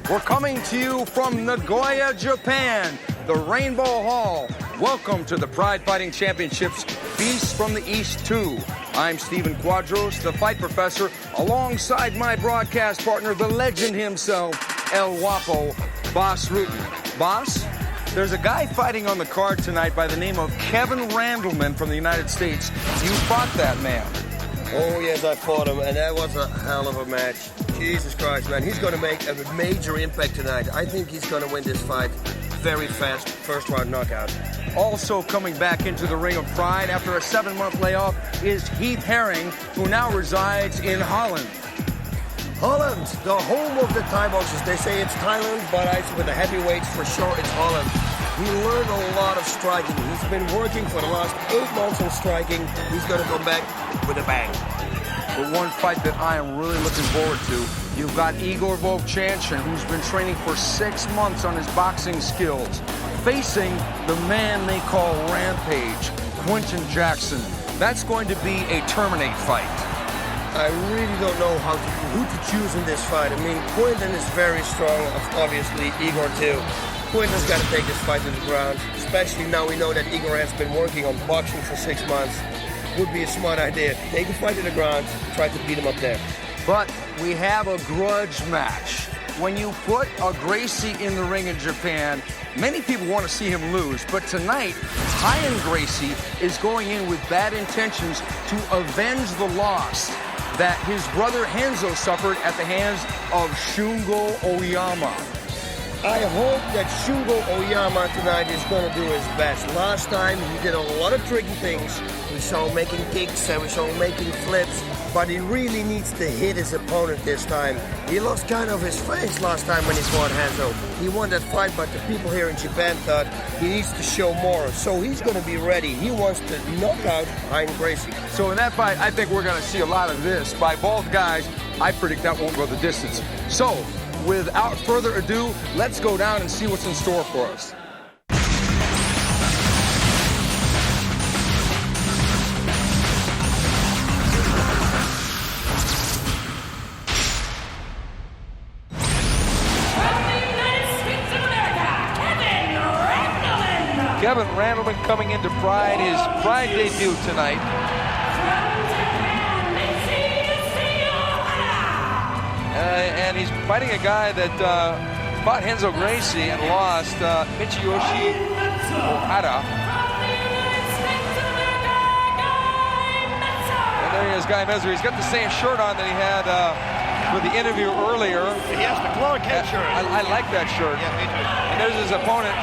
We're coming to you from Nagoya, Japan, the Rainbow Hall. Welcome to the Pride Fighting Championships Beasts from the East 2. I'm Stephen Quadros, the fight professor, alongside my broadcast partner, the legend himself, El Guapo, Boss Rutten. Boss, there's a guy fighting on the card tonight by the name of Kevin Randleman from the United States. You fought that man. Oh, yes, I fought him, and that was a hell of a match. Jesus Christ, man. He's going to make a major impact tonight. I think he's going to win this fight very fast, first round knockout. Also coming back into the ring of Pride after a 7-month layoff is Heath Herring, who now resides in Holland. Holland, the home of the Thai boxers. They say it's Thailand, but with the heavyweights, for sure it's Holland. He learned a lot of striking. He's been working for the last 8 months on striking. He's going to come back with a bang. But one fight that I am really looking forward to, you've got Igor Vovchanchyn, who's been training for 6 months on his boxing skills, facing the man they call Rampage, Quinton Jackson. That's going to be a terminate fight. I really don't know who to choose in this fight. I mean, Quinton is very strong, obviously, Igor too. Quinton's got to take this fight to the ground, especially now we know that Igor has been working on boxing for 6 months. Would be a smart idea. Take the fight to the ground, try to beat him up there. But we have a grudge match. When you put a Gracie in the ring in Japan, many people want to see him lose. But tonight, Ryan Gracie is going in with bad intentions to avenge the loss that his brother Henzo suffered at the hands of Shungo Oyama. I hope that Shungo Oyama tonight is going to do his best. Last time he did a lot of tricky things. We saw him making kicks and we saw him making flips, but he really needs to hit his opponent this time. He lost kind of his face last time when he fought Henzo. He won that fight, but the people here in Japan thought he needs to show more. So he's going to be ready. He wants to knock out Ryan Gracie. So in that fight, I think we're going to see a lot of this by both guys. I predict that won't go the distance. So, without further ado, let's go down and see what's in store for us. Kevin Randleman coming into Pride, his Pride debut tonight. And he's fighting a guy that fought Henzo Gracie and lost, Michiyoshi Ohara. And there he is, Guy Mezger. He's got the same shirt on that he had for the interview earlier. He has the Clark Kent shirt. I like that shirt. Yeah, me too. And there's his opponent,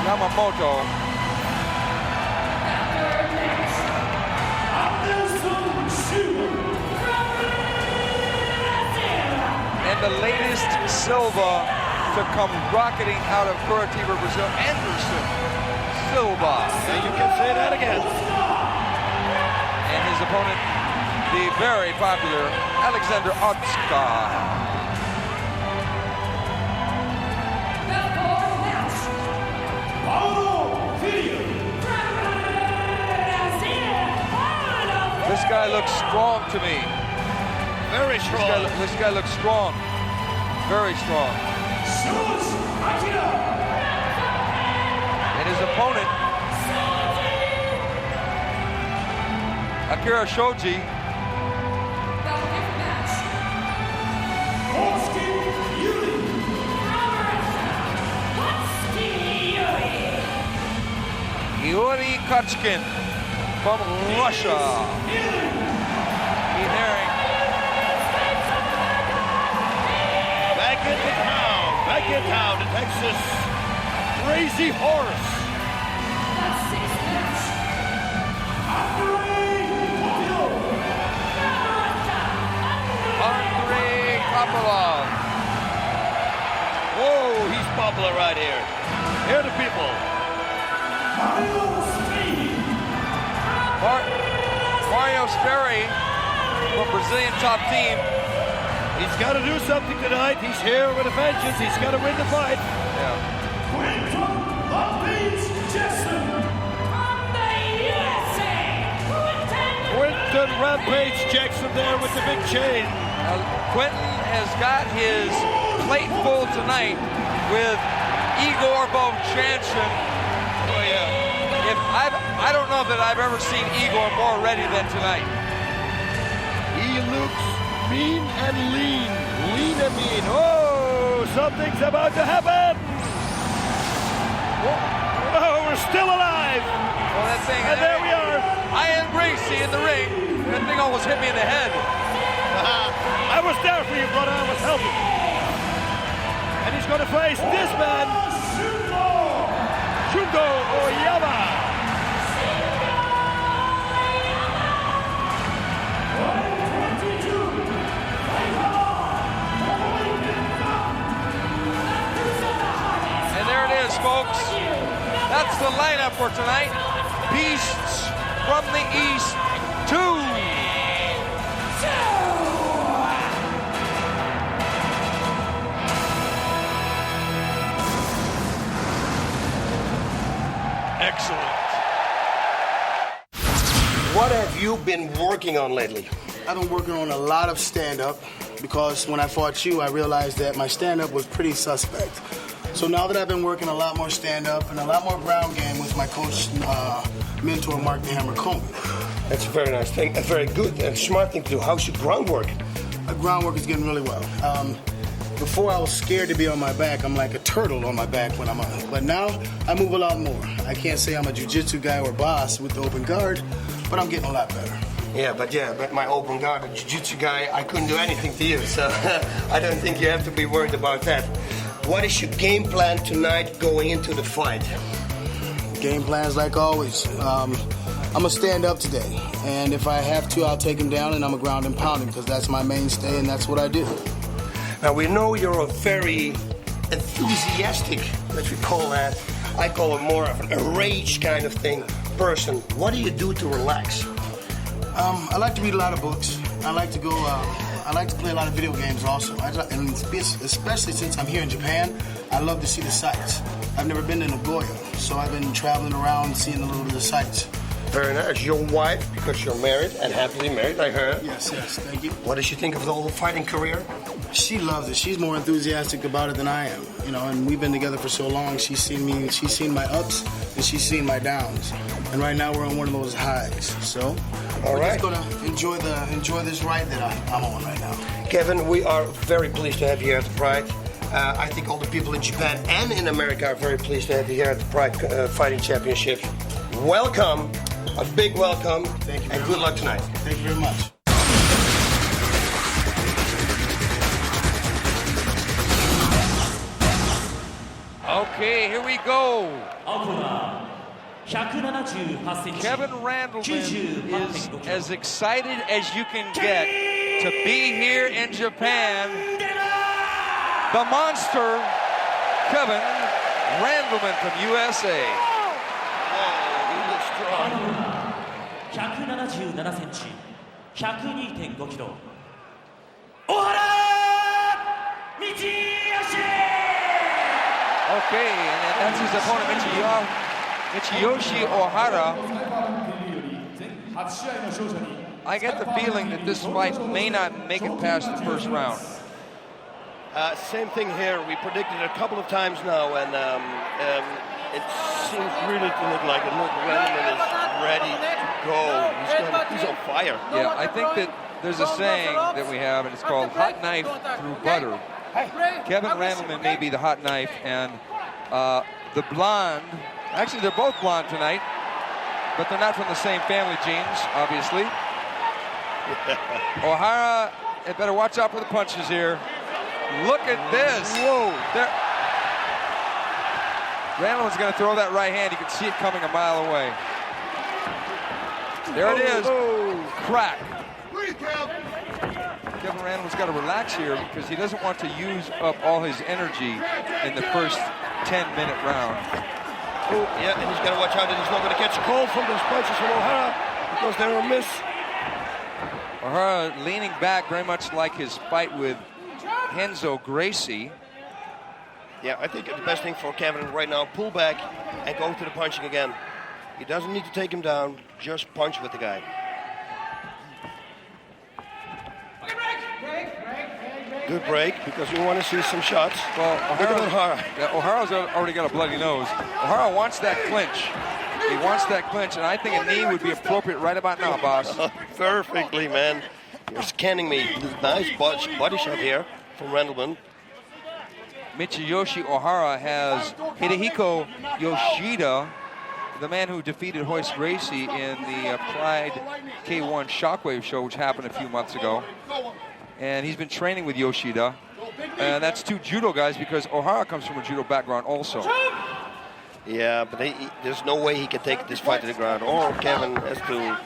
Yamamoto. And the latest Silva to come rocketing out of Curitiba, Brazil, Anderson Silva. And you can say that again. And his opponent, the very popular Alexander Otsuka. Paulo, Filho. This guy looks strong to me. Very strong. This guy looks strong. Very strong. Akira. And his opponent, Akira Shoji. Yuri Kochkine from Russia. Heath Herring. Back in town to Texas. Crazy Horse. Andréi Kopýlov. Whoa, he's popular right here. Hear the people. Mario Sperry from Brazilian top team. He's got to do something tonight. He's here with a vengeance. He's got to win the fight. Yeah. Quinton Jackson from the USA. Quinton Rampage Jackson there with the big chain. Quinton has got his plate full tonight with Igor Vovchanchyn. Oh yeah. I don't know that I've ever seen Igor more ready than tonight. He looks mean and lean. Lean and mean. Oh, something's about to happen. Oh, we're still alive. Well, that thing. And there we are. I am Gracie in the ring. That thing almost hit me in the head. I was there for you, brother. I was helping. And he's going to face this man, Shungo Oyama. And there it is, folks. That's the lineup for tonight. Beasts from the East 2. Excellent. What have you been working on lately? I've been working on a lot of stand-up because when I fought you, I realized that my stand-up was pretty suspect. So now that I've been working a lot more stand-up and a lot more ground game with my coach, mentor, Mark the Hammer Comey. That's a very nice thing, a very good and smart thing to do. How's your groundwork? My groundwork is getting really well. Before I was scared to be on my back. I'm like a turtle on my back when I'm on it. But now I move a lot more. I can't say I'm a jiu-jitsu guy or boss with the open guard, but I'm getting a lot better. Yeah, but my open guard, a jiu-jitsu guy, I couldn't do anything to you, so I don't think you have to be worried about that. What is your game plan tonight going into the fight? Game plans like always. I'm gonna stand up today, and if I have to, I'll take him down and I'm gonna ground and pound him because that's my mainstay and that's what I do. Now, we know you're a very enthusiastic, let's call that. I call it more of a rage kind of thing person. What do you do to relax? I like to read a lot of books. I like to go. I like to play a lot of video games also. And especially since I'm here in Japan, I love to see the sights. I've never been to Nagoya, so I've been traveling around seeing a little bit of the sights. Very nice. Your wife, because you're married and happily married, I heard. Yes, thank you. What does she think of the whole fighting career? She loves it. She's more enthusiastic about it than I am. You know, and we've been together for so long. She's seen me. She's seen my ups and she's seen my downs. And right now we're on one of those highs. So we're just gonna enjoy this ride that I'm on right now. Kevin, we are very pleased to have you here at the Pride. I think all the people in Japan and in America are very pleased to have you here at the Pride Fighting Championships. Welcome. A big welcome. Thank you. And good luck tonight. Thank you very much. Okay, here we go. Kevin Randleman is as excited as you can get to be here in Japan. The monster, Kevin Randleman from USA. He looks strong. 177センチ、102.5 キロ。Ohara! Michiyoshi! Okay, and that's his opponent, Michiyoshi Ohara. I get the feeling that this fight may not make it past the first round. Same thing here. We predicted it a couple of times now, and it seems really to look like it. Look, Randleman is ready to go. He's on fire. Yeah, I think that there's a saying that we have, and it's called hot knife through butter. Kevin Randleman may be the hot knife, and the blonde, actually they're both blonde tonight, but they're not from the same family genes, obviously. Ohara, better watch out for the punches here. Look at this. Whoa. Randleman's going to throw that right hand. You can see it coming a mile away. There it is. Crack. Kevin Randleman's got to relax here because he doesn't want to use up all his energy in the first 10-minute round. Oh, yeah, and he's got to watch out that he's not going to catch a cold from those punches from Ohara because they're a miss. Ohara leaning back very much like his fight with Gracie. Yeah, I think the best thing for Kevin right now, pull back and go to the punching again. He doesn't need to take him down, just punch with the guy. Okay, break. Good break, because we want to see some shots. Well, Look at Ohara. Yeah, Ohara's already got a bloody nose. Ohara wants that clinch. He wants that clinch, and I think a knee would be appropriate right about now, boss. Perfectly, man. You're scanning me. Nice body shot here from Randleman. Michiyoshi Ohara has Hidehiko Yoshida, the man who defeated Hoist Gracie in the Pride K1 Shockwave show, which happened a few months ago. And he's been training with Yoshida. And that's two judo guys, because Ohara comes from a judo background also. Yeah, but there's no way he can take this fight to the ground. Or Kevin has to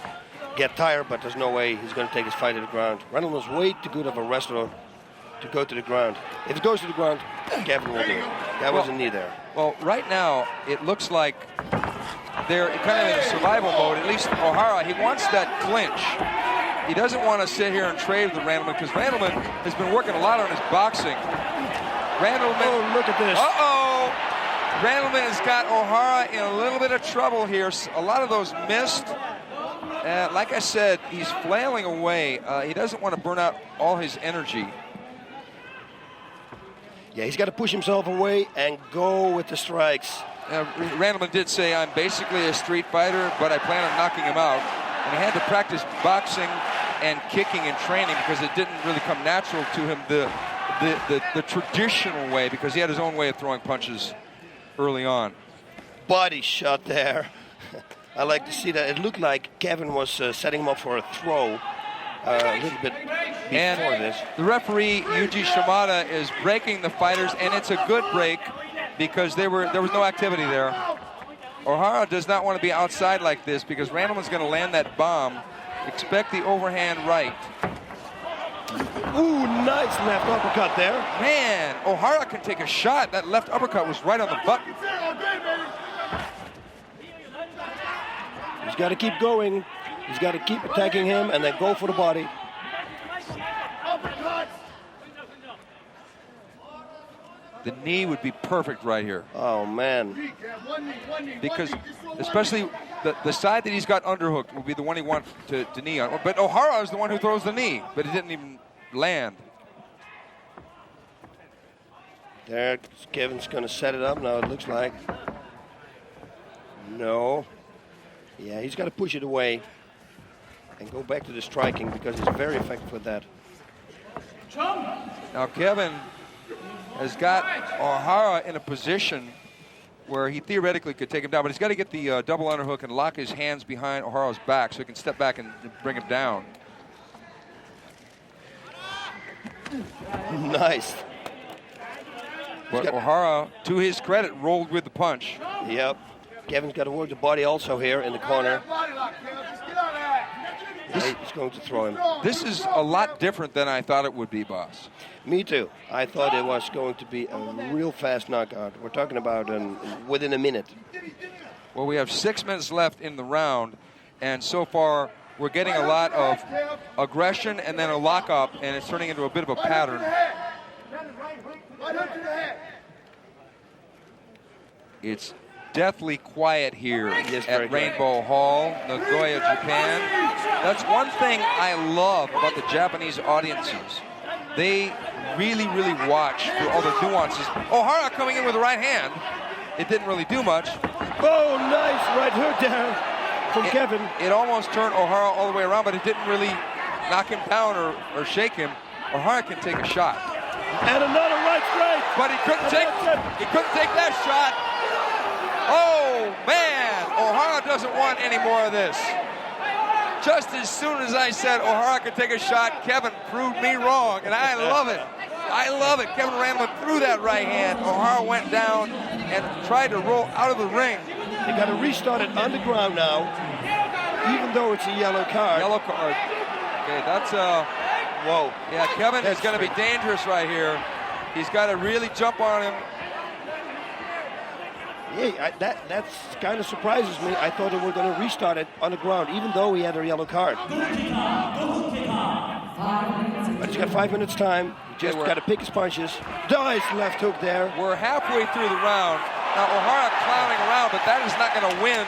get tired, but there's no way he's going to take his fight to the ground. Randleman's way too good of a wrestler to go to the ground. If it goes to the ground, Kevin will do it. That was a knee there. Well, right now, it looks like they're kind of in survival mode. At least Ohara, he wants that clinch. He doesn't want to sit here and trade with Randleman, because Randleman has been working a lot on his boxing. Randleman. Oh, look at this. Uh-oh. Randleman has got Ohara in a little bit of trouble here. A lot of those missed. Like I said, he's flailing away. He doesn't want to burn out all his energy. Yeah, he's got to push himself away and go with the strikes. Randleman did say, I'm basically a street fighter, but I plan on knocking him out. And he had to practice boxing and kicking in training, because it didn't really come natural to him the traditional way, because he had his own way of throwing punches early on. Body shot there. I like to see that. It looked like Kevin was setting him up for a throw a little bit before this. The referee, Yuji Shimada, is breaking the fighters, and it's a good break, because there was no activity there. Ohara does not want to be outside like this, because Randleman's going to land that bomb. Expect the overhand right. Ooh, nice left uppercut there. Man, Ohara can take a shot. That left uppercut was right on the button. He's got to keep going. He's got to keep attacking him and then go for the body. The knee would be perfect right here. Oh, man. Because especially the side that he's got underhooked would be the one he wants to knee on. But Ohara is the one who throws the knee, but it didn't even land. There, Kevin's going to set it up now, it looks like. No. Yeah, he's got to push it away and go back to the striking, because he's very effective with that. Now Kevin has got Ohara in a position where he theoretically could take him down, but he's got to get the double underhook and lock his hands behind Ohara's back so he can step back and bring him down. Nice. But Ohara, to his credit, rolled with the punch. Yep. Kevin's got to work the body also here in the corner. He's going to throw him. This is a lot different than I thought it would be, boss. Me too. I thought it was going to be a real fast knockout. We're talking about within a minute. Well, we have 6 minutes left in the round, and so far we're getting a lot of aggression and then a lockup, and it's turning into a bit of a pattern. It's deathly quiet here at Rainbow Hall, Nagoya, Japan. That's one thing I love about the Japanese audiences. They really, really watch for all the nuances. Ohara coming in with the right hand. It didn't really do much. Oh, nice right hook there from Kevin. It almost turned Ohara all the way around, but it didn't really knock him down or shake him. Ohara can take a shot. And another right strike. But he couldn't take that shot. Oh, man, Ohara doesn't want any more of this. Just as soon as I said Ohara could take a shot, Kevin proved me wrong, and I love it. I love it. Kevin Randleman threw that right hand. Ohara went down and tried to roll out of the ring. They got to restart it on the ground now, even though it's a yellow card. Yellow card. Okay, that's whoa. Yeah, Kevin is going to be dangerous right here. He's got to really jump on him. Yeah, that kind of surprises me. I thought they were going to restart it on the ground, even though he had a yellow card. But he's got 5 minutes time. He just got to pick his punches. Nice left hook there. We're halfway through the round. Now Ohara clowning around, but that is not going to win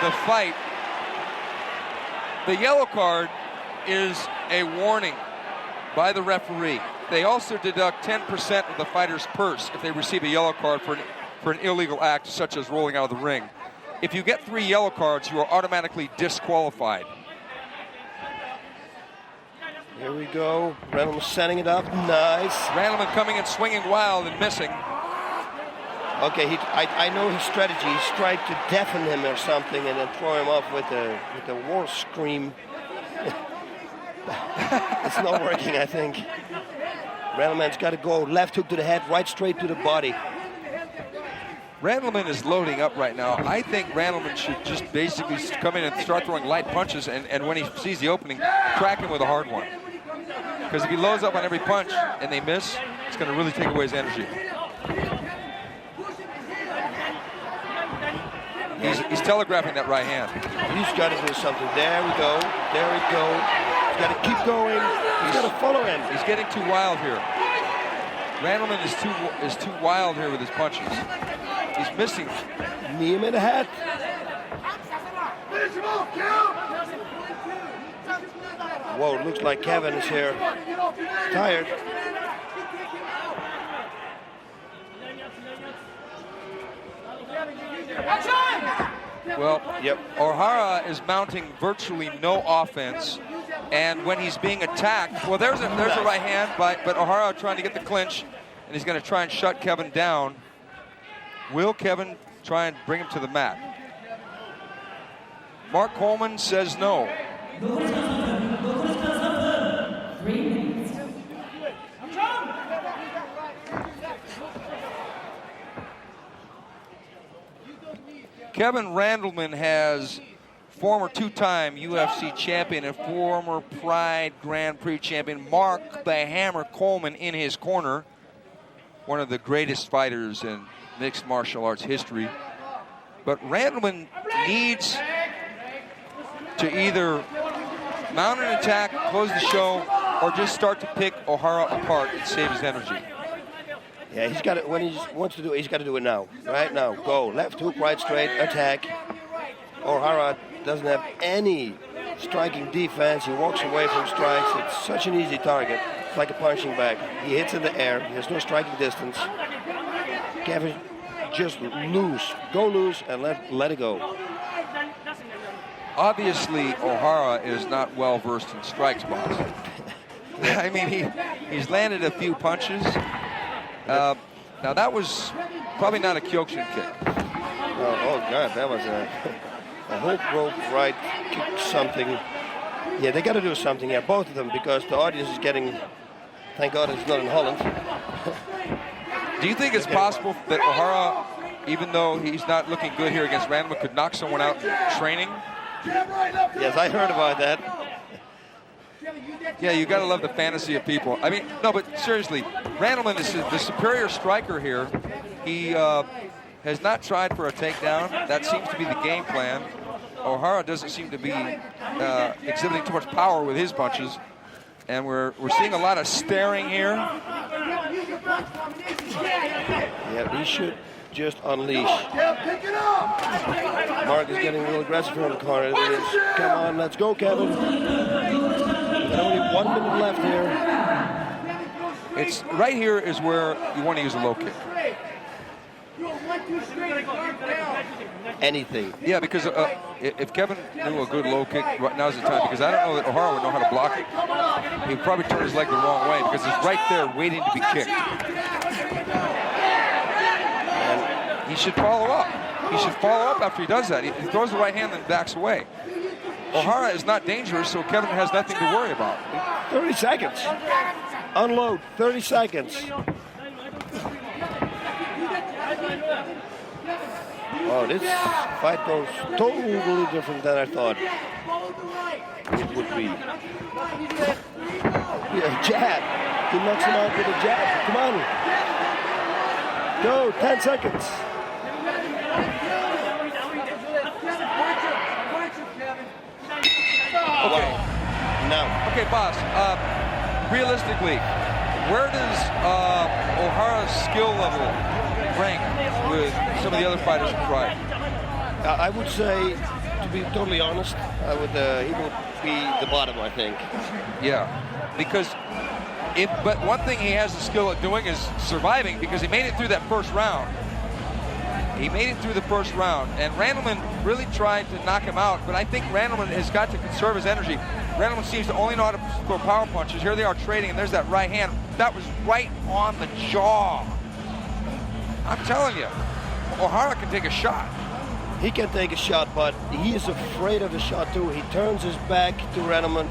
the fight. The yellow card is a warning. by the referee. They also deduct 10% of the fighter's purse if they receive a yellow card for an illegal act such as rolling out of the ring. If you get 3 yellow cards, you are automatically disqualified. Here we go. Randleman setting it up. Nice. Randleman coming and swinging wild and missing. Okay, I know his strategy. He's trying to deafen him or something and then throw him off with a war scream. It's not working, I think. Randleman's got to go. Left hook to the head, right straight to the body. Randleman is loading up right now. I think Randleman should just basically come in and start throwing light punches, and when he sees the opening, crack him with a hard one. Because if he loads up on every punch and they miss, it's going to really take away his energy. He's telegraphing that right hand. He's got to do something. There we go. There we go. He's got to keep going. He's got to follow him. He's getting too wild here. Randleman is too wild here with his punches. He's missing. Knee him in the head. Whoa, it looks like Kevin is here. Tired. Well, yep. Ohara is mounting virtually no offense, and when he's being attacked, well, there's a right hand, but Ohara trying to get the clinch, and he's going to try and shut Kevin down. Will Kevin try and bring him to the mat? Mark Coleman says no. Kevin Randleman has former 2-time UFC champion and former Pride Grand Prix champion Mark the Hammer Coleman in his corner. One of the greatest fighters in mixed martial arts history. But Randleman needs to either mount an attack, close the show, or just start to pick Ohara apart and save his energy. Yeah, he's got it. When he wants to do it, he's got to do it now. Right now. Go. Left hook, right straight, attack. Ohara doesn't have any striking defense. He walks away from strikes. It's such an easy target. It's like a punching bag. He hits in the air. He has no striking distance. Kevin, just loose. Go loose and let it go. Obviously, Ohara is not well versed in strike spots. I mean, he's landed a few punches. Now that was probably not a Kyokushin kick. Oh God, that was a hook rope right kick something. Yeah, they got to do something. Yeah, both of them, because the audience is getting. Thank God it's not in Holland. Do you think it's possible that Ohara, even though he's not looking good here against Randleman, could knock someone out in training? Yes, I heard about that. Yeah, you got to love the fantasy of people. I mean, no, but seriously, Randleman is the superior striker here. He has not tried for a takedown. That seems to be the game plan. Ohara doesn't seem to be exhibiting too much power with his punches. And we're seeing a lot of staring here. Yeah, he should just unleash. Mark is getting a little aggressive from the corner. Come on, let's go, Kevin. Got only 1 minute left here. It's right here is where you want to use a low kick. Anything. Yeah, because if Kevin knew a good low kick, now's the time, because I don't know that Ohara would know how to block it. He would probably turn his leg the wrong way because it's right there waiting to be kicked. And he should follow up. He should follow up after he does that. He throws the right hand and backs away. Ohara is not dangerous, so Kevin has nothing to worry about. 30 seconds. Unload. 30 seconds. Oh, this fight goes totally different than I thought it would be. Yeah, jab. He knocks him out with a jab. Come on. Go. 10 seconds. Okay. Now. Okay, boss. Realistically, where does Ohara's skill level rank with some of the other fighters in Pride? I would say, to be totally honest, he would be the bottom, I think. Yeah, because But one thing he has the skill at doing is surviving, because he made it through that first round. He made it through the first round, and Randleman really tried to knock him out, but I think Randleman has got to conserve his energy. Randleman seems to only know how to throw power punches. Here they are trading, and there's that right hand. That was right on the jaw. I'm telling you, Ohara can take a shot. He can take a shot, but he is afraid of the shot too. He turns his back to Randleman.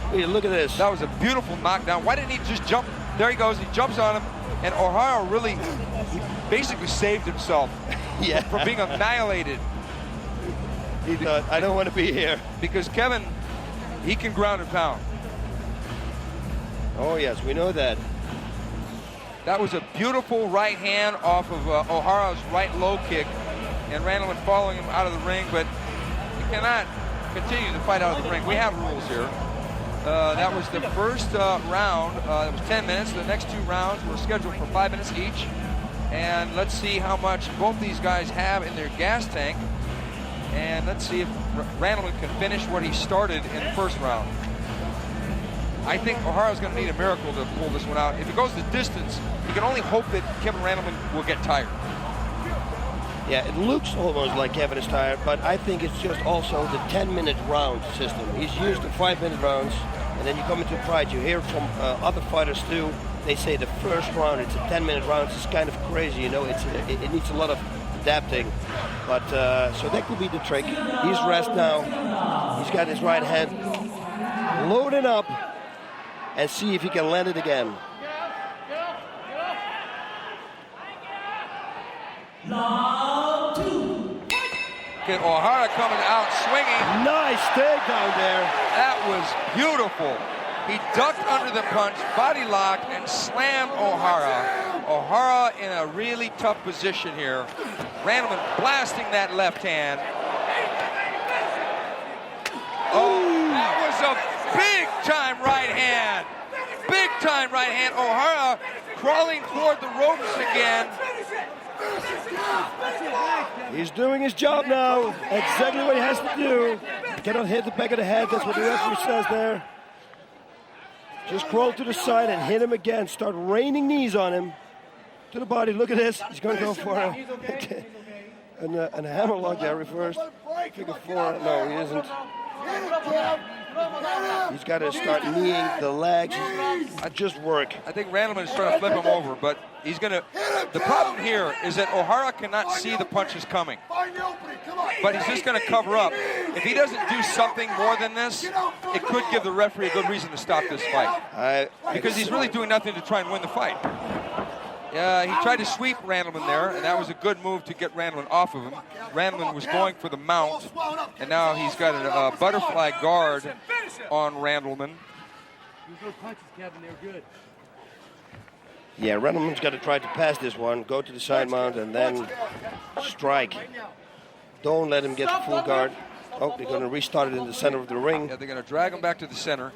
Hey, look at this. That was a beautiful knockdown. Why didn't he just jump? There he goes. He jumps on him, and Ohara really basically saved himself from being annihilated. He thought, I don't want to be here. Because Kevin, he can ground and pound. Oh yes, we know that. That was a beautiful right hand off of Ohara's right low kick, and Randleman following him out of the ring, but he cannot continue to fight out of the ring. We have rules here. That was the first round. It was 10 minutes. The next 2 rounds were scheduled for 5 minutes each. And let's see how much both these guys have in their gas tank. And let's see if Randleman can finish what he started in the first round. I think Ohara's going to need a miracle to pull this one out. If it goes the distance, you can only hope that Kevin Randleman will get tired. Yeah, it looks almost like Kevin is tired, but I think it's just also the 10-minute round system. He's used to 5-minute rounds, and then you come into Pride, you hear from other fighters too. They say the first round, it's a 10-minute round. It's kind of crazy, you know. It needs a lot of adapting, but so that could be the trick. He's rest now. He's got his right hand loaded up, and see if he can land it again. Round 2. Get Ohara coming out swinging. Nice takedown there. That was beautiful. He ducked under the punch, body locked, and slammed Ohara. Ohara in a really tough position here. Randleman blasting that left hand. Oh, that was a big-time right hand. Big-time right hand. Ohara crawling toward the ropes again. He's doing his job now. Exactly what he has to do. He cannot hit the back of the head. That's what the referee says there. Just crawl to the side and hit him again. Start raining knees on him. To the body. Look at this. He's going to go for a hammerlock there reversed. Figure 4. No, he isn't. He's got to start kneeing the legs. Just work. I think Randleman is trying to flip him over, but he's going to... The problem here is that Ohara cannot see the punches coming. But he's just going to cover up. If he doesn't do something more than this, it could give the referee a good reason to stop this fight. Because he's really doing nothing to try and win the fight. He tried to sweep Randleman there, and that was a good move to get Randleman off of him. Randleman was going for the mount, and now he's got a butterfly guard on Randleman. Yeah, Randleman's got to try to pass this one, go to the side mount, and then strike. Don't let him get the full guard. Oh, they're going to restart it in the center of the ring. Yeah, they're going to drag him back to the center.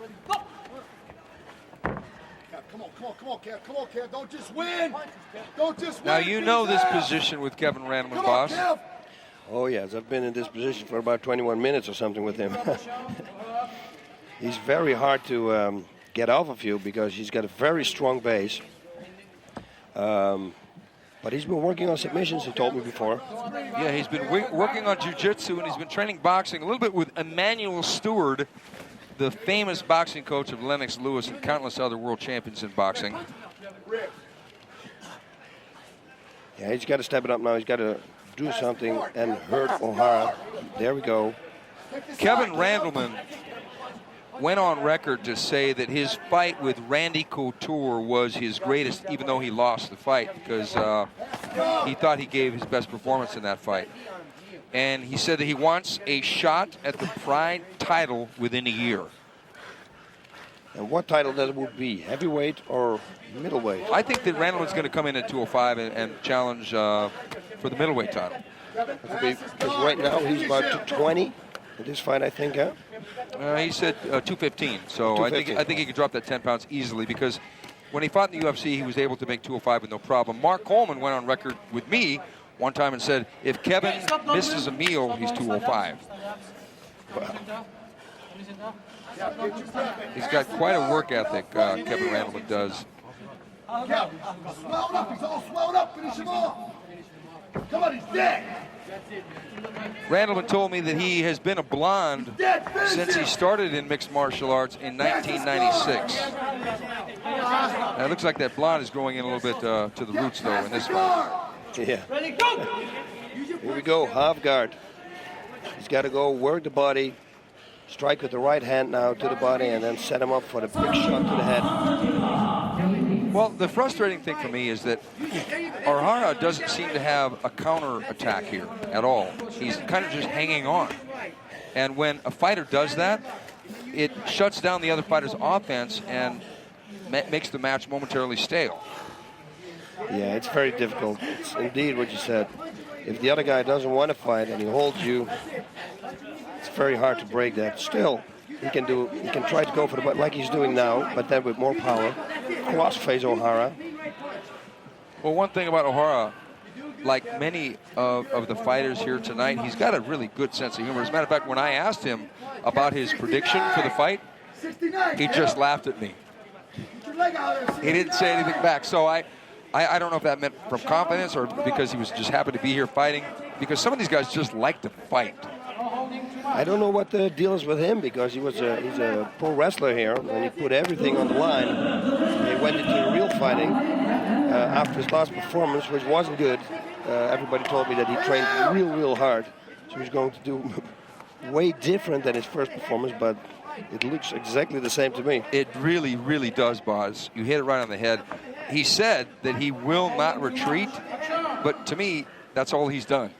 Come on, Kev. Don't just win. Now, you know this position with Kevin Randleman, boss. Oh, yes. I've been in this position for about 21 minutes or something with him. He's very hard to get off of you because he's got a very strong base. But he's been working on submissions, he told me before. Yeah, he's been working on jiu-jitsu, and he's been training boxing a little bit with Emmanuel Stewart, the famous boxing coach of Lennox Lewis and countless other world champions in boxing. Yeah, he's got to step it up now. He's got to do something and hurt Ohara. There we go. Kevin Randleman went on record to say that his fight with Randy Couture was his greatest, even though he lost the fight, because he thought he gave his best performance in that fight. And he said that he wants a shot at the Pride title within a year. And what title that would be, heavyweight or middleweight? I think that Randleman's going to come in at 205 and challenge for the middleweight title. Because right now he's about 220 in this fight, I think, huh? He said 215, so 215. I think he could drop that 10 pounds easily, because when he fought in the UFC, he was able to make 205 with no problem. Mark Coleman went on record with me one time and said, if Kevin misses a meal, he's 205. Wow. He's got quite a work ethic, Kevin Randleman does. Swelled up, he's all swelled up, finish him off. Come on, he's dead. Randleman told me that he has been a blonde since he started in mixed martial arts in 1996. Now, it looks like that blonde is growing in a little bit to the roots, though, in this fight. Yeah. Here we go, half guard. He's got to go work the body, strike with the right hand now to the body, and then set him up for the big shot to the head. Well, the frustrating thing for me is that Ohara doesn't seem to have a counter attack here at all. He's kind of just hanging on. And when a fighter does that, it shuts down the other fighter's offense and makes the match momentarily stale. Yeah, it's very difficult. It's indeed what you said. If the other guy doesn't want to fight and he holds you, it's very hard to break that. Still, he can try to go for the butt like he's doing now, but then with more power. Cross-face Ohara. Well, one thing about Ohara, like many of the fighters here tonight, he's got a really good sense of humor. As a matter of fact, when I asked him about his prediction for the fight, he just laughed at me. He didn't say anything back. So I don't know if that meant from confidence or because he was just happy to be here fighting, because some of these guys just like to fight. I don't know what the deal is with him, because he's a pro wrestler here, and he put everything on the line. He went into real fighting after his last performance, which wasn't good. Everybody told me that he trained real hard, so he's going to do way different than his first performance, but it looks exactly the same to me. It really does, Boz. You hit it right on the head. He said that he will not retreat, but to me, that's all he's done.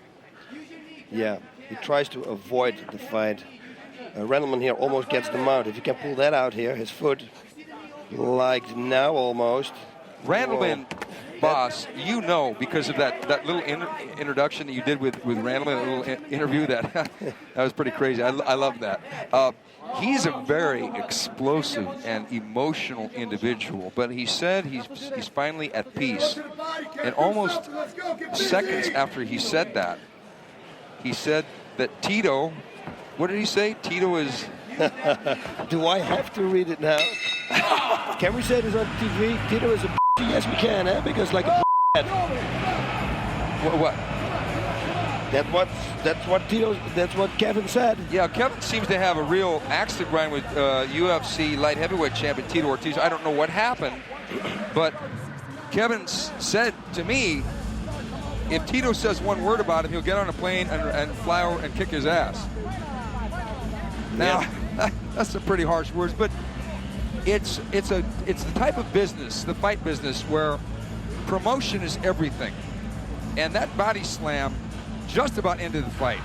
Yeah. He tries to avoid the fight. Randleman here almost gets the mount. If he can pull that out here, his foot, like now almost. Randleman, boss, you know, because of that little introduction that you did with Randleman, a little interview, that was pretty crazy. I love that. He's a very explosive and emotional individual, but he said he's finally at peace. And almost seconds after he said that, he said that Tito, what did he say? Tito is... Do I have to read it now? Can we say this on TV? Tito is a Yes, we can, because like a What? That's what Kevin said. Yeah, Kevin seems to have a real axe to grind with UFC light heavyweight champion Tito Ortiz. I don't know what happened, but Kevin said to me, if Tito says one word about him, he'll get on a plane and fly over and kick his ass. Now, that's some pretty harsh words, but it's the type of business, the fight business, where promotion is everything. And that body slam just about ended the fight.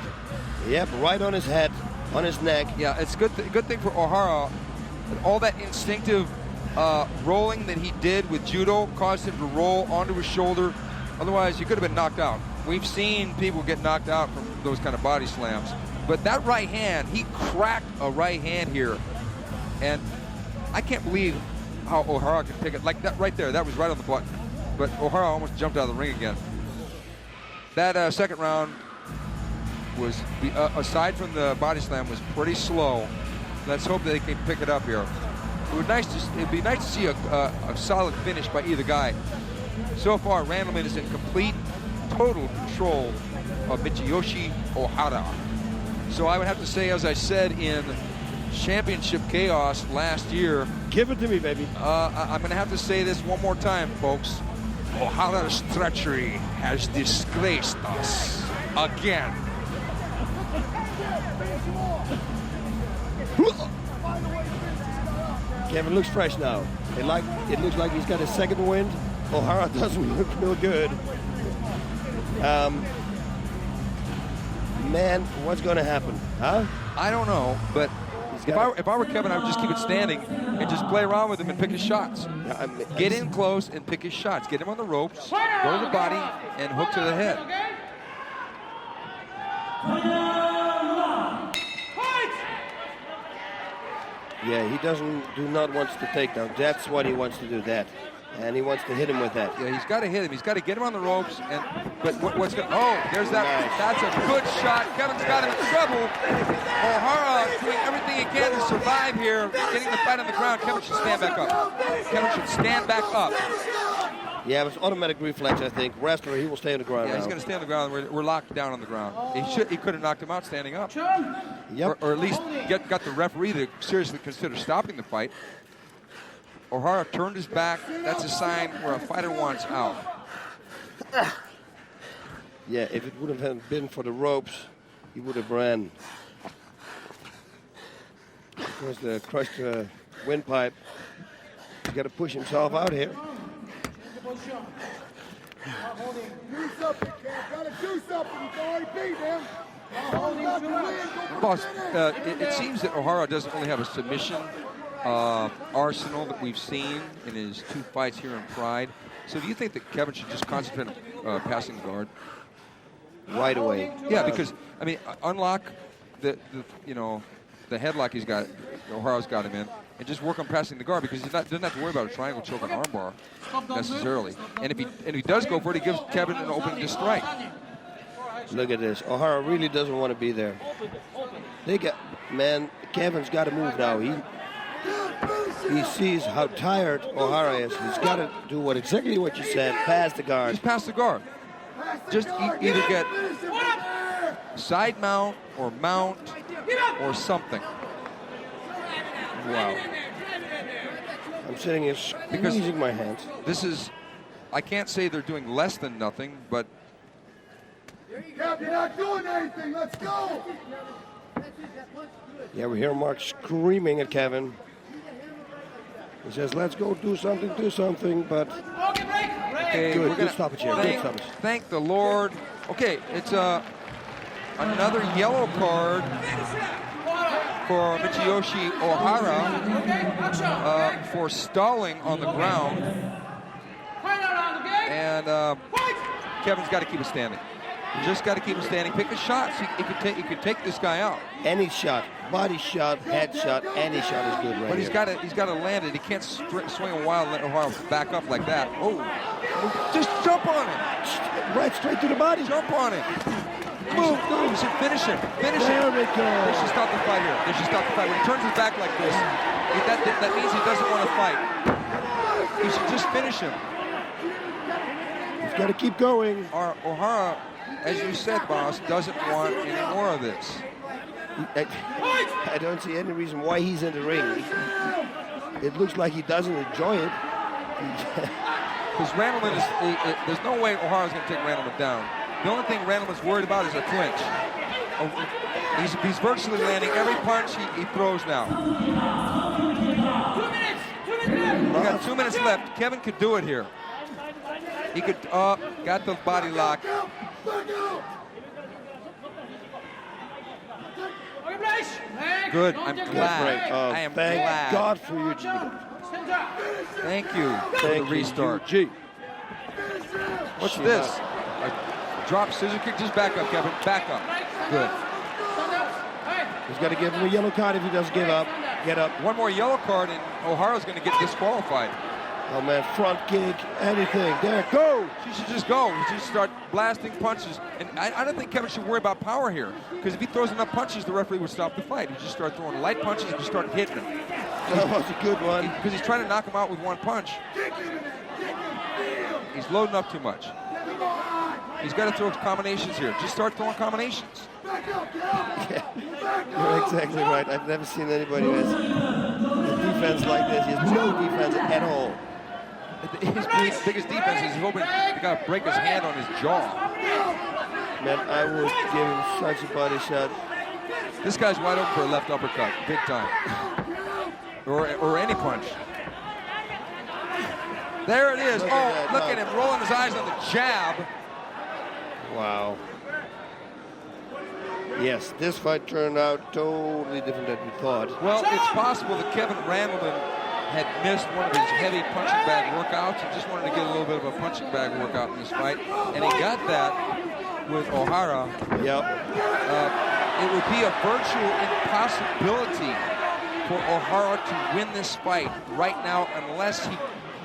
Yep, right on his head, on his neck. Yeah, it's good thing for Ohara. All that instinctive rolling that he did with judo caused him to roll onto his shoulder. Otherwise, you could have been knocked out. We've seen people get knocked out from those kind of body slams. But that right hand, he cracked a right hand here. And I can't believe how Ohara could pick it. Like that right there, that was right on the button. But Ohara almost jumped out of the ring again. That second round was, aside from the body slam, was pretty slow. Let's hope that they can pick it up here. It'd be nice to see a solid finish by either guy. So far, Randleman is in complete, total control of Michiyoshi Ohara. So I would have to say, as I said in Championship Chaos last year... Give it to me, baby. I'm going to have to say this one more time, folks. Ohara's treachery has disgraced us again. Kevin looks fresh now. It looks like he's got a second wind. Ohara doesn't look real good. Man, what's going to happen? Huh? I don't know, but if I were Kevin, I would just keep it standing and just play around with him and pick his shots. Get in close and pick his shots. Get him on the ropes, go to the body, and hook to the head. Yeah, he do not want to take down. That's what he wants to do, that. And he wants to hit him with that. Yeah, he's got to hit him. He's got to get him on the ropes. But what's going? Oh, there's that. Nice. That's a good shot. Kevin's got him in trouble. Ohara doing everything he can to survive here, getting the fight on the ground. Kevin should stand back up. Kevin should stand back up. Yeah, it was automatic reflex, I think. Wrestler, he will stay on the ground Yeah, now. he's going to stay on the ground. We're locked down on the ground. He could have knocked him out standing up. Yep. Or at least got the referee to seriously consider stopping the fight. Ohara turned his back. That's a sign where a fighter wants out. Yeah, if it would have been for the ropes, he would have ran. There's the crushed windpipe. He's got to push himself out here. Do something, Cam. Gotta do something. You can already beat him. Boss, it seems that Ohara doesn't only have a submission arsenal that we've seen in his 2 fights here in Pride. So do you think that Kevin should just concentrate on passing the guard? Right away. Yeah, because, I mean, unlock the headlock he's got, Ohara's got him in, and just work on passing the guard because he doesn't have to worry about a triangle choke and armbar necessarily. And if he does go for it, he gives Kevin an opening to strike. Look at this. Ohara really doesn't want to be there. Kevin's got to move now. He sees how tired Ohara is. He's got to do exactly what you said, pass the guard. Just pass the guard. Just either get side mount or something. Wow. I'm sitting here squeezing my hands. This is, I can't say they're doing less than nothing, but Cap, you're not doing anything. Let's go. Yeah, we hear Mark screaming at Kevin. He says, let's go do something, but okay, good stoppage here. Good stoppage. Thank the Lord. Okay, it's another yellow card for Michiyoshi Ohara for stalling on the ground. And Kevin's got to keep it standing. You just got to keep him standing. Pick a shot. So he could take this guy out. Any shot, body shot, head shot, any shot is good right But here. he's got to land it. He can't swing a while and let Ohara back up like that. Oh, just jump on him. Right straight to the body. Jump on him. Move. You should finish him. Finish him. There we go. They should stop the fight here. They should stop the fight. When he turns his back like this, that means he doesn't want to fight. You should just finish him. He's got to keep going. Ohara, as you said, boss, doesn't want any more of this. I don't see any reason why he's in the ring. It looks like he doesn't enjoy it. Because Randleman is, there's no way Ohara's going to take Randleman down. The only thing Randleman's worried about is a clinch. He's virtually landing every punch he throws now. 2 minutes. We got 2 minutes left. Kevin could do it here. He could, got the body lock. Good, I'm glad. I am Thank glad. God for you, G. Thank you for the restart. G. What's this? A drop scissor kick? Just back up, Kevin. Back up. Good. He's got to give him a yellow card if he doesn't give up. Get up. One more yellow card and Ohara's going to get disqualified. Oh, man, front kick, anything. There, go. She should just go. He should start blasting punches. And I don't think Kevin should worry about power here. Because if he throws enough punches, the referee would stop the fight. He just start throwing light punches and just start hitting him. That was a good one. Because he's trying to knock him out with one punch. He's loading up too much. He's got to throw combinations here. Just start throwing combinations. Yeah, you're exactly right. I've never seen anybody who has a defense like this. He has no defense at all. His biggest defense is he's hoping to kind of break his hand on his jaw. Man, I would give him such a body shot. This guy's wide open for a left uppercut, big time. Or any punch. There it is. Look at him rolling his eyes on the jab. Wow. Yes, this fight turned out totally different than we thought. Well, it's possible that Kevin Randleman had missed one of his heavy punching bag workouts and just wanted to get a little bit of a punching bag workout in this fight. And he got that with Ohara. Yep. It would be a virtual impossibility for Ohara to win this fight right now unless he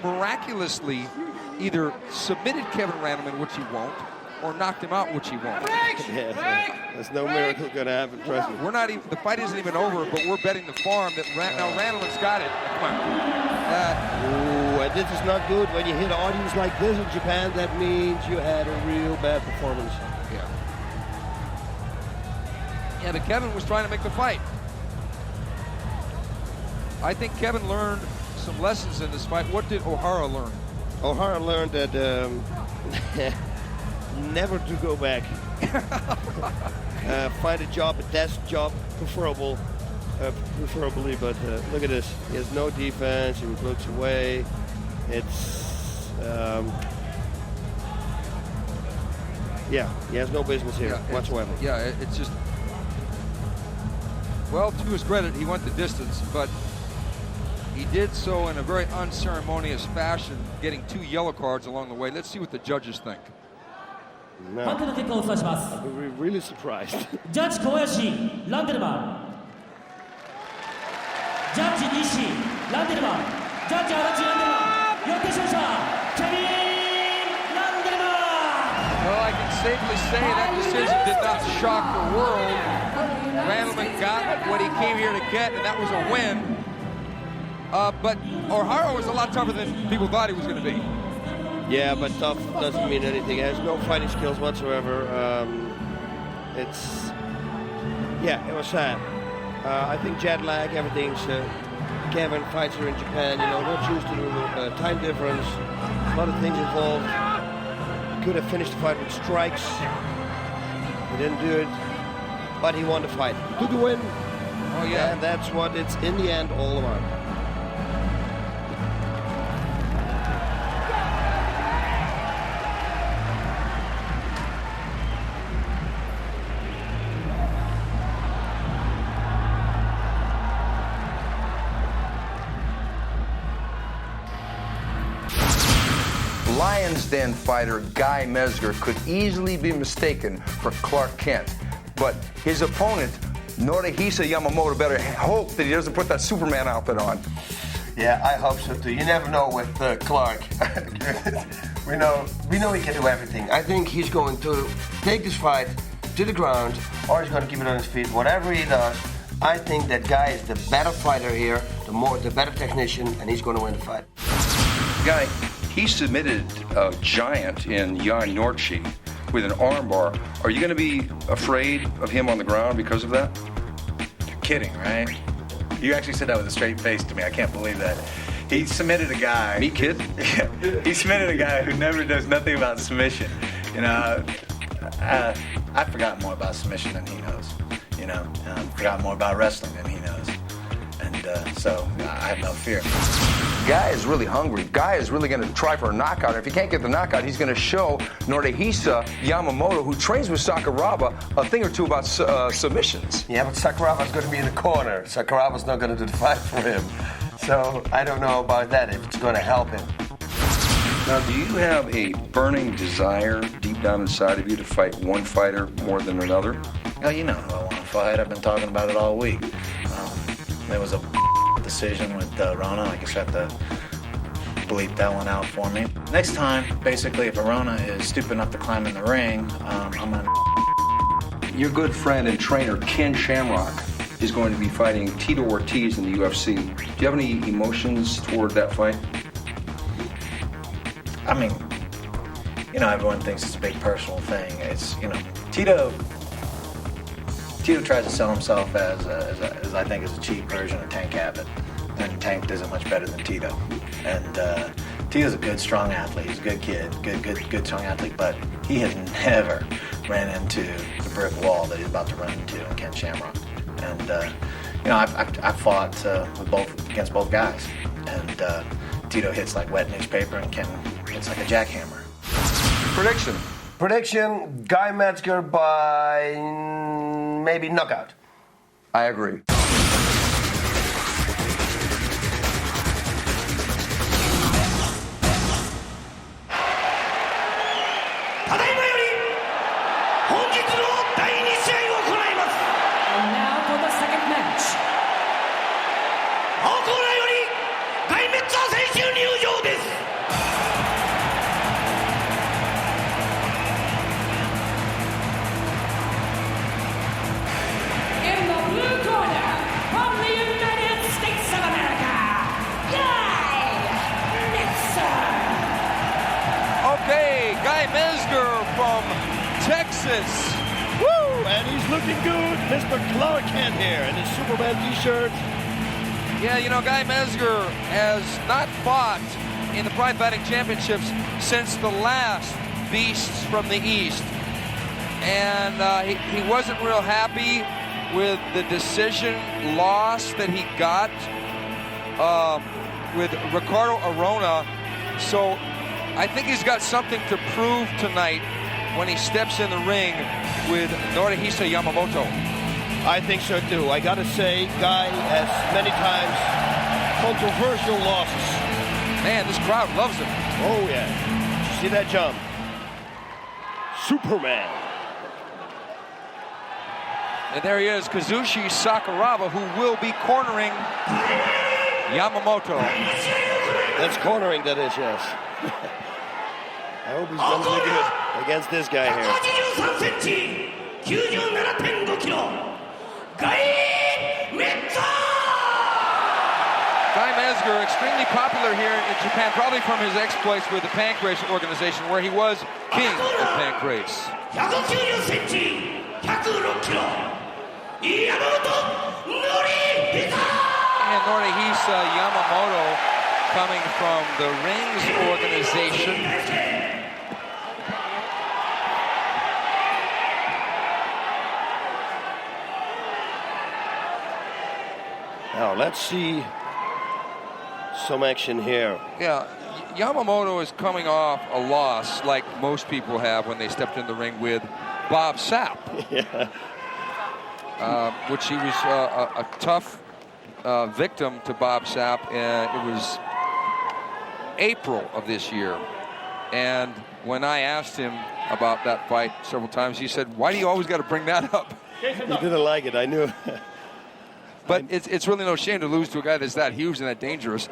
miraculously either submitted Kevin Randleman, which he won't, or knocked him out, which he won't. Yeah, there's no miracle gonna happen, trust me. We're not even, the fight isn't even over, but we're betting the farm that now Randleman's got it. Come on. Ooh, and this is not good. When you hit an audience like this in Japan, that means you had a real bad performance. Yeah, but Kevin was trying to make the fight. I think Kevin learned some lessons in this fight. What did Ohara learn? Ohara learned that never to go back. Find a job, a desk job, preferably. But look at this. He has no defense. He looks away. It's yeah, he has no business here whatsoever. Yeah, it's just. Well, to his credit, he went the distance, but he did so in a very unceremonious fashion, getting 2 yellow cards along the way. Let's see what the judges think. No. I'm really surprised. Judge Kobayashi, Randleman. Judge Nishi, Randleman. Judge Arachi, Randleman. Your decision, Kevin Randleman. Well, I can safely say that decision did not shock the world. Randleman got what he came here to get, and that was a win. But Ohara was a lot tougher than people thought he was going to be. Yeah, but tough doesn't mean anything. He has no fighting skills whatsoever. It was sad. I think jet lag, everything's. Kevin fights here in Japan, not used to the time difference. A lot of things involved. Could have finished the fight with strikes. He didn't do it, but he won the fight. Took the win. Oh yeah, and that's what it's in the end all about. Lions Den fighter Guy Mezger could easily be mistaken for Clark Kent, but his opponent, Yoshihisa Yamamoto, better hope that he doesn't put that Superman outfit on. Yeah, I hope so too. You never know with Clark. we know he can do everything. I think he's going to take this fight to the ground, or he's going to keep it on his feet. Whatever he does, I think that Guy is the better fighter here, the better technician, and he's going to win the fight. Guy, he submitted a giant in Jan Norchi with an armbar. Are you going to be afraid of him on the ground because of that? You're kidding, right? You actually said that with a straight face to me. I can't believe that. He submitted a guy. Me, kid? Yeah, he submitted a guy who never does nothing about submission. I've forgotten more about submission than he knows. I've forgotten more about wrestling than he knows. And so I have no fear. Guy is really hungry. Guy is really going to try for a knockout. And if he can't get the knockout, he's going to show Yoshihisa Yamamoto, who trains with Sakuraba, a thing or two about submissions. Yeah, but Sakuraba's going to be in the corner. Sakuraba's not going to do the fight for him. So I don't know about that, if it's going to help him. Now, do you have a burning desire deep down inside of you to fight one fighter more than another? Well, you know who I want to fight. I've been talking about it all week. There was a decision with Rona. I guess you have to bleep that one out for me. Next time, basically, if Rona is stupid enough to climb in the ring, I'm gonna... Your good friend and trainer, Ken Shamrock, is going to be fighting Tito Ortiz in the UFC. Do you have any emotions toward that fight? I mean, everyone thinks it's a big personal thing. It's, Tito tries to sell himself as I think, as a cheap version of Tank Abbott. And Tank does it much better than Tito. And Tito's a good, strong athlete. He's a good kid, good, strong athlete. But he has never ran into the brick wall that he's about to run into in Ken Shamrock. And I've fought against both guys. And Tito hits like wet newspaper, and Ken hits like a jackhammer. Prediction, Guy Mezger by maybe knockout. I agree. And now for the second match. 大コーナーより、大メッツァー選手入場です。Francis. Woo! And he's looking good, Mr. Clark Kent here in his Superman t-shirt. Yeah, you know, Guy Mezger has not fought in the Pride Fighting Championships since the last Beasts from the East. And he wasn't real happy with the decision loss that he got with Ricardo Arona. So I think he's got something to prove tonight when he steps in the ring with Yoshihisa Yamamoto. I think so too. I gotta say, Guy has many times controversial losses. Man, this crowd loves him. Oh yeah. Did you see that jump? Superman. And there he is, Kazushi Sakuraba, who will be cornering Yamamoto. That's cornering, that is, yes. I hope he's going to do good against this guy here. Guy Mezger, extrememely popular here in Japan, probably from his exploits with the Pancrase organization, where he was king of Pancrase. And Norihisa Yamamoto coming from the Rings organization. Now let's see some action here. Yeah, Yamamoto is coming off a loss like most people have when they stepped in the ring with Bob Sapp. Yeah. Which he was a tough victim to Bob Sapp. It was April of this year. And when I asked him about that fight several times, he said, "Why do you always got to bring that up?" He didn't like it, I knew. But it's really no shame to lose to a guy that's that huge and that dangerous.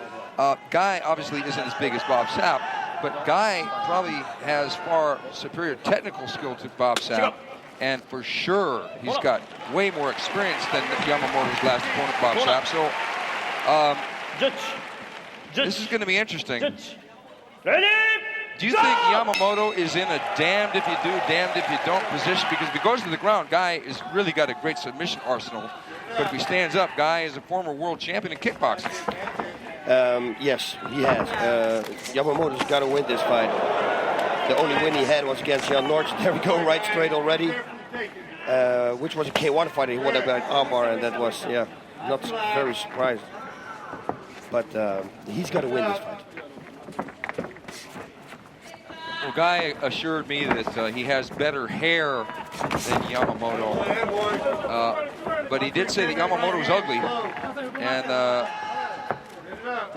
Guy obviously isn't as big as Bob Sapp, but Guy probably has far superior technical skill to Bob Sapp. And for sure, he's got way more experience than Yamamoto's last opponent, Bob Sapp. So this is going to be interesting. Do you think Yamamoto is in a damned if you do, damned if you don't position? Because if he goes to the ground, Guy has really got a great submission arsenal. But if he stands up, Guy is a former world champion in kickboxing. Yes, he has. Yamamoto's got to win this fight. The only win he had was against Jan Norch. There we go, right straight already. Which was a K1 fight. He won about armbar, and that was, not very surprised. But he's got to win this fight. Well, Guy assured me that he has better hair than Yamamoto. But he did say that Yamamoto was ugly, and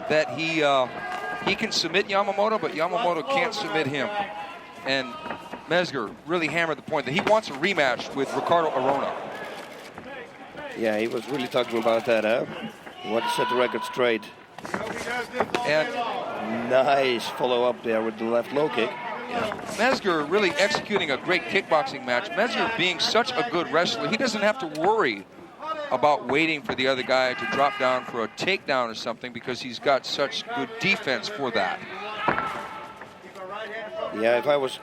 that he can submit Yamamoto, but Yamamoto can't submit him. And Mezger really hammered the point that he wants a rematch with Ricardo Arona. Yeah, he was really talking about that, huh? He wanted to set the record straight. And nice follow-up there with the left low kick. Mezger really executing a great kickboxing match. Mezger being such a good wrestler, he doesn't have to worry about waiting for the other guy to drop down for a takedown or something because he's got such good defense for that. Yeah, if I was,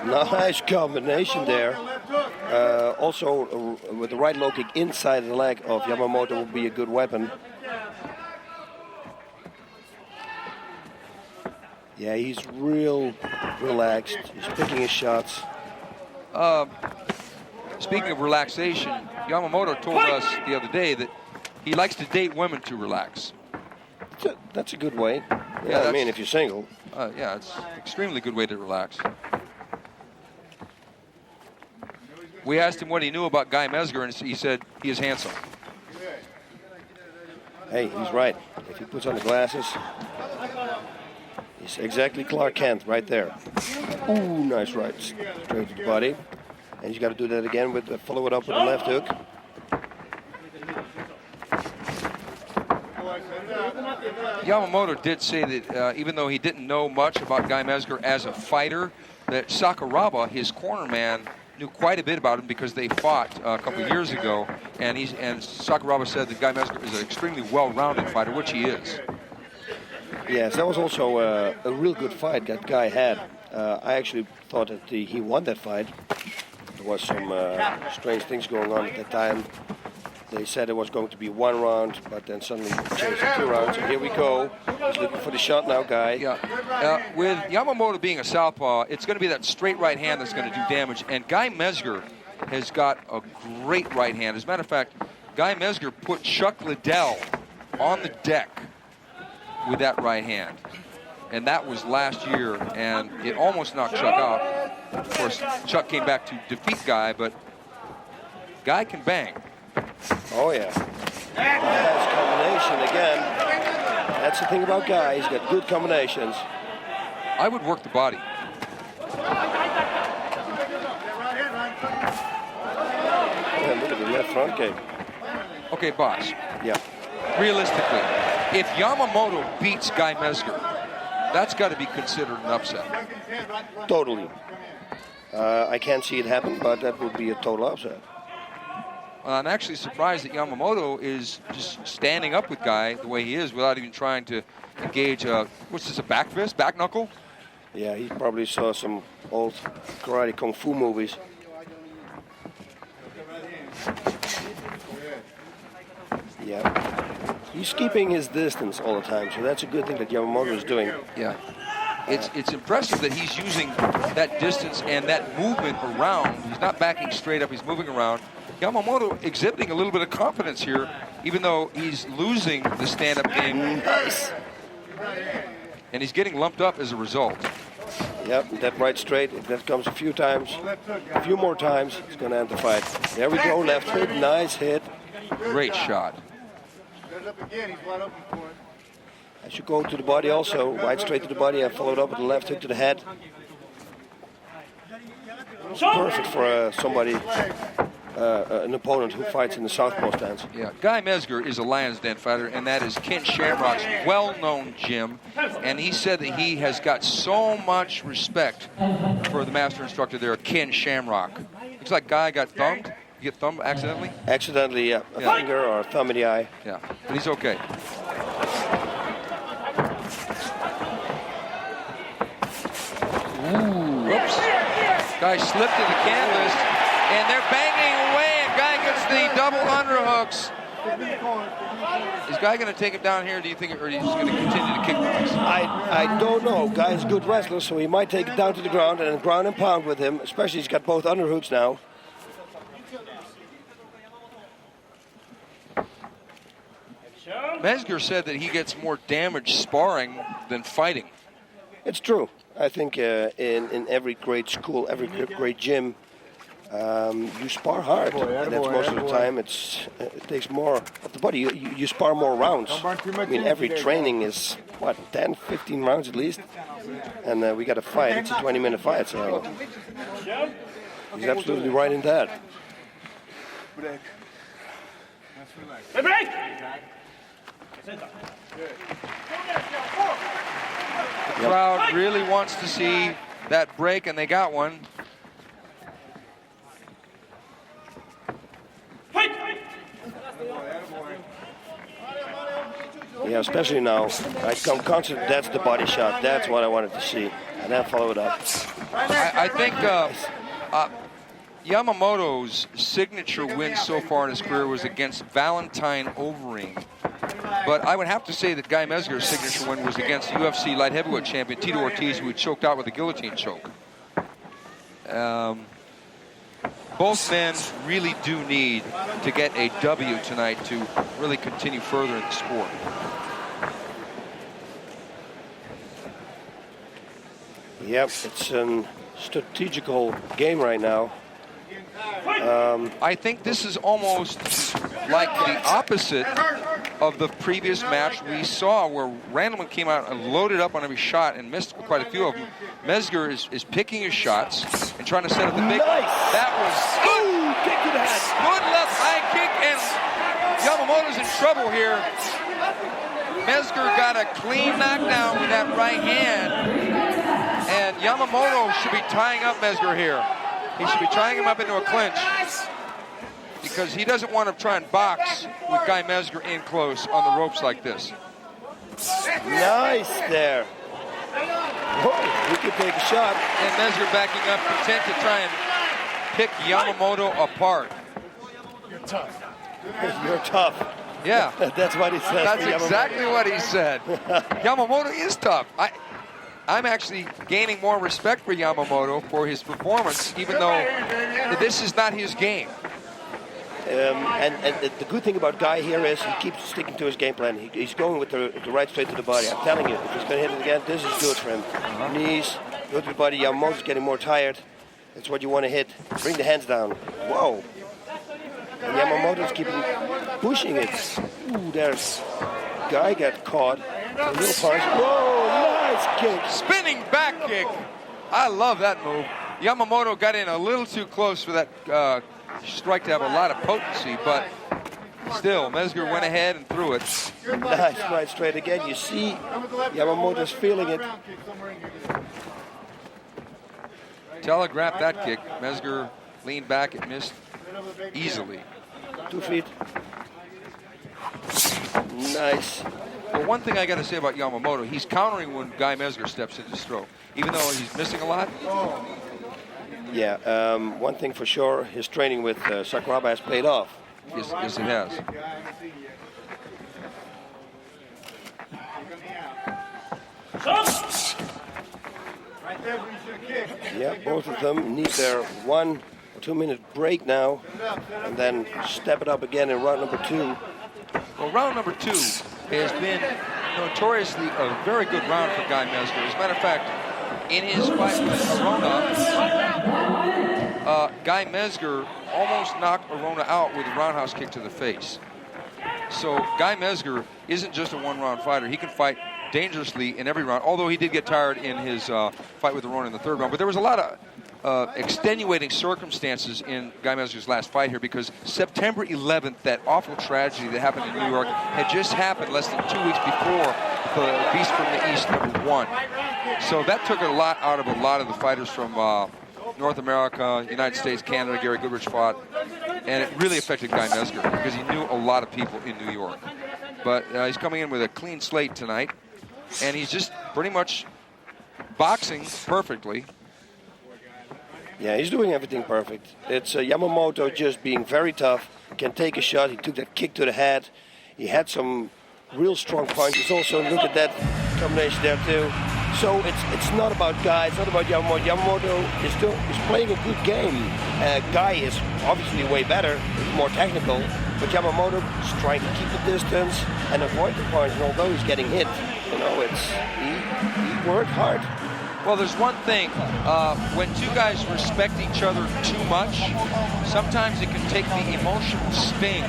nice combination there. Also, with the right low kick inside the leg of Yamamoto would be a good weapon. Yeah, he's real relaxed. He's picking his shots. Speaking of relaxation, Yamamoto told us the other day that he likes to date women to relax. That's a good way. Yeah, I mean, if you're single. Yeah, it's an extremely good way to relax. We asked him what he knew about Guy Mezger, and he said he is handsome. Hey, he's right. If he puts on the glasses, he's exactly Clark Kent right there. Ooh, nice right. Straight to the body. And he's got to do that again with follow it up with the left hook. Yamamoto did say that even though he didn't know much about Guy Mezger as a fighter, that Sakuraba, his corner man, knew quite a bit about him because they fought a couple years ago. And Sakuraba said that Guy Mezger is an extremely well-rounded fighter, which he is. Yes, that was also a real good fight that Guy had. I actually thought that he won that fight. There was some strange things going on at that time. They said it was going to be 1 round, but then suddenly it changed to 2 rounds. And here we go. He's looking for the shot now, Guy. Yeah. With Yamamoto being a southpaw, it's going to be that straight right hand that's going to do damage. And Guy Mezger has got a great right hand. As a matter of fact, Guy Mezger put Chuck Liddell on the deck with that right hand. And that was last year, and it almost knocked Chuck out. Of course, Chuck came back to defeat Guy, but Guy can bang. Oh, yeah. That's combination again. That's the thing about Guy. He's got good combinations. I would work the body. Yeah, look at the left front kick. Okay, boss. Yeah. Realistically, if Yamamoto beats Guy Mezger, that's got to be considered an upset. Totally. I can't see it happen, but that would be a total upset. I'm actually surprised that Yamamoto is just standing up with Guy the way he is without even trying to engage what's this, a back fist, back knuckle? Yeah, he probably saw some old karate kung fu movies. Yeah. He's keeping his distance all the time, so that's a good thing that Yamamoto is doing. Yeah. It's impressive that he's using that distance and that movement around. He's not backing straight up, he's moving around. Yamamoto exhibiting a little bit of confidence here, even though he's losing the stand-up game. Nice. And he's getting lumped up as a result. Yep, that right straight, if that comes a few more times, it's going to end the fight. There we go, left hook, nice hit. Great shot. I should go to the body also, right straight to the body. I followed up with the left hook to the head. It's perfect for somebody, an opponent who fights in the southpaw stance. Yeah, Guy Mezger is a Lions Den fighter, and that is Ken Shamrock's well-known gym. And he said that he has got so much respect for the master instructor there, Ken Shamrock. Looks like Guy got thumbed. You get thumbed accidentally? Accidentally, yeah. A finger or a thumb in the eye. Yeah, but he's okay. Ooh, whoops. Guy slipped to the canvas, and they're banging away, and Guy gets the double underhooks. Is Guy going to take him down here, do you think, or is he just going to continue to kickbox? I don't know. Guy's a good wrestler, so he might take it down to the ground and ground and pound with him, especially he's got both underhooks now. Mezger said that he gets more damage sparring than fighting. It's true. I think in every great school, every great gym, you spar hard. And that's most of the time. It takes more of the body. You spar more rounds. I mean, every training is, 10, 15 rounds at least. And we got a fight. It's a 20-minute fight. So he's absolutely right in that. The crowd really wants to see that break, and they got one. Yeah, especially now. I'm confident that's the body shot. That's what I wanted to see. And then follow it up. I think Yamamoto's signature win so far in his career was against Valentine Overing. But I would have to say that Guy Mezger's signature win was against UFC light heavyweight champion Tito Ortiz, who had choked out with a guillotine choke. Both men really do need to get a W tonight to really continue further in the sport. Yep, it's a strategical game right now. I think this is almost like the opposite of the previous match we saw, where Randleman came out and loaded up on every shot and missed quite a few of them. Mezger is picking his shots and trying to set up the big. Nice. That was good. Kick to the head. Good left high kick, and Yamamoto's in trouble here. Mezger got a clean knockdown with that right hand, and Yamamoto should be tying up Mezger here. He should be tying him up into a clinch, because he doesn't want to try and box with Guy Mezger in close on the ropes like this. Nice there. Oh, he could take a shot. And Mezger backing up, content to try and pick Yamamoto apart. You're tough. You're tough. Yeah. That's what he said. That's exactly what he said. Yamamoto is tough. I'm actually gaining more respect for Yamamoto for his performance, even though this is not his game. And the good thing about Guy here is he keeps sticking to his game plan. He's going with the right straight to the body. I'm telling you, if he's going to hit it again, this is good for him. Knees, good to the body. Yamamoto's getting more tired. That's what you want to hit. Bring the hands down. Whoa. And Yamamoto's keeping pushing it. Ooh, there's Guy got caught. A little punch. Whoa, nice kick. Spinning back kick. I love that move. Yamamoto got in a little too close for that strike to have a lot of potency, but still, Mezger went ahead and threw it. Nice right straight again. You see Yamamoto's feeling it. Telegraphed that kick. Mezger leaned back and missed easily. 2 feet. Nice. Well, one thing I got to say about Yamamoto, he's countering when Guy Mezger steps into stroke, even though he's missing a lot. Yeah, one thing for sure, his training with Sakuraba has paid off. Yes, it has. Yeah, both of them need their 1 or 2 minute break now, and then step it up again in round number 2. Well, round number 2 has been notoriously a very good round for Guy Mezger. As a matter of fact, in his fight with Arona, Guy Mezger almost knocked Arona out with a roundhouse kick to the face. So Guy Mezger isn't just a one-round fighter. He can fight dangerously in every round, although he did get tired in his fight with Arona in the 3rd round. But there was a lot of extenuating circumstances in Guy Mezger's last fight here, because September 11th, that awful tragedy that happened in New York, had just happened less than 2 weeks before the Beast from the East #1. So that took a lot out of a lot of the fighters from North America, United States, Canada. Gary Goodrich fought, and it really affected Guy Mezger because he knew a lot of people in New York. But he's coming in with a clean slate tonight, and he's just pretty much boxing perfectly. Yeah, he's doing everything perfect. It's Yamamoto just being very tough, can take a shot. He took that kick to the head. He had some real strong punches. Also, look at that combination there too. So it's not about Guy, it's not about Yamamoto. Yamamoto is playing a good game. Guy is obviously way better, more technical, but Yamamoto is trying to keep the distance and avoid the punch. And although he's getting hit, you know, he worked hard. Well, there's one thing. When two guys respect each other too much, sometimes it can take the emotional sting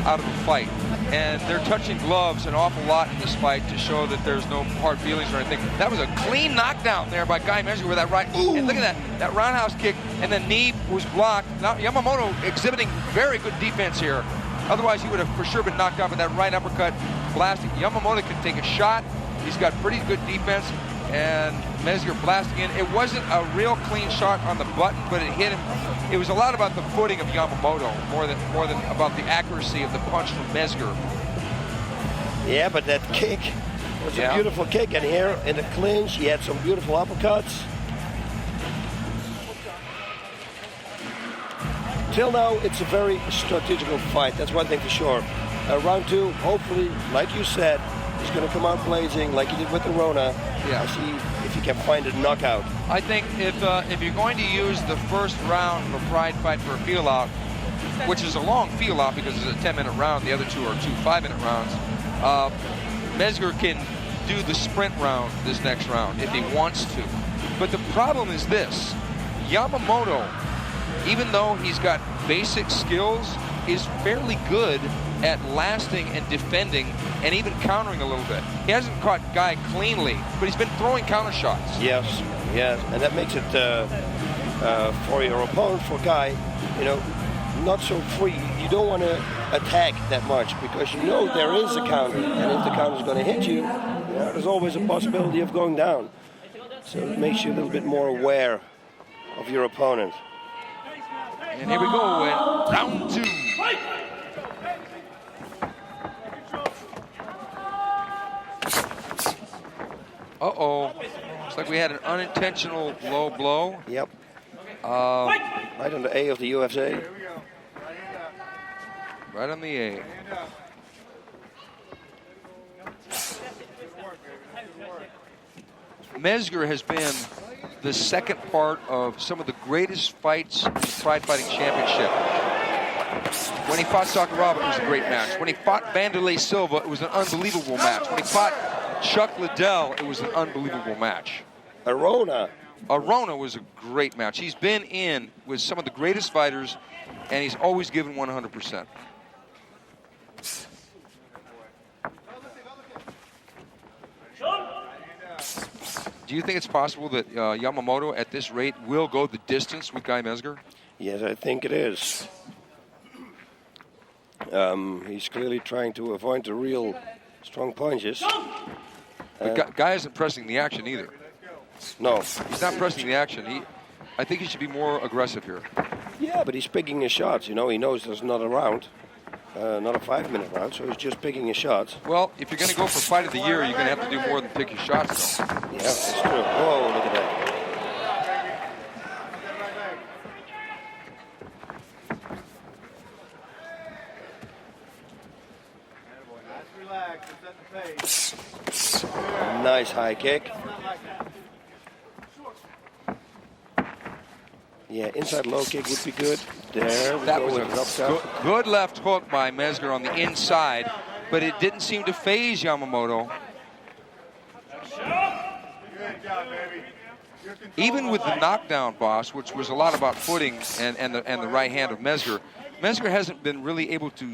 out of the fight. And they're touching gloves an awful lot in this fight to show that there's no hard feelings or anything. That was a clean knockdown there by Guy Mezger with that right. Ooh. And look at that roundhouse kick, and the knee was blocked. Now Yamamoto exhibiting very good defense here. Otherwise, he would have for sure been knocked out with that right uppercut blasting. Yamamoto can take a shot. He's got pretty good defense, and Mezger blasting in. It wasn't a real clean shot on the button, but it hit him. It was a lot about the footing of Yamamoto more than about the accuracy of the punch from Mezger. Yeah, but that kick was a beautiful kick, and here in the clinch, he had some beautiful uppercuts. Till now, it's a very strategical fight. That's one thing for sure. Round 2, hopefully, like you said, he's going to come out blazing like he did with the Rona. Yeah. See if he can find a knockout. I think if you're going to use the first round of a pride fight for a feel-out, which is a long feel-out because it's a 10-minute round, the other two are 2 5-minute rounds, Mezger can do the sprint round this next round if he wants to. But the problem is this. Yamamoto, even though he's got basic skills, is fairly good at lasting and defending and even countering a little bit. He hasn't caught Guy cleanly, but he's been throwing counter shots. Yes, and that makes it for your opponent, for Guy, you know, not so free. You don't want to attack that much because you know there is a counter, and if the counter is going to hit you, there's always a possibility of going down. So it makes you a little bit more aware of your opponent. And here we go in round 2. Uh-oh. Looks like we had an unintentional low blow. Yep. Right on the A of the UFC. Right on the A. Mezger has been the second part of some of the greatest fights in the Pride Fighting Championship. When he fought Sakuraba, it was a great match. When he fought Vanderlei Silva, it was an unbelievable match. When he fought Chuck Liddell, it was an unbelievable match. Arona was a great match. He's been in with some of the greatest fighters, and he's always given 100%. Do you think it's possible that Yamamoto, at this rate, will go the distance with Guy Mezger? Yes, I think it is. He's clearly trying to avoid the real strong punches. But Guy isn't pressing the action either. No. He's not pressing the action. I think he should be more aggressive here. Yeah, but he's picking his shots. You know, he knows there's not a round. Not a 5-minute round, so he's just picking his shots. Well, if you're going to go for fight of the year, you're going to have to do more than pick your shots, though. Yeah, that's true. Whoa, look at that. Nice high kick. Yeah, inside low kick would be good. There we that go was with a good left hook by Mezger on the inside, but it didn't seem to phase Yamamoto. Even with the knockdown, boss, which was a lot about footing and the right hand of Mezger, Mezger hasn't been really able to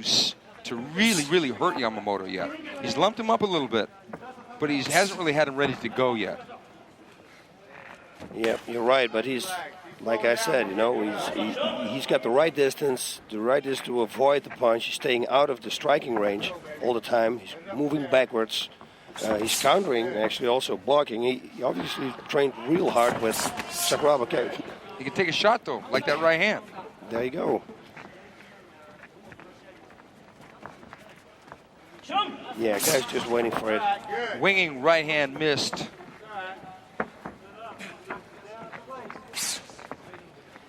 really hurt Yamamoto yet. He's lumped him up a little bit, but he hasn't really had him ready to go yet. Yeah, you're right, but he's, like I said, you know, he's got the right distance. The right is to avoid the punch. He's staying out of the striking range all the time. He's moving backwards. He's countering, actually also blocking. He obviously trained real hard with Sakuraba. He can take a shot, though, like that right hand. There you go. Yeah, guy's just waiting for it. Winging right hand missed.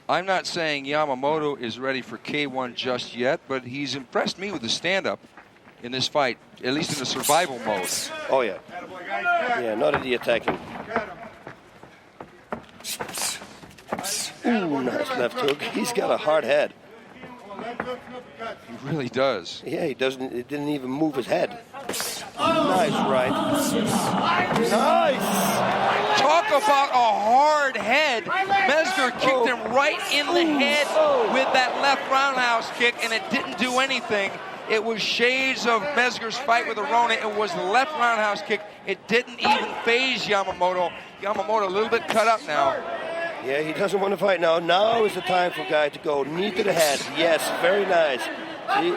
I'm not saying Yamamoto is ready for K1 just yet, but he's impressed me with the stand-up in this fight, at least in the survival mode. Oh, yeah. Yeah, not in the attacking. Ooh, nice left hook. He's got a hard head. He really does. Yeah, he didn't even move his head. Nice right. Nice! Talk about a hard head. Mezger kicked him right in the head with that left roundhouse kick, and it didn't do anything. It was shades of Mezger's fight with Arona. It was the left roundhouse kick. It didn't even phase Yamamoto. Yamamoto a little bit cut up now. Yeah, he doesn't want to fight now. Now is the time for Guy to go knee to the head. Yes, very nice. See?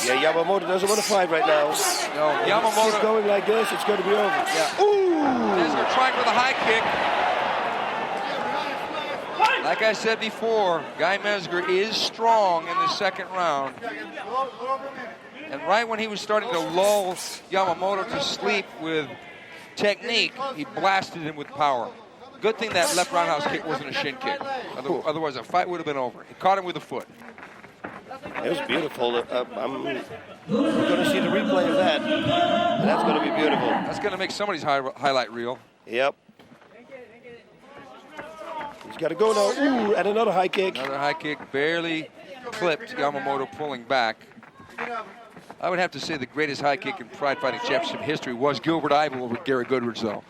Yeah, Yamamoto doesn't want to fight right now. No, Yamamoto. If he's going like this, it's going to be over. Yeah. Ooh! Mezger trying for the high kick. Like I said before, Guy Mezger is strong in the second round. And right when he was starting to lull Yamamoto to sleep with technique, he blasted him with power. Good thing that left roundhouse kick wasn't a shin kick. Otherwise, the fight would have been over. He caught him with a foot. It was beautiful. We're going to see the replay of that. And that's going to be beautiful. That's going to make somebody's highlight reel. Yep. He's got to go now. Ooh, and another high kick. Another high kick, barely clipped Yamamoto pulling back. I would have to say the greatest high kick in Pride Fighting Championship history was Gilbert Ivel over Gary Goodridge, though.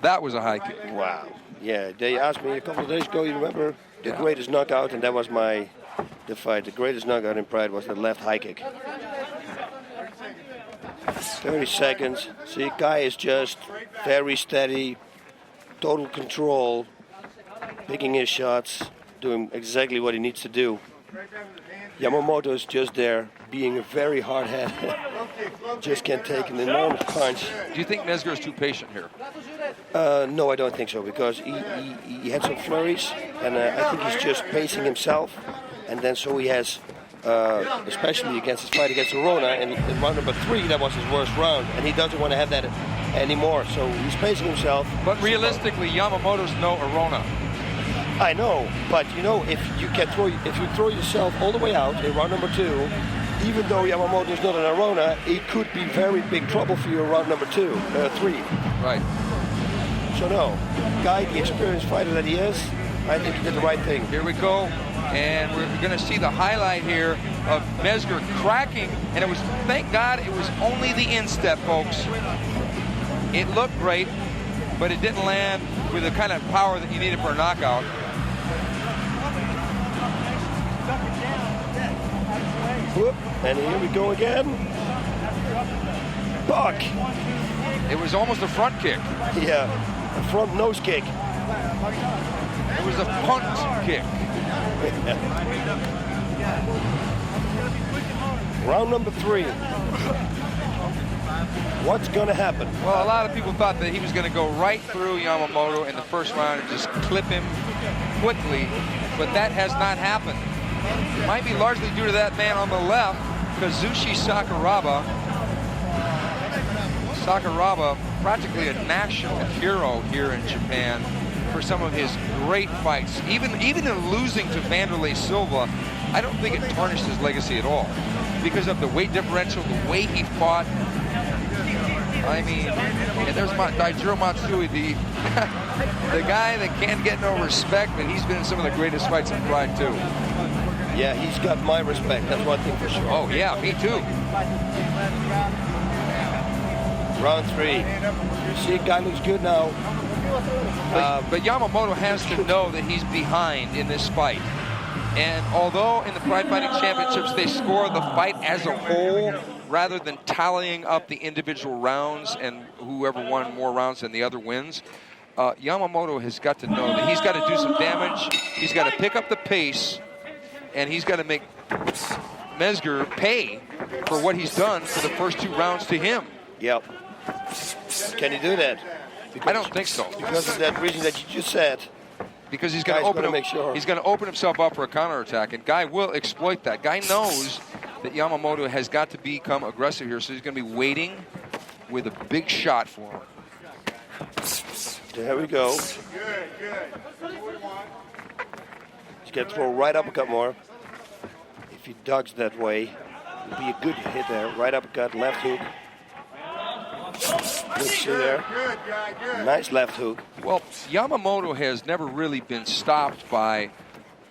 That was a high kick. Wow. Yeah, they asked me a couple of days ago, you remember, the greatest knockout, and that was the fight. The greatest knockout in Pride was the left high kick. 30 seconds. See, Guy is just very steady, total control, picking his shots, doing exactly what he needs to do. Yamamoto is just there, being a very hard head. Just can't take an enormous punch. Do you think Mezger is too patient here? No, I don't think so, because he had some flurries, and I think he's just pacing himself. And then so he has, especially against his fight against Arona, in round number 3, that was his worst round, and he doesn't want to have that anymore. So he's pacing himself. But realistically, Yamamoto's no Arona. I know, but you know, if you throw yourself all the way out in round number 2, even though Yamamoto is not an Arona, it could be very big trouble for you in round number 3. Right. So no, Guy, the experienced fighter that he is, I think he did the right thing. Here we go, and we're going to see the highlight here of Mezger cracking, and it was, thank God, it was only the instep, folks. It looked great, but it didn't land with the kind of power that you needed for a knockout. Whoop, and here we go again. Buck. It was almost a front kick. Yeah, a front nose kick. It was a punt kick. Round number 3. What's going to happen? Well, a lot of people thought that he was going to go right through Yamamoto in the first round and just clip him quickly, but that has not happened. It might be largely due to that man on the left, Kazushi Sakuraba. Sakuraba, practically a national hero here in Japan for some of his great fights. Even in losing to Vanderlei Silva, I don't think it tarnished his legacy at all because of the weight differential, the way he fought. I mean, and there's Daijiro Matsui, the guy that can't get no respect, but he's been in some of the greatest fights in Pride too. Yeah, he's got my respect, that's one thing for sure. Oh yeah, me too. Round 3. You see, guy looks good now. But Yamamoto has to know that he's behind in this fight. And although in the Pride Fighting Championships they score the fight as a whole rather than tallying up the individual rounds and whoever won more rounds than the other wins, Yamamoto has got to know that he's got to do some damage. He's got to pick up the pace, and he's got to make Mezger pay for what he's done for the first 2 rounds to him. Yep. Can he do that? Because, I don't think so. Because of that reason that you just said. Because he's going to open he's going to open himself up for a counterattack, and Guy will exploit that. Guy knows that Yamamoto has got to become aggressive here, so he's going to be waiting with a big shot for him. There we go. He's going to throw right uppercut more. If he ducks that way, it'll be a good hit there. Right uppercut, left hook. Good see there. Nice left hook. Well, Yamamoto has never really been stopped by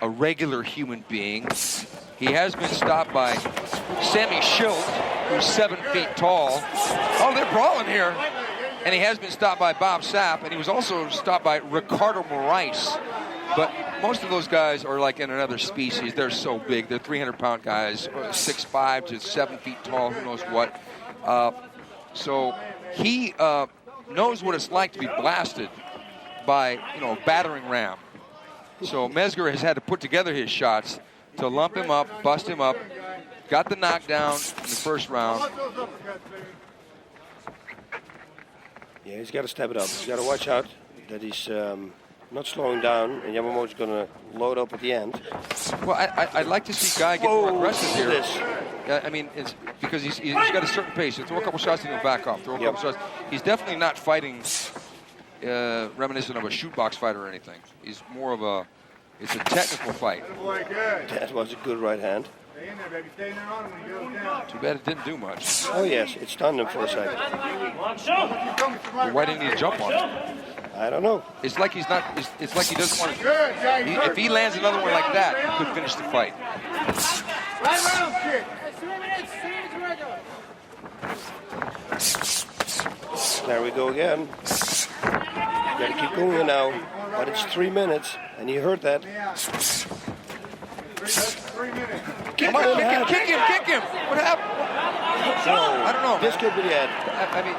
a regular human being. He has been stopped by Sammy Schilt, who's 7 feet tall. Oh, they're brawling here. And he has been stopped by Bob Sapp, and he was also stopped by Ricardo Moraes. But most of those guys are like in another species. They're so big. They're 300-pound guys, 6'5" to 7 feet tall, who knows what. So he knows what it's like to be blasted by, a battering ram. So Mezger has had to put together his shots to lump him up, bust him up. Got the knockdown in the first round. Yeah, he's got to step it up. He's got to watch out that he's not slowing down, and Yamamoto's going to load up at the end. Well, I'd like to see Guy get more aggressive here. I mean, it's because he's got a certain pace. He'll throw a couple shots and he'll back off. Throw a couple shots. He's definitely not fighting reminiscent of a shoot box fight or anything. He's more of it's a technical fight. That was a good right hand. Too bad it didn't do much. Oh yes, it stunned him for a second. Well, why didn't he jump on it? I don't know. It's like he's not. It's like he doesn't want to. If he lands another one like that, he could finish the fight. There we go again. Got to keep going now, but it's 3 minutes, and you heard that. Kick him! What happened? I don't know. This could be the end. I mean,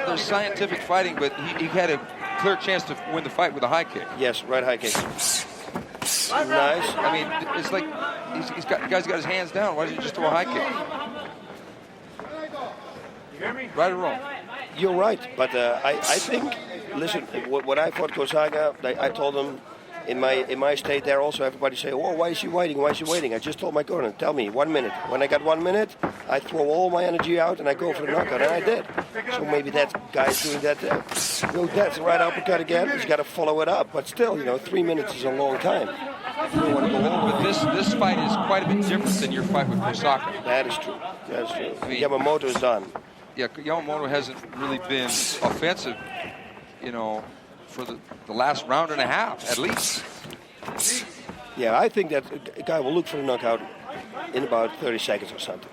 there's scientific fighting, but he had a clear chance to win the fight with a high kick. Yes, right high kick. Nice. I mean, it's like the guy's got his hands down. Why doesn't he just throw a high kick? Right or wrong? You're right, but I think, listen, when I fought Kosaga, I told him in my state there also everybody say, oh, why is she waiting? Why is she waiting? I just told my corner, tell me 1 minute. When I got 1 minute, I throw all my energy out and I go for the knockout, and I did. So maybe that guy's doing that there. That's the right uppercut again. He's got to follow it up, but still, 3 minutes is a long time. But this fight is quite a bit different than your fight with Osaka. That is true. That's true. Yamamoto is done. Yeah, Yamamoto hasn't really been offensive, for the last round and a half, at least. Yeah, I think that a guy will look for the knockout in about 30 seconds or something.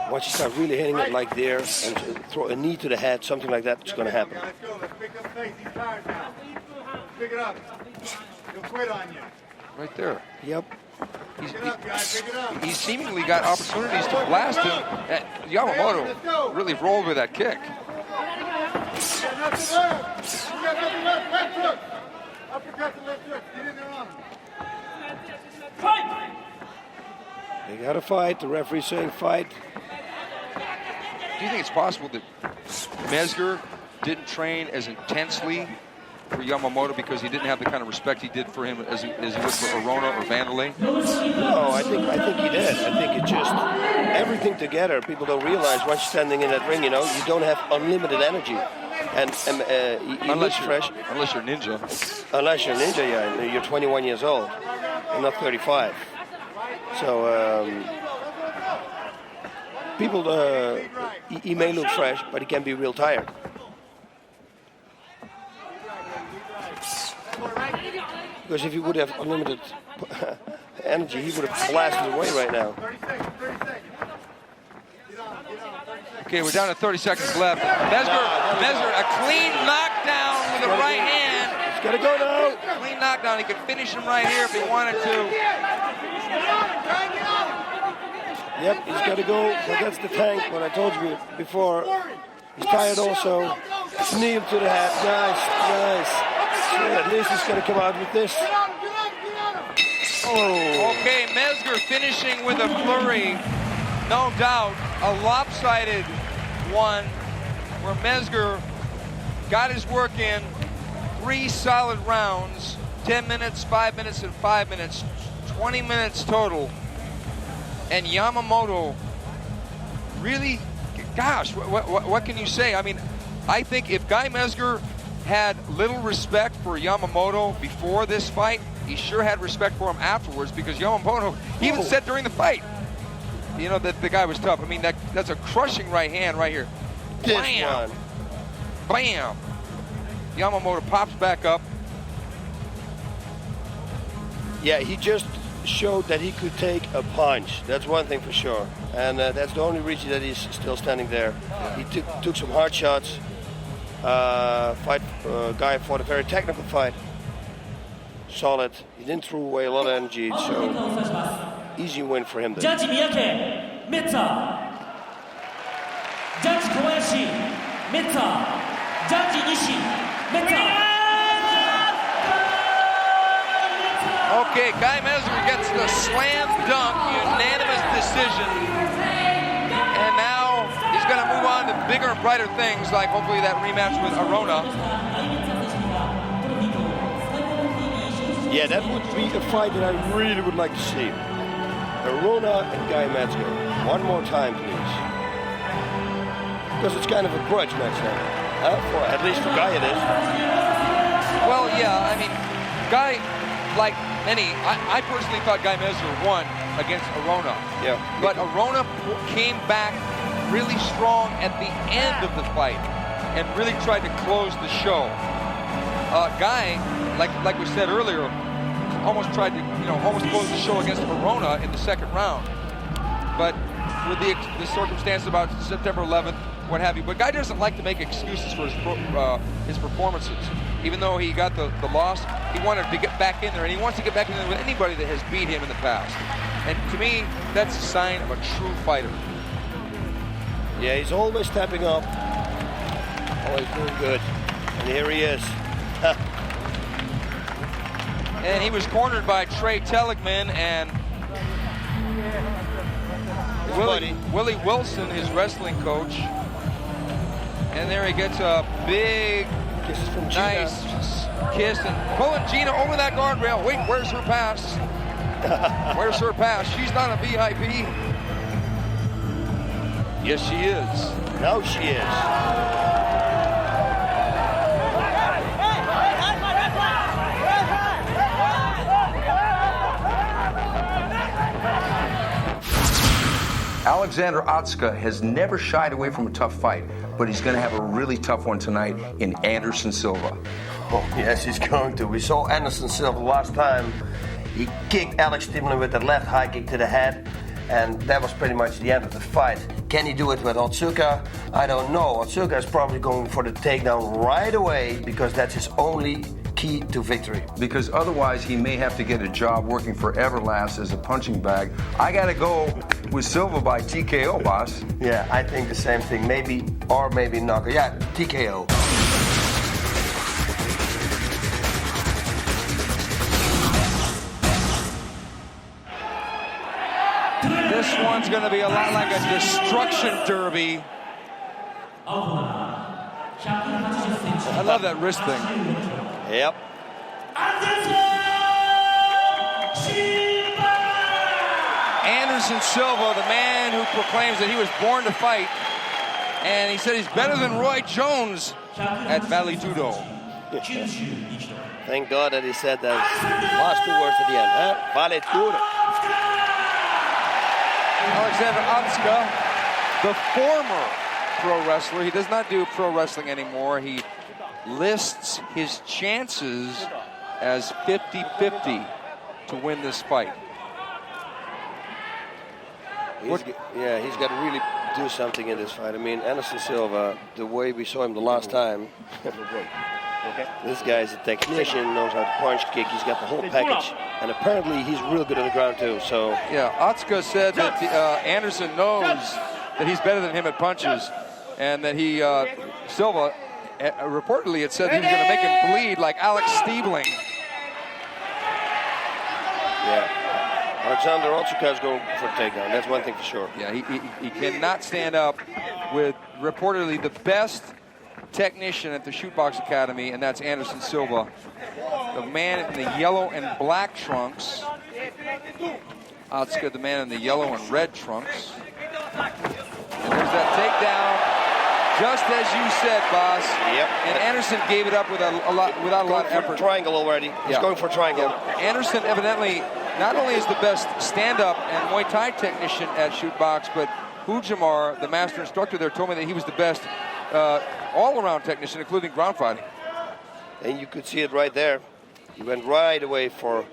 Once you start really hitting it like there and throw a knee to the head, something like that, it's going to happen. Let's go. Let's pick up pace. He's tired now. Pick it up. He'll quit on you. Right there. Yep. Pick it up, guys. Pick it up. He's seemingly got opportunities to blast him. Yamamoto really rolled with that kick. You got nothing left. You got nothing left. Left hook. Uppercut to left hook. Get in there on him. They got to fight. The referee's saying fight. Do you think it's possible that Mezger didn't train as intensely for Yamamoto because he didn't have the kind of respect he did for him as he would for Arona or Vanderlei? No, I think he did. I think it just everything together. People don't realize once you're standing in that ring, you don't have unlimited energy, and he looks fresh. Unless you're ninja. Unless you're ninja, yeah. You're 21 years old. I'm not 35. So people, he may look fresh, but he can be real tired. Because if he would have unlimited energy, he would have blasted away right now. Okay, we're down to 30 seconds left. Mezger, a clean knockdown with the right hand. He's got to go now. Clean knockdown. He could finish him right here if he wanted to. Yep, he's got to go. But that's the tank. What I told you before. He's tired also. Knee to the head. Nice. So at least he's going to come out with this. Oh. Okay, Mezger finishing with a flurry. No doubt, a lopsided one where Mezger got his work in. 3 solid rounds, 10 minutes, 5 minutes, and 5 minutes, 20 minutes total. And Yamamoto really, gosh, what can you say? I mean, I think if Guy Mezger had little respect for Yamamoto before this fight, he sure had respect for him afterwards, because Yamamoto, he even said during the fight, that the guy was tough. I mean, that's a crushing right hand right here. Bam! Bam! Yamamoto pops back up. Yeah, he just showed that he could take a punch. That's one thing for sure. And that's the only reason that he's still standing there. He took some hard shots. Guy fought a very technical fight. Solid. He didn't throw away a lot of energy, so easy win for him. Judge Miyake, Meta. Judge Kobayashi, Meta. Judge Nishi, Meta. Okay, Guy Mezger gets the slam dunk, unanimous decision. And now he's going to move on to bigger and brighter things, like hopefully that rematch with Arona. Yeah, that would be a fight that I really would like to see. Arona and Guy Mezger. One more time, please. Because it's kind of a grudge match now. At least for Guy it is. Well, yeah, I mean, Guy, like many, I personally thought Guy Mezger won against Arona. Yeah. But Arona came back really strong at the end of the fight and really tried to close the show. Guy, like we said earlier, almost tried to, almost close the show against Arona in the second round. But with the circumstance about September 11th, what have you. But Guy doesn't like to make excuses for his performances. Even though he got the loss, he wanted to get back in there, and he wants to get back in there with anybody that has beat him in the past. And to me, that's a sign of a true fighter. Yeah, he's always stepping up. Always doing good. And here he is. And he was cornered by Trey Teligman and Willie Wilson, his wrestling coach. And there he gets a big, nice kiss and pulling Gina over that guardrail. Wait, where's her pass? Where's her pass? She's not a VIP. Yes, she is. No, she is. Alexander Otsuka has never shied away from a tough fight, but he's going to have a really tough one tonight in Anderson Silva. Oh, yes, he's going to. We saw Anderson Silva last time. He kicked Alex Stiebler with that left high kick to the head, and that was pretty much the end of the fight. Can he do it with Otsuka? I don't know. Otsuka is probably going for the takedown right away because that's his only key to victory. Because otherwise he may have to get a job working for Everlast as a punching bag. I got to go with Silva by TKO, boss. Yeah, I think the same thing. Maybe, or maybe knockout. Yeah, TKO. This one's going to be a lot like a destruction derby. I love that wrist thing. Yep. Anderson Silva, the man who proclaims that he was born to fight, and he said he's better than Roy Jones at Valley Judo. Thank God that he said those last two words at the end. Huh? Vale Judo. Alexander Otsuka, the former pro wrestler. He does not do pro wrestling anymore. He lists his chances as 50-50 to win this fight. He's got to really do something in this fight. I mean, Anderson Silva, the way we saw him the last time, this guy's a technician, knows how to punch, kick. He's got the whole package, and apparently he's real good on the ground too. So yeah, Otsuka said that Anderson knows that he's better than him at punches, and that he Silva reportedly it said he was going to make him bleed like Alex Stiebling. Yeah. Alexander Otsuka is going for a takedown. That's one thing for sure. Yeah, he cannot stand up with reportedly the best technician at the Shootbox Academy, and that's Anderson Silva, the man in the yellow and black trunks. Otsuka, the man in the yellow and red trunks. And there's that takedown, just as you said, boss. Yep. And Anderson gave it up without a lot of effort. Triangle already. He's going for a triangle. Yeah. Anderson evidently not only is the best stand-up and Muay Thai technician at Shootbox, but Hujamar, the master instructor there, told me that he was the best all-around technician, including ground fighting. And you could see it right there. He went right away to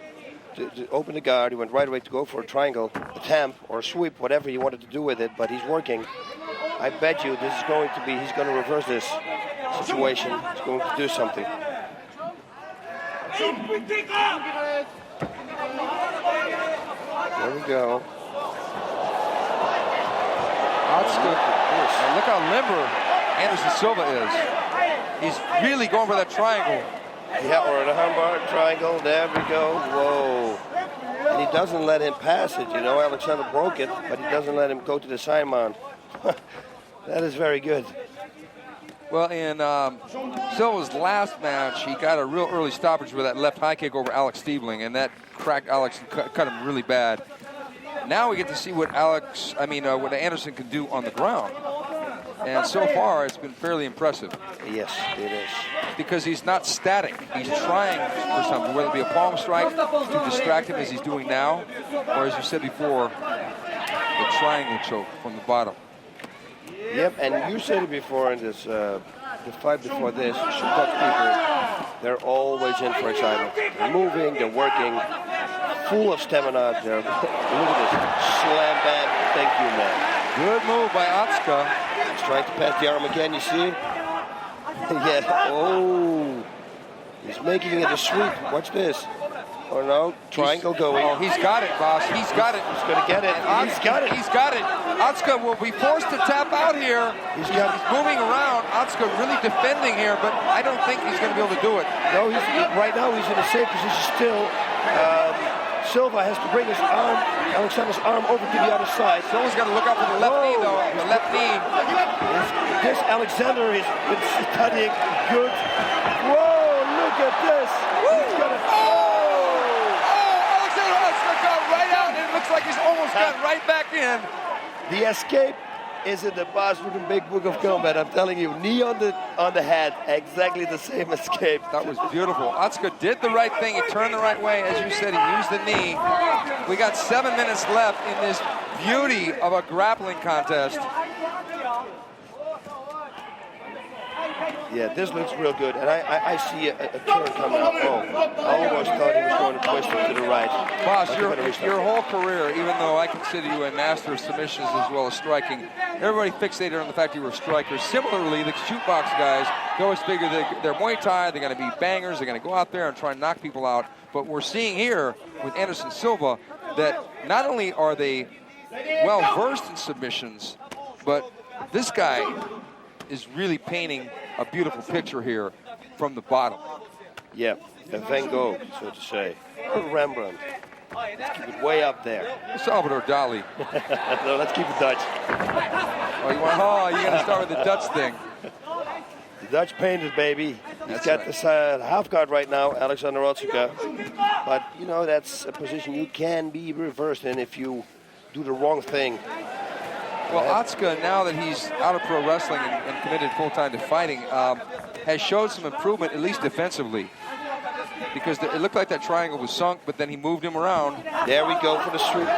open the guard. He went right away to go for a triangle, a tamp, or a sweep, whatever he wanted to do with it. But he's working. I bet you this is going to be, he's going to reverse this situation. He's going to do something. There we go. Look how limber Anderson Silva is. He's really going for that triangle. Yeah, or the armbar triangle. There we go. Whoa. And he doesn't let him pass it. You know, Alexander broke it, but he doesn't let him go to the side mount. That is very good. Well, in Silva's last match, he got a real early stoppage with that left high kick over Alex Stiebling, and that cracked Alex and cut him really bad. Now we get to see what what Anderson can do on the ground. And so far, it's been fairly impressive. Yes, it is. Because he's not static. He's trying for something, whether it be a palm strike to distract him as he's doing now, or as you said before, the triangle choke from the bottom. Yep, and you said it before in this, the fight before this, Shootbox people, they're always in for excitement. They're moving, they're working, full of stamina. Look at this, slam bam, thank you, man. Good move by Otsuka. He's trying to pass the arm again, you see? Yeah, oh. He's making it a sweep, watch this. Oh no, triangle going. Oh, he's got it, boss. He's got it. He's going to get it. He's got it. He's got it. Otsuka will be forced to tap out here. He's moving around. Otsuka really defending here, but I don't think he's going to be able to do it. No, right now he's in a safe position still. Silva has to bring his arm, Alexander's arm over to the other side. Silva's got to look out for the left knee, though. The left knee. This Alexander is studying good. Whoa, look at this. He's gonna... Alexander Otsuka got right out, and it looks like he's almost got right back in. The escape is in the Bass-Rutten Big Book of Combat. I'm telling you, knee on the head, exactly the same escape. That was beautiful. Otsuka did the right thing. He turned the right way. As you said, he used the knee. We got 7 minutes left in this beauty of a grappling contest. Yeah, this looks real good, and I see a turn coming up. Oh, I almost thought he was going to twist it to the right. Boss, your whole career, even though I consider you a master of submissions as well as striking, everybody fixated on the fact you were a striker. Similarly, the shootbox guys, they always figure they're Muay Thai, they're going to be bangers, they're going to go out there and try and knock people out. But we're seeing here with Anderson Silva that not only are they well-versed in submissions, but this guy is really painting a beautiful picture here from the bottom. Yeah, a Van Gogh, so to say. A Rembrandt. Let's keep it way up there. Salvador Dali. No, let's keep it Dutch. Oh, you're going to start with the Dutch thing. The Dutch painted, baby. He's got this half guard right now, Alexander Otsuka. But, you know, that's a position you can be reversed in if you do the wrong thing. Well, Otsuka, now that he's out of pro wrestling and committed full-time to fighting, has showed some improvement, at least defensively. Because it looked like that triangle was sunk, but then he moved him around. There we go for the sweep.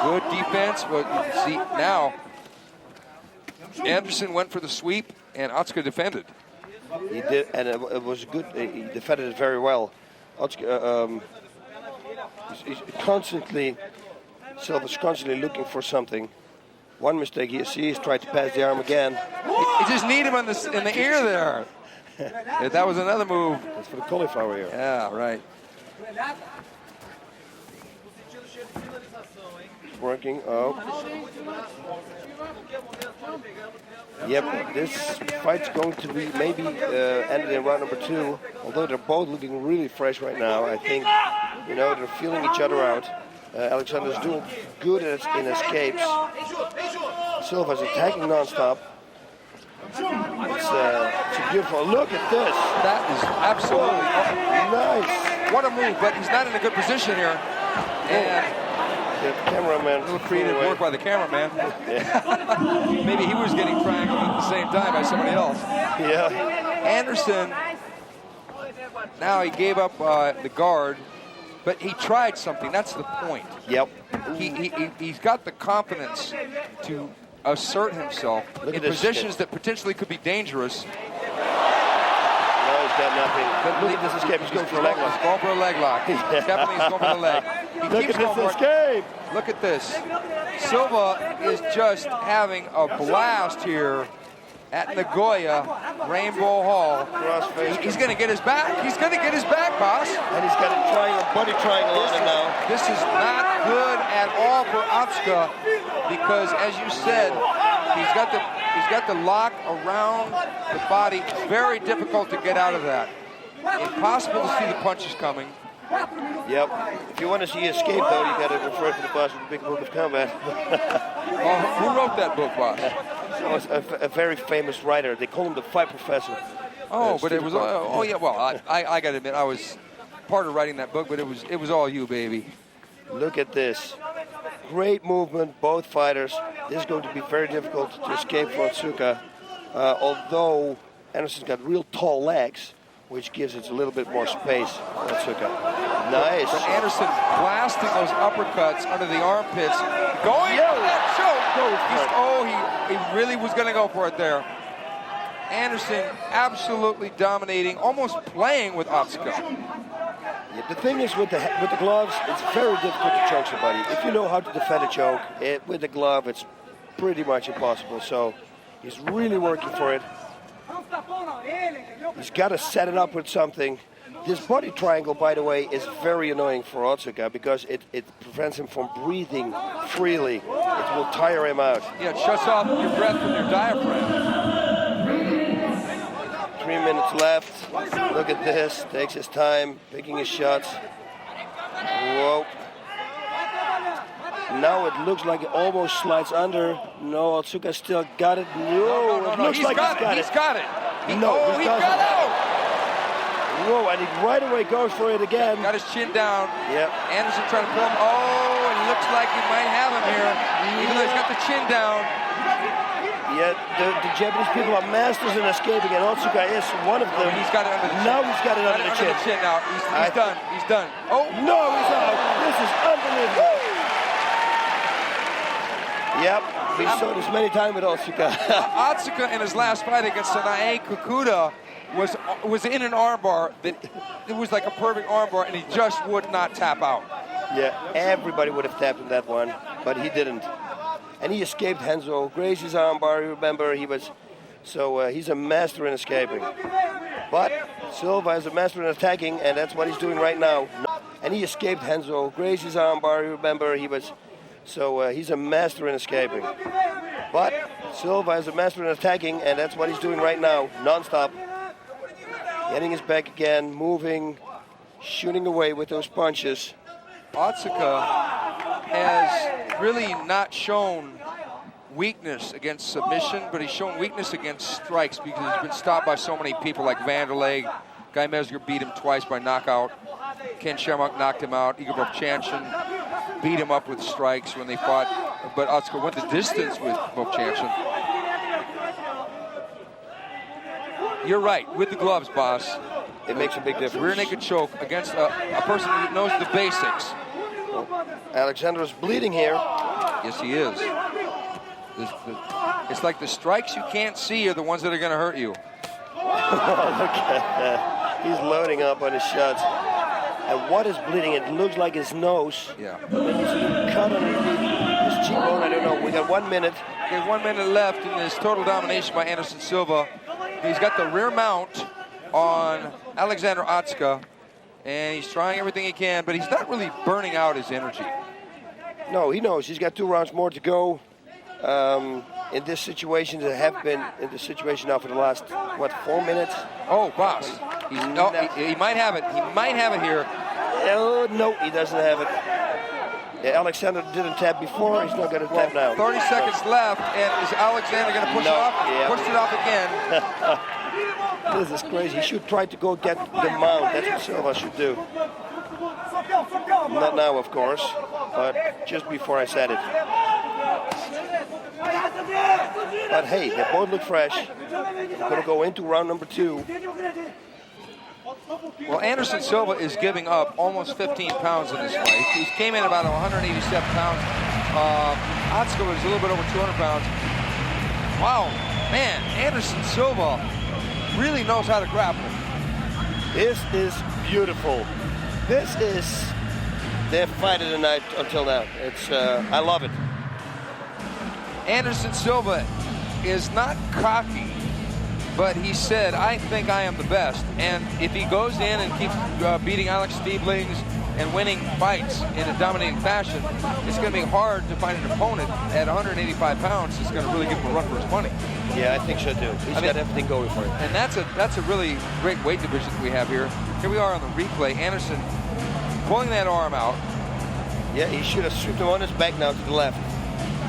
Good defense. But you can see now, Anderson went for the sweep, and Otsuka defended. He did, and it was good. He defended it very well. Otsuka, he's constantly, Silva's constantly looking for something. One mistake he sees, tried to pass the arm again. He just kneed him in the ear there. Yeah, that was another move. That's for the cauliflower ear. Yeah, right. It's working. Oh. Yep, this fight's going to be maybe ended in round number 2. Although they're both looking really fresh right now. I think, you know, they're feeling each other out. Alexander's doing good in escapes. Silva's attacking non-stop. It's a beautiful. Look at this. That is absolutely nice. What a move, but he's not in a good position here. And the cameraman. A little creative work by the cameraman. Yeah. Maybe he was getting triangled at the same time by somebody else. Yeah. Anderson, now he gave up the guard. But he tried something. That's the point. Yep. He's got the confidence to assert himself in positions that potentially could be dangerous. No, he's got nothing. But look at this escape. He's going for a leg lock. He's going for a leg lock. Definitely he's going for the leg. Look at this escape. Look at this. Silva is just having a blast here at Nagoya Rainbow Hall. He's going to get his back. He's going to get his back, boss. And he's got a triangle, buddy triangle on him now. This is not good at all for Otsuka because, as you said, he's got the lock around the body. It's very difficult to get out of that. Impossible to see the punches coming. Yep. If you want to see escape, though, you got to refer to the boss with the Big Book of Combat. Who wrote that book, boss? It was a very famous writer. They call him the Fight Professor. Oh, but it was. Oh, yeah. Well, I got to admit, I was part of writing that book, but it was all you, baby. Look at this. Great movement, both fighters. This is going to be very difficult to escape for Otsuka. Although Anderson's got real tall legs, which gives it a little bit more space for Otsuka. Nice. But Anderson blasting those uppercuts under the armpits. Going for that choke. He really was going to go for it there. Anderson absolutely dominating, almost playing with Otsuka. Yeah, the thing is with the gloves, it's very difficult to choke somebody. If you know how to defend a choke, with the glove, it's pretty much impossible. So he's really working for it. He's got to set it up with something. This body triangle, by the way, is very annoying for Otsuka because it prevents him from breathing freely. It will tire him out. Yeah, it shuts off your breath from your diaphragm. 3 minutes left. Look at this. Takes his time, picking his shots. Whoa. Now it looks like it almost slides under. No, Otsuka still got it. No, it looks like he's got it. He's got it. No, he got out. Whoa, and he right away goes for it again. Got his chin down. Yep. Anderson trying to pull him. Oh, and it looks like he might have him here. Even though he's got the chin down. Yeah, the Japanese people are masters in escaping, and Otsuka is one of them. He's got it under the chin. Now he's got it under the chin. Now. He's done. He's done. Oh, no, he's out. This is unbelievable. Yep, we saw this many times with Otsuka. Otsuka in his last fight against Sanae Kikuta was in an armbar that it was like a perfect armbar, and he just would not tap out. Yeah, everybody would have tapped in that one, but he didn't. And he escaped Henzo Gracie's armbar. You remember he's a master in escaping. But Silva is a master in attacking, and that's what he's doing right now. And he escaped Henzo Gracie's armbar. You remember he's a master in escaping. But Silva is a master in attacking, and that's what he's doing right now, non-stop. Getting his back again, moving, shooting away with those punches. Otsuka has really not shown weakness against submission, but he's shown weakness against strikes because he's been stopped by so many people like Vanderlei. Guy Mezger beat him twice by knockout. Ken Shamrock knocked him out. Igor Vovchanchyn beat him up with strikes when they fought, but Otsuka went the distance with Vovchanchyn. You're right, with the gloves, boss. It makes a big difference. Rear naked choke against a person who knows the basics. Alexander is bleeding here. Yes, he is. It's like the strikes you can't see are the ones that are going to hurt you. Look at that. He's loading up on his shots. And what is bleeding? It looks like his nose. Yeah. Maybe it's a cut underneath his cheekbone. I don't know. We got 1 minute. Okay, 1 minute left in this total domination by Anderson Silva. He's got the rear mount on Alexander Otsuka, and he's trying everything he can, but he's not really burning out his energy. No, he knows. He's got 2 rounds more to go. In this situation, they have been in this situation now for the last, 4 minutes? Oh, boss. He might have it. He might have it here. Oh, no, he doesn't have it. Yeah, Alexander didn't tap before. He's not going to tap now. 30 seconds left, and is Alexander going to push it off? Yeah. Pushed it off again. This is crazy. He should try to go get the mount. That's what Silva should do. Not now, of course, but just before I said it. But hey, they both look fresh. Going to go into round number 2. Well, Anderson Silva is giving up almost 15 pounds in this fight. He came in about 187 pounds. Otsuka was a little bit over 200 pounds. Wow, man, Anderson Silva really knows how to grapple. This is beautiful. This is their fight of the night until now. It's I love it. Anderson Silva is not cocky, but he said, I think I am the best. And if he goes in and keeps beating Alex Stieblings and winning fights in a dominating fashion, it's going to be hard to find an opponent at 185 pounds that's going to really give him a run for his money. Yeah, I think so too. He's got everything going for him. And that's a really great weight division that we have here. Here we are on the replay. Anderson pulling that arm out. Yeah, he should have stripped him on his back now to the left.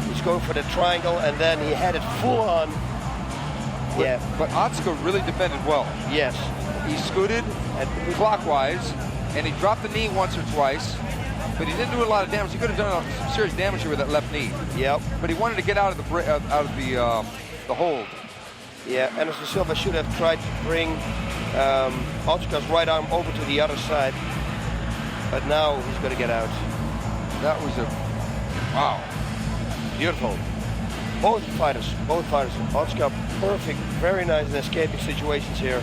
He's going for the triangle, and then he had it full on. Yeah. But Otsuka really defended well. Yes. He scooted clockwise, and he dropped the knee once or twice, but he didn't do a lot of damage. He could have done some serious damage here with that left knee. Yep. But he wanted to get out of the hold. Yeah, Anderson Silva should have tried to bring Otsuka's right arm over to the other side, but now he's going to get out. That was wow. Beautiful. Both fighters. Otsuka perfect, very nice in escaping situations here.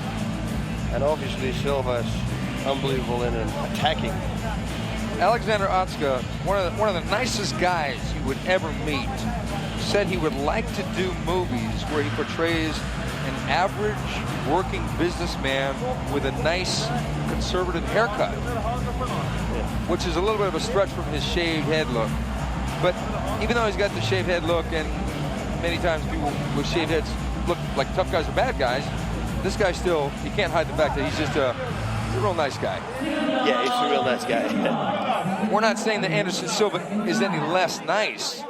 And obviously Silva is unbelievable in attacking. Alexander Otsuka, one of the nicest guys you would ever meet, said he would like to do movies where he portrays an average working businessman with a nice conservative haircut, which is a little bit of a stretch from his shaved head look. But even though he's got the shaved head look, and many times people with shaved heads look like tough guys or bad guys, this guy still, you can't hide the fact that he's just a real nice guy. Yeah, he's a real nice guy. We're not saying that Anderson Silva is any less nice,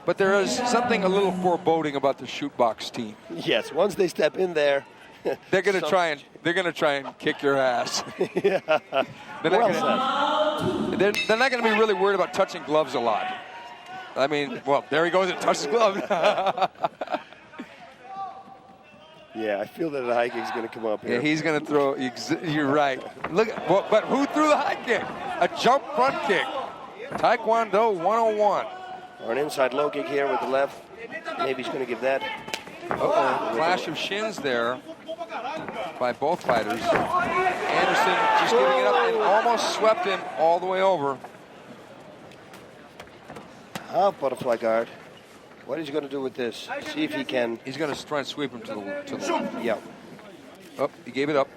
but there is something a little foreboding about the shoot box team. Yes, once they step in there, they're going to try and kick your ass. Yeah. They're not going to be really worried about touching gloves a lot. I mean, well, there he goes and touches gloves. Yeah, I feel that the high kick's going to come up here. Yeah, he's going to throw. You're right. Look, but who threw the high kick? A jump front kick. Taekwondo 101. Or an inside low kick here with the left. Maybe he's going to give that. Uh-oh, clash of shins there by both fighters. Anderson just giving it up and almost swept him all the way over. Butterfly guard. What is he going to do with this? See if he can. He's going to try and sweep him to the Yeah. Oh, he gave it up.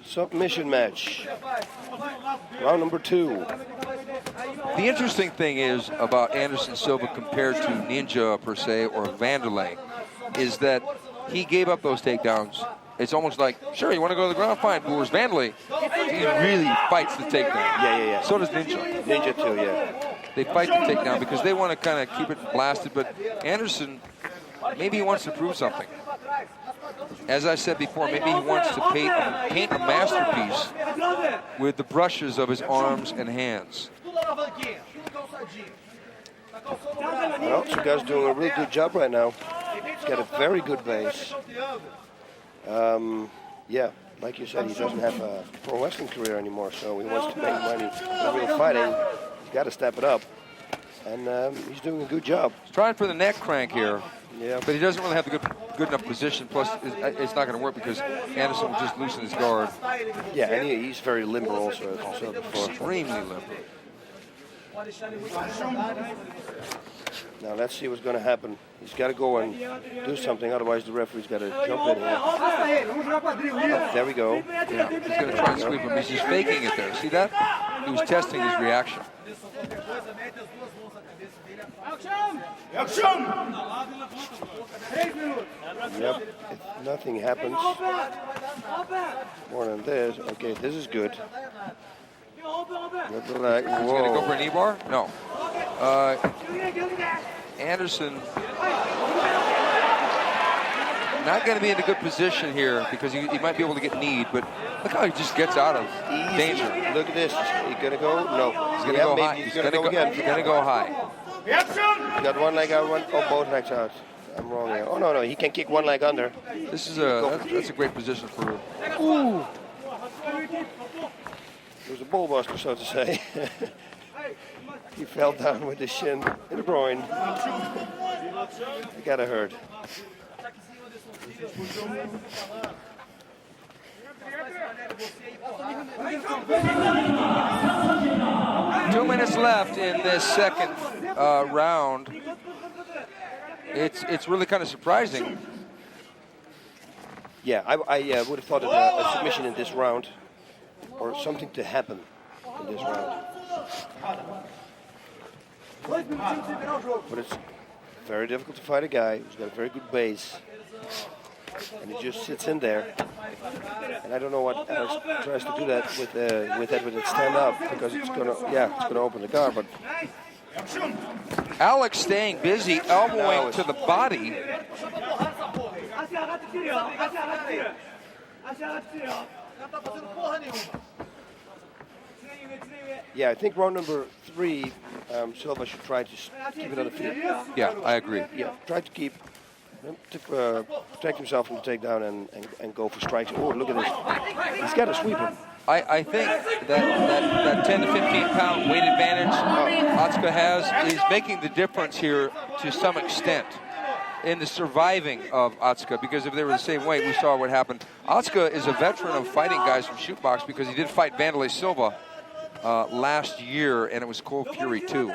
Submission match. Round number 2. The interesting thing is about Anderson Silva compared to Ninja per se or Vanderlei is that he gave up those takedowns. It's almost like, sure, you want to go to the ground, fine. But whereas Vanderlei, he really fights the takedown. Yeah. So does Ninja. Ninja too, yeah. They fight the takedown because they want to kind of keep it blasted. But Anderson, maybe he wants to prove something. As I said before, maybe he wants to paint a masterpiece with the brushes of his arms and hands. Well, Otsuka's doing a real good job right now. He's got a very good base. Yeah, like you said, he doesn't have a pro wrestling career anymore, so he wants to make money in real fighting. He's got to step it up, and he's doing a good job. He's trying for the neck crank here. Yeah. But he doesn't really have the good enough position. Plus, it's not going to work because Anderson will just loosen his guard. Yeah, and he's very limber also, as I said before. Extremely limber. Now let's see what's going to happen. He's got to go and do something, otherwise the referee's got to jump in here. Oh, there we go. Yeah, he's going to try and sweep him. He's just faking it there. See that? He was testing his reaction. Yep, if nothing happens more than this, okay, this is good. He's going to go for an E-bar? No. Anderson not going to be in a good position here because he might be able to get kneed, but look how he just gets out of danger. Look at this. He's going to go? No. He's going to go high. He's going to go again. He's going to go high. He got one leg out, both legs out. I'm wrong here. Oh, no, he can kick one leg under. This is that's a great position for... Ooh. It was a bullbuster, so to say. He fell down with his shin in the groin. It got to hurt. Two minutes left in this second round. It's really kind of surprising. Yeah, I would have thought of a submission in this round, or something to happen in this round. But it's very difficult to fight a guy who's got a very good base, and he just sits in there. And I don't know what Alex tries to do that with it stand up, because it's gonna open the guard. But Alex staying busy, elbowing to the body. Yeah, I think round number 3, Silva should try to keep it on the feet. Yeah, I agree. Yeah, try to keep, protect himself from the takedown and go for strikes. Oh, look at this. He's got to sweep him. I think that 10 to 15 pound weight advantage Otsuka has is making the difference here to some extent in the surviving of Otsuka, because if they were the same weight, we saw what happened. Otsuka is a veteran of fighting guys from shootbox because he did fight Vanderlei Silva last year, and it was Cold Fury 2.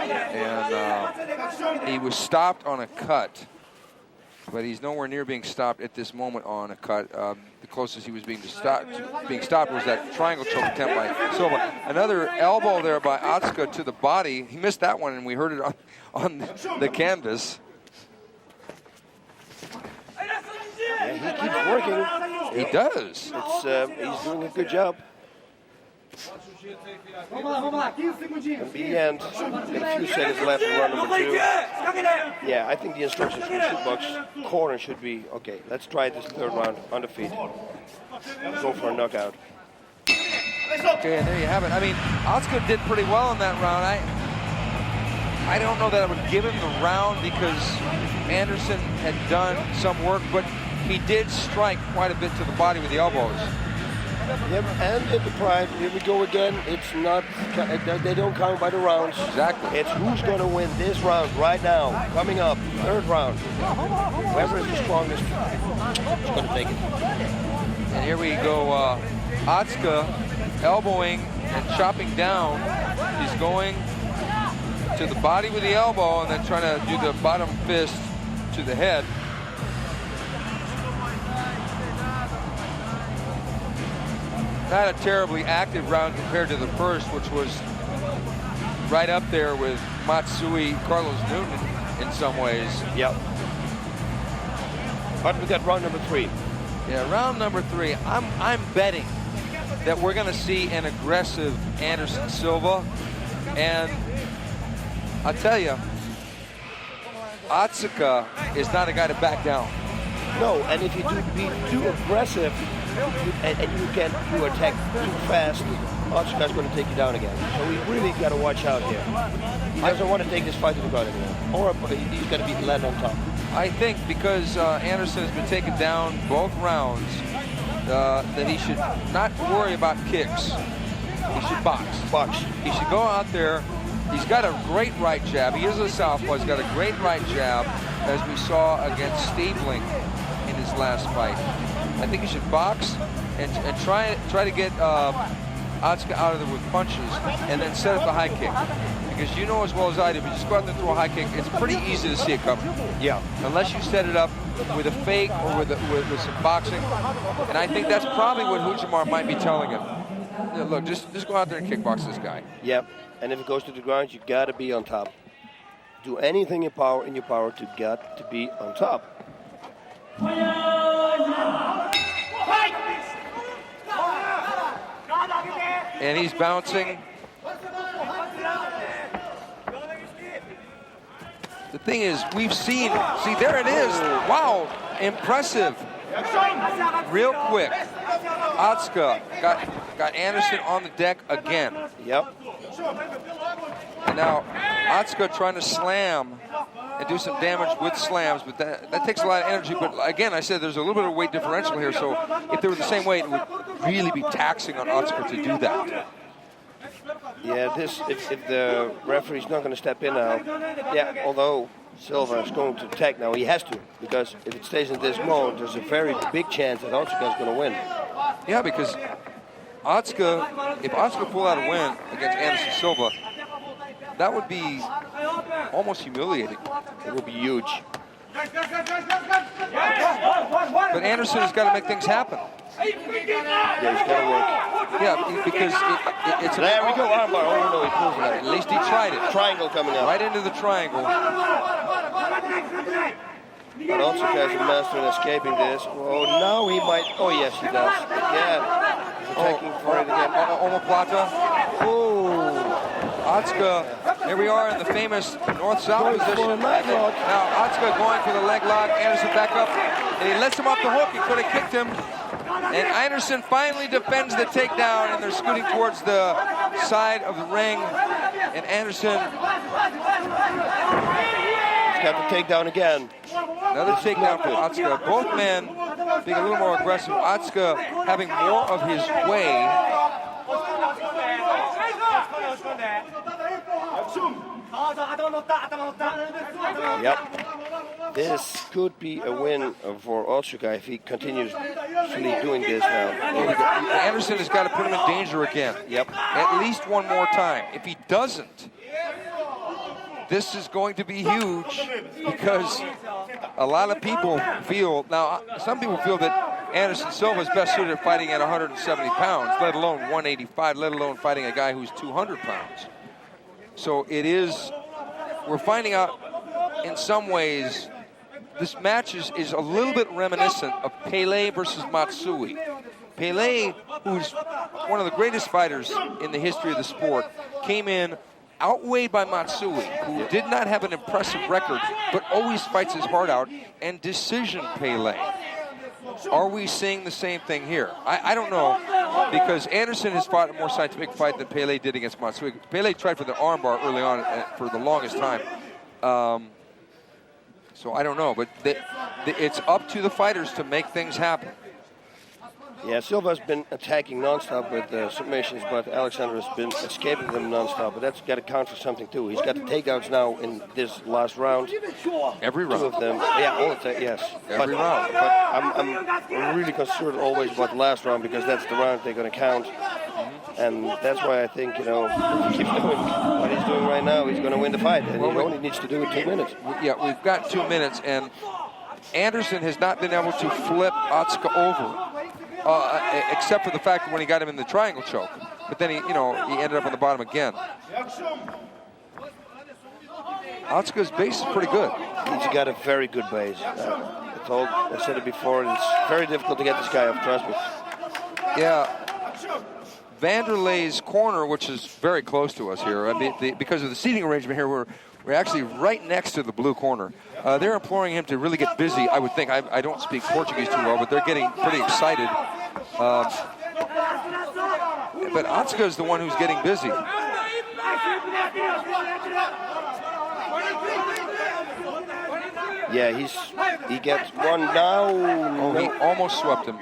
And he was stopped on a cut, but he's nowhere near being stopped at this moment on a cut. The closest he was being stopped was that triangle choke attempt by Silva. Another elbow there by Otsuka to the body. He missed that one, and we heard it on the canvas. Yeah, he keeps working. He does. He's doing a good job. In the end, a few seconds left in round number 2. Yeah, I think the instructions from shootbox corner should be, okay, let's try this third round on the feet. Go for a knockout. Okay, and there you have it. I mean, Otsuka did pretty well in that round. I don't know that I would give him the round because Anderson had done some work, but he did strike quite a bit to the body with the elbows. Yep, and in the pride, here we go again. It's not, they don't count by the rounds. Exactly. It's who's going to win this round right now. Coming up, third round. Whoever is the strongest is going to take it. And here we go, Otsuka elbowing and chopping down. He's going to the body with the elbow and then trying to do the bottom fist to the head. Not a terribly active round compared to the first, which was right up there with Matsui, Carlos Newton in some ways. Yep. But we got round number 3. Yeah, round number 3. I'm betting that we're going to see an aggressive Anderson Silva, and I'll tell you, Otsuka is not a guy to back down. No, and if you do be too aggressive and you attack too fast, Otsuka's going to take you down again. So we really got to watch out here. He doesn't want to take this fight to the ground anymore, or he's going to be land on top. I think because Anderson has been taken down both rounds, that he should not worry about kicks. He should box. He should go out there. He's got a great right jab. He is a southpaw. He's got a great right jab, as we saw against Stabling in his last fight. I think he should box and try to get Otsuka out of there with punches and then set up the high kick. Because you know as well as I do, if you just go out there and throw a high kick, it's pretty easy to see it coming. Yeah. Unless you set it up with a fake or with some boxing. And I think that's probably what Vovchanchyn might be telling him. Yeah, look, just go out there and kickbox this guy. Yep. And if it goes to the ground, you got to be on top. Do anything in your power to get to be on top. And he's bouncing. The thing is, we've seen, see, there it is. Wow, impressive. Real quick. Otsuka got Anderson on the deck again. Yep. And now Otsuka trying to slam and do some damage with slams, but that takes a lot of energy. But again, I said there's a little bit of weight differential here, so if they were the same weight, it would really be taxing on Otsuka to do that. Yeah, if the referee's not going to step in now, yeah, although Silva is going to attack now, he has to, because if it stays in this mode, there's a very big chance that Otsuka is going to win. Yeah, because if Otsuka pull out a win against Anderson Silva, that would be almost humiliating. It would be huge. But Anderson has got to make things happen. Yeah, he's got to work. Yeah, because it's there we go, armbar. Oh no, he pulls it out. At least he tried it. Triangle coming out. Right into the triangle. But Otsuka is a master in escaping this. Oh, now he might. Oh, yes, he does. Yeah. He's attacking for it again. Omoplata. Oh. Otsuka, here we are in the famous north-south position. Now Otsuka going for the leg lock. Anderson back up. And he lets him off the hook. He could have kicked him. And Anderson finally defends the takedown, and they're scooting towards the side of the ring. And Anderson... He's got the takedown again. Another takedown for Otsuka. Both men being a little more aggressive. Otsuka having more of his way. Yep. This could be a win for Otsuka if he continues doing this now. Anderson has got to put him in danger again. Yep. At least one more time. If he doesn't, this is going to be huge, because a lot of people feel, now some people feel that Anderson Silva is best suited at fighting at 170 pounds, let alone 185, let alone fighting a guy who's 200 pounds. So it is, we're finding out in some ways, this match is a little bit reminiscent of Pele versus Matsui. Pele who's one of the greatest fighters in the history of the sport, came in outweighed by Matsui, who did not have an impressive record, but always fights his heart out, and decision Pele. Are we seeing the same thing here? I don't know, because Anderson has fought a more scientific fight than Pele did against Matsui. Pele tried for the armbar early on for the longest time. So I don't know, but it's up to the fighters to make things happen. Yeah, Silva's been attacking nonstop with submissions, but Alexander has been escaping them nonstop. But that's got to count for something too. He's got the takedowns now in this last round. Every round. 2 of them. Yeah, all of them. Yes. Every round. But I'm really concerned always about the last round, because that's the round they're going to count. And that's why I think, if he keeps doing what he's doing right now, he's going to win the fight. And he only needs to do it 2 minutes. Yeah, we've got 2 minutes, and Anderson has not been able to flip Otsuka over, except for the fact that when he got him in the triangle choke. But then he ended up on the bottom again. Otsuka's base is pretty good. He's got a very good base. I said it before, it's very difficult to get this guy off, trust me. Yeah. Vanderlei's corner, which is very close to us here, because of the seating arrangement here, we're actually right next to the blue corner. They're imploring him to really get busy, I would think. I don't speak Portuguese too well, but they're getting pretty excited. But Otsuka is the one who's getting busy. Yeah, he gets one now. Oh, he almost swept him.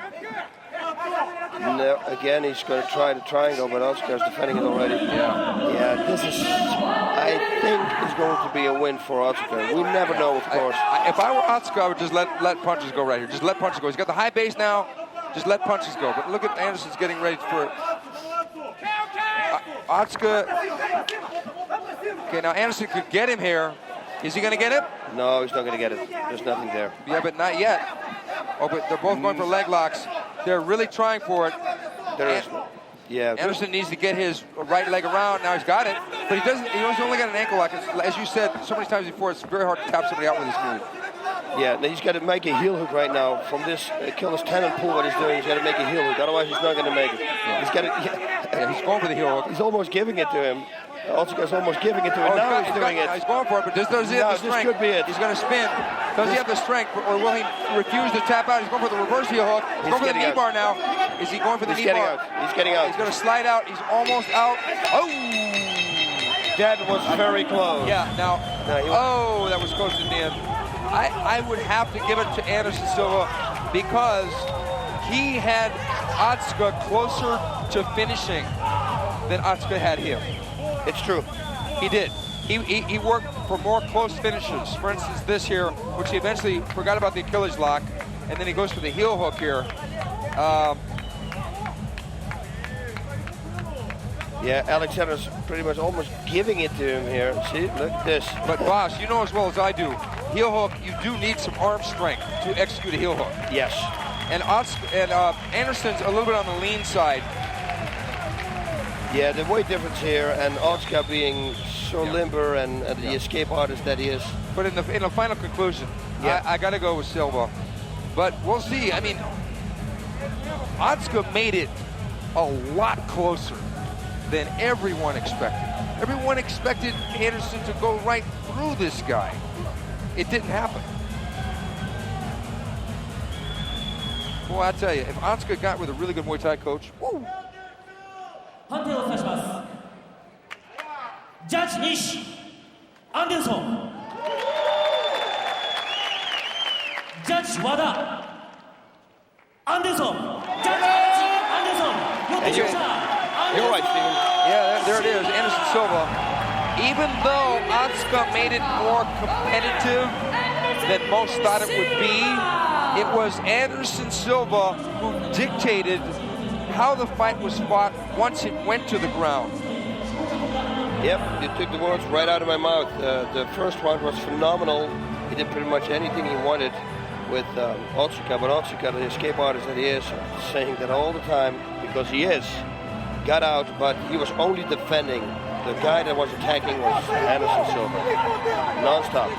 No, again, he's going to try the triangle, but Otsuka's defending it already. Yeah, this is, I think, is going to be a win for Otsuka. We never know, of course. If I were Otsuka, I would just let punches go right here. Just let punches go. He's got the high base now. Just let punches go. But look at Anderson's getting ready for it. Otsuka. Okay, now Anderson could get him here. Is he going to get it? No, he's not going to get it. There's nothing there. Yeah, but not yet. Oh, but they're both going for leg locks. They're really trying for it. Yeah. Anderson needs to get his right leg around. Now he's got it, but he doesn't. He's only got an ankle lock. As you said so many times before, it's very hard to tap somebody out with this move. Yeah, now he's got to make a heel hook right now from this Achilles tendon pull. What he's doing, he's got to make a heel hook. Otherwise, he's not going to make it. Yeah. He's got to. Yeah, he's going for the heel hook. He's almost giving it to him. Otsuka's almost giving it to him. Oh, now he's doing it. He's going for it, but does he have the strength? This could be it. He's going to spin. Does he have the strength, or will he refuse to tap out? He's going for the reverse heel hook. He's going for the knee bar now. Is he going for the knee bar? He's getting out. He's going to slide out. He's almost out. Oh! That was very close. Yeah, now, that was close in the end. I would have to give it to Anderson Silva because he had Otsuka closer to finishing than Otsuka had him. It's true. He did. He worked for more close finishes. For instance, this here, which he eventually forgot about the Achilles lock, and then he goes for the heel hook here. Yeah, Alexander's pretty much almost giving it to him here. See, look at this. But Boss, you know as well as I do, heel hook, you do need some arm strength to execute a heel hook. Yes. And Anderson's a little bit on the lean side. Yeah, the weight difference here, and Otsuka being so limber and the escape artist that he is. But in the final conclusion, I got to go with Silva. But we'll see. I mean, Otsuka made it a lot closer than everyone expected. Everyone expected Anderson to go right through this guy. It didn't happen. Boy, I tell you, if Otsuka got with a really good Muay Thai coach, woo! 判定を出します。ジャッジ西アンデルソン。ジャッジ和田アンデルソン。ジャッジアンデルソン。よってきました。 You're right, Steven. Yeah, there it is, Anderson Silva. Even though Otsuka made it more competitive than most thought it would be, it was Anderson Silva who dictated how the fight was fought once it went to the ground. Yep, you took the words right out of my mouth. The first round was phenomenal. He did pretty much anything he wanted with Otsuka, but Otsuka, the escape artist that he is, saying that all the time, because he is, got out, but he was only defending. The guy that was attacking was Anderson Silva, non-stop.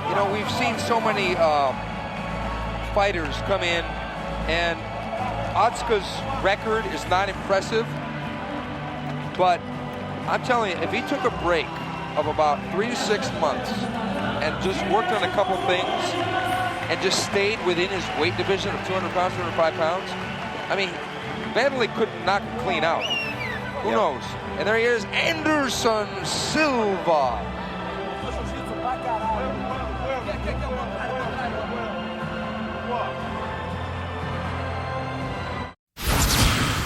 You know, we've seen so many fighters come in and Otsuka's record is not impressive, but I'm telling you, if he took a break of about 3 to 6 months and just worked on a couple things and just stayed within his weight division of 200 pounds, 205 pounds, I mean, Vanderlei couldn't knock him clean out. Who knows? And there he is, Anderson Silva.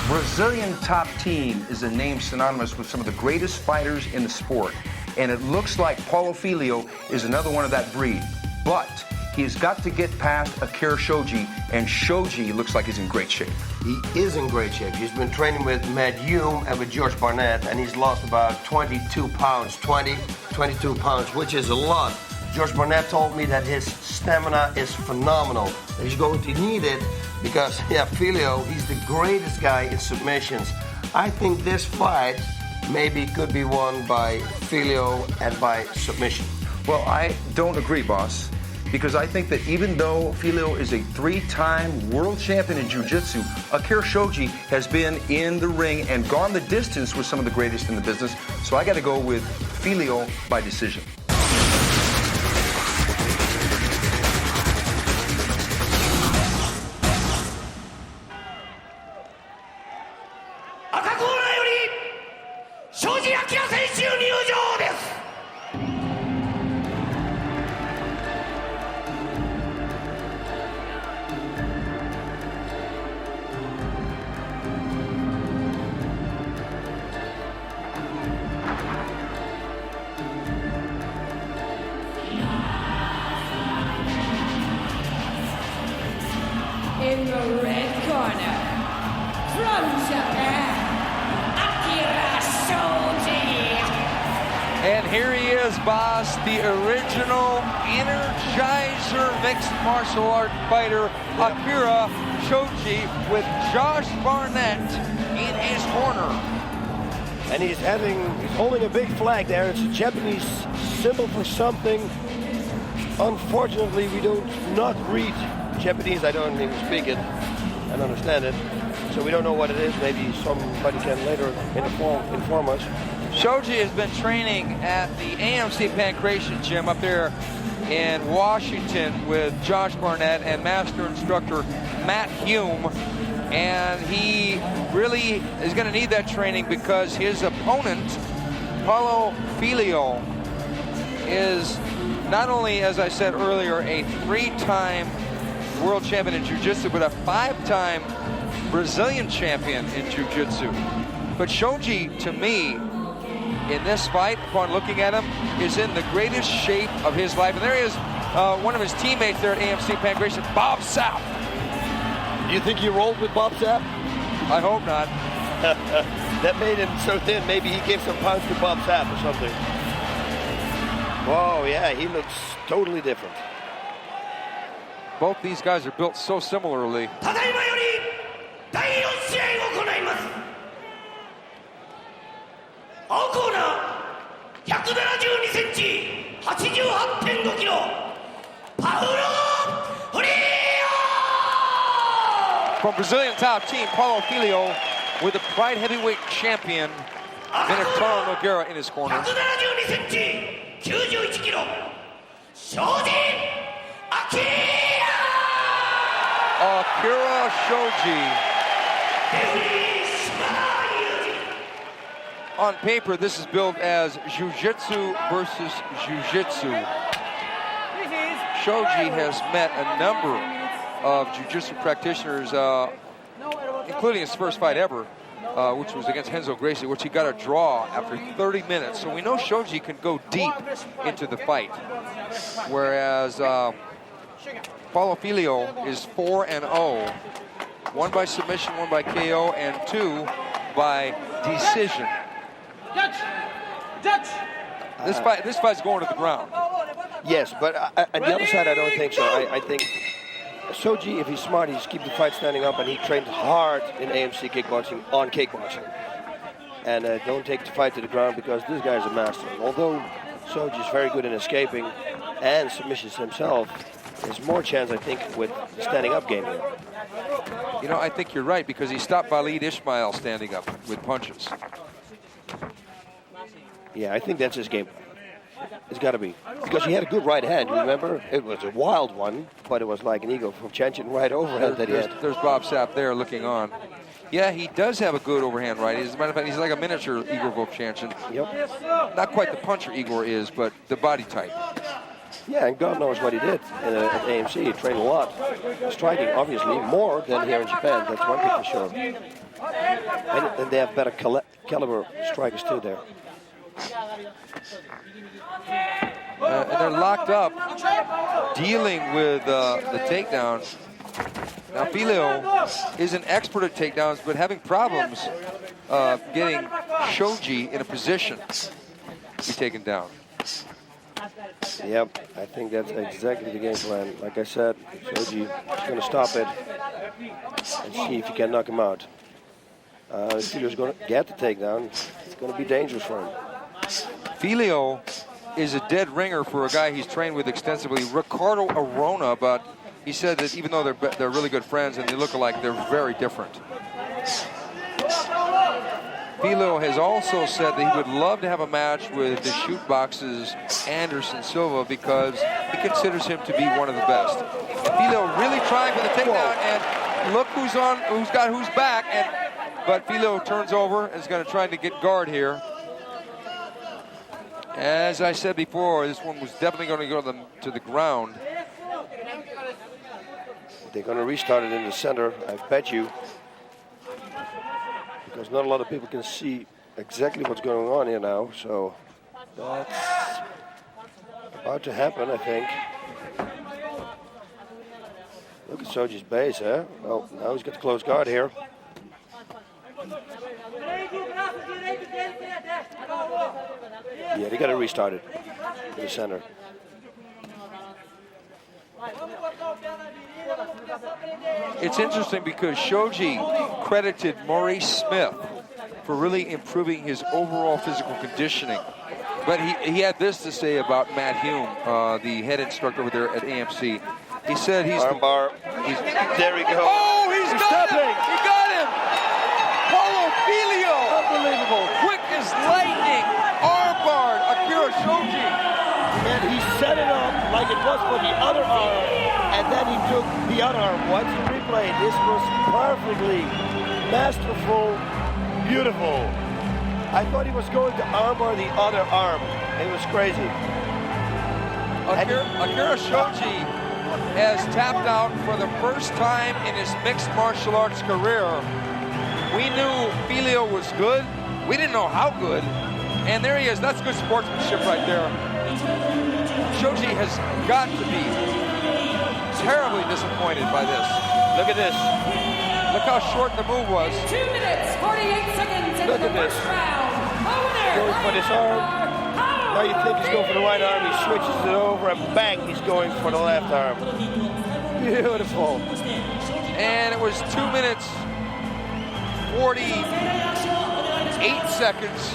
Brazilian top team is a name synonymous with some of the greatest fighters in the sport. And it looks like Paulo Filho is another one of that breed. But he's got to get past Akira Shoji, and Shoji looks like he's in great shape. He is in great shape. He's been training with Matt Hume and with George Barnett, and he's lost about 22 pounds, 22 pounds, which is a lot. George Barnett told me that his stamina is phenomenal. He's going to need it because, Filho, he's the greatest guy in submissions. I think this fight maybe could be won by Filho and by submission. Well, I don't agree, boss, because I think that even though Filho is a 3-time world champion in jiu-jitsu, Akira Shoji has been in the ring and gone the distance with some of the greatest in the business. So I got to go with Filho by decision. In the red corner, from Japan, Akira Shoji. And here he is, boss, the original Energizer mixed martial art fighter, Akira Shoji, with Josh Barnett in his corner. And he's holding a big flag there. It's a Japanese symbol for something. Unfortunately, we do not read Japanese. I don't even speak it and understand it, so we don't know what it is. Maybe somebody can later inform us. Shoji has been training at the AMC Pancration Gym up there in Washington with Josh Barnett and master instructor Matt Hume, and he really is going to need that training because his opponent, Paulo Filho, is not only, as I said earlier, a 3-time world champion in jiu-jitsu, but a 5-time Brazilian champion in jiu-jitsu. But Shoji, to me, in this fight, upon looking at him, is in the greatest shape of his life. And there he is, one of his teammates there at AMC Pancration, Bob Sapp. Do you think he rolled with Bob Sapp? I hope not. That made him so thin. Maybe he gave some pounds to Bob Sapp or something. Whoa, yeah, he looks totally different. Both these guys are built so similarly. From Brazilian top team, Paulo Filho with the Pride Heavyweight Champion, Minotauro Nogueira in his corner. Akira Shoji. On paper, this is billed as Jiu-Jitsu versus Jiu-Jitsu. Shoji has met a number of Jiu-Jitsu practitioners, including his first fight ever, which was against Renzo Gracie, which he got a draw after 30 minutes. So we know Shoji can go deep into the fight, whereas Paulo Filho is 4-0, 1 by submission, 1 by KO, and 2 by decision. This fight's going to the ground. Yes, but on the other side, I don't think so. I think Shoji, if he's smart, he's keep the fight standing up, and he trained hard in AMC kickboxing on kickboxing. And don't take the fight to the ground because this guy's a master. Although Shoji is very good in escaping and submissions himself, there's more chance, I think, with the standing up game here. You know, I think you're right, because he stopped Valid Ismail standing up with punches. Yeah, I think that's his game. It's got to be. Because he had a good right hand, remember? It was a wild one, but it was like an Igor Vovchanchyn right overhand that he had. There's Bob Sapp there looking on. Yeah, he does have a good overhand right. As a matter of fact, he's like a miniature Igor Vovchanchyn. Yep. Not quite the puncher Igor is, but the body type. Yeah, and God knows what he did at AMC. He trained a lot. Striking, obviously, more than here in Japan. That's one thing for sure. And they have better caliber strikers too there. And they're locked up, dealing with the takedowns. Now, Filho is an expert at takedowns, but having problems getting Shoji in a position to be taken down. Yep, I think that's exactly the game plan. Like I said, Shoji is going to stop it and see if he can knock him out. If Filho's going to get the takedown, it's going to be dangerous for him. Filho is a dead ringer for a guy he's trained with extensively, Ricardo Arona, but he said that even though they're really good friends and they look alike, they're very different. Filho has also said that he would love to have a match with the shootbox's Anderson Silva because he considers him to be one of the best. And Filho really trying for the takedown, and look who's back. But Filho turns over and is going to try to get guard here. As I said before, this one was definitely going to go to the ground. They're going to restart it in the center, I bet you. Because not a lot of people can see exactly what's going on here now. So that's about to happen, I think. Look at Shoji's base, huh? Well, now he's got the close guard here. Yeah, they got to restart it in the center. It's interesting because Shoji credited Maurice Smith for really improving his overall physical conditioning. But he had this to say about Matt Hume, the head instructor over there at AMC. He said he's... Armbar. There we go. Oh, he's got him! He got him! Paulo Filho! Unbelievable. Quick as lightning. Armbar, Akira Shoji. And he set it up like it was for the other arm, and then he took the other arm. Watch the replay. This was perfectly masterful, beautiful. I thought he was going to armbar the other arm. It was crazy. Akira Shoji has tapped out for the first time in his mixed martial arts career. We knew Filho was good. We didn't know how good. And there he is. That's good sportsmanship right there. Shoji has got to be terribly disappointed by this. Look at this. Look how short the move was. 2 minutes, 48 seconds into the first round. Going for this arm. Now you think he's going for the right arm. He switches it over and bang, he's going for the left arm. Beautiful. And it was 2 minutes, 48 seconds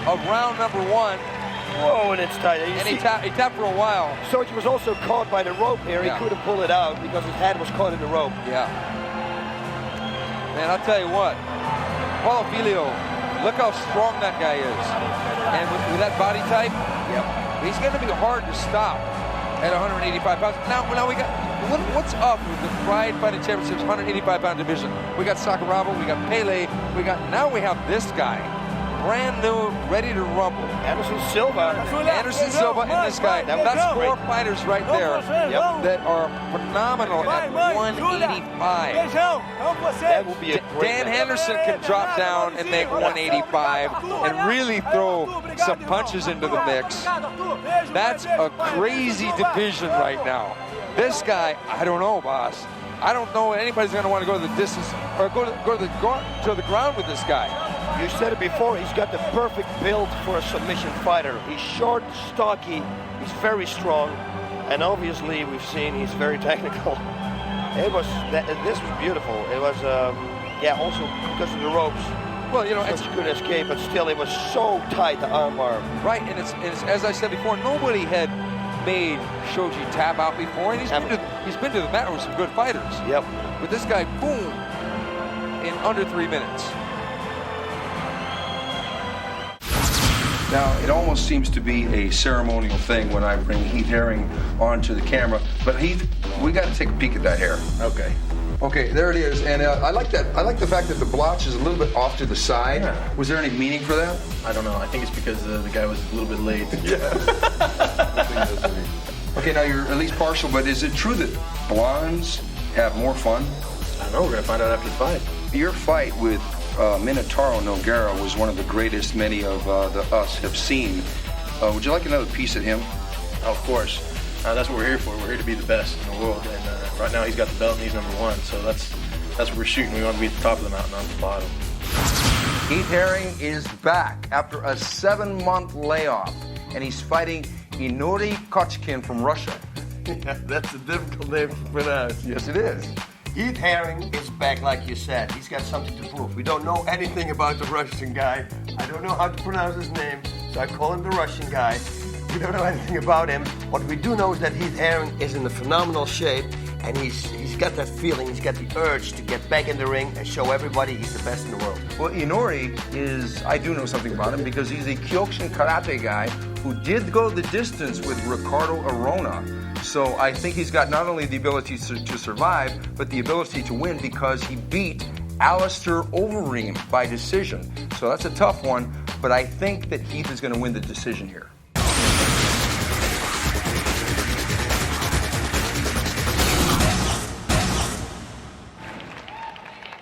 of round number one. Whoa, and it's tight. And he tapped for a while. Shoji was also caught by the rope here. Yeah. He couldn't pull it out because his head was caught in the rope. Yeah. Man, I'll tell you what. Paulo Filho, look how strong that guy is. And with that body type, he's going to be hard to stop at 185 pounds. Now we got, what's up with the Pride Fighting Championships 185-pound division? We got Sakuraba, we got Pele, now we have this guy. Brand new, ready to rumble. Anderson Silva and this guy. That's four fighters right there that are phenomenal at 185. That will be a great Dan Henderson can drop down and make 185 and really throw some punches into the mix. That's a crazy division right now. This guy, I don't know, boss. I don't know anybody's going to want to go to the distance or go to the ground with this guy. You said it before, he's got the perfect build for a submission fighter. He's short, stocky, he's very strong, and obviously we've seen he's very technical. This was beautiful. It was, also because of the ropes. Well, you know, it's a good escape, but still it was so tight, the armbar. Right, and it's as I said before, nobody had made Shoji tap out before, and he's been to the mat with some good fighters. Yep. But this guy, boom, in under 3 minutes. Now, it almost seems to be a ceremonial thing when I bring Heath Herring onto the camera. But Heath, we got to take a peek at that hair. Okay. Okay, there it is, and I like that. I like the fact that the blotch is a little bit off to the side. Yeah. Was there any meaning for that? I don't know. I think it's because the guy was a little bit late. Okay, now you're at least partial, but is it true that blondes have more fun? I don't know. We're gonna find out after the fight. Your fight with Minotauro Nogueira was one of the greatest many of us have seen. Would you like another piece at him? Of course. That's what we're here for. We're here to be the best in the world. And right now he's got the belt and he's #1. So that's what we're shooting. We want to be at the top of the mountain, not the bottom. Heath Herring is back after a 7-month layoff, and he's fighting Yuriy Kochkine from Russia. That's a difficult name to pronounce. Yes, it is. Heath Herring is back, like you said. He's got something to prove. We don't know anything about the Russian guy. I don't know how to pronounce his name, so I call him the Russian guy. We don't know anything about him. What we do know is that Heath Herring is in a phenomenal shape, and he's got that feeling, he's got the urge to get back in the ring and show everybody he's the best in the world. Well, Yuri is, I do know something about him because he's a Kyokushin karate guy who did go the distance with Ricardo Arona. So I think he's got not only the ability to survive, but the ability to win because he beat Alistair Overeem by decision. So that's a tough one, but I think that Heath is going to win the decision here.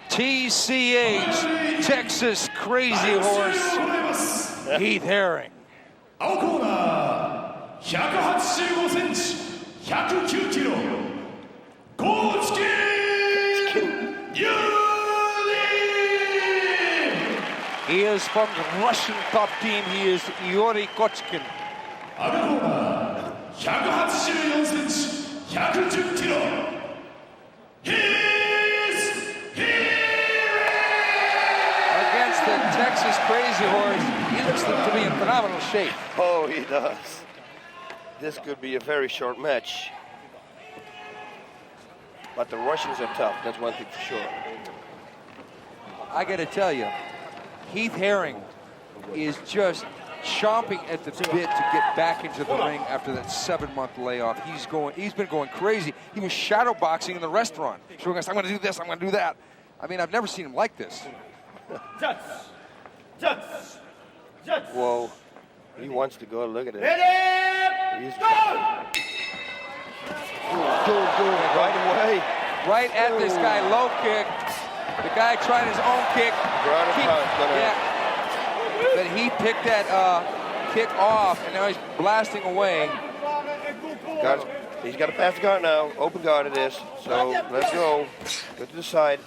TCH, Texas Crazy Horse, Heath Herring. 青コーナー185センチ109キロ高知県ユーリ He is from the Russian top team. He is Yuri Kochkine. 赤コーナー184センチ110キロ Against the Texas Crazy Horse, he looks to be in phenomenal shape. Oh, he does. This could be a very short match. But the Russians are tough, that's one thing for sure. I got to tell you, Heath Herring is just chomping at the bit to get back into the ring after that 7-month layoff. He's been going crazy. He was shadow boxing in the restaurant. Showing us, I'm going to do this, I'm going to do that. I mean, I've never seen him like this. Whoa, he wants to go. Look at it. He's right away. Right at this guy, low kick. The guy tried his own kick. But he picked that kick off, and now he's blasting away. He's got to pass the guard now. Open guard it is. So let's go. Go to the side.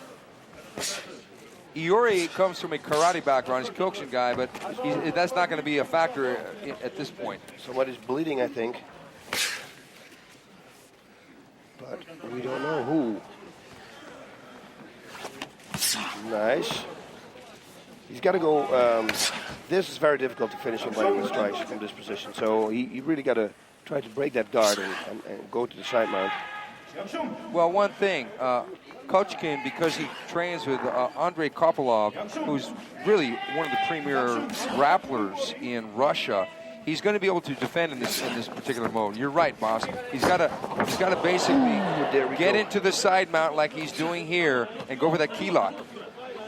Yuri comes from a karate background. He's a Kyokushin guy, but that's not going to be a factor at this point. Somebody's bleeding, I think. But we don't know who. Nice. He's got to go. This is very difficult to finish him by strikes from this position. So he really got to try to break that guard and go to the side mount. Well, one thing, Kochkine, because he trains with Andréi Kopýlov, who's really one of the premier grapplers in Russia, he's going to be able to defend in this particular mode. You're right, boss. He's got to basically get into the side mount like he's doing here and go for that key lock.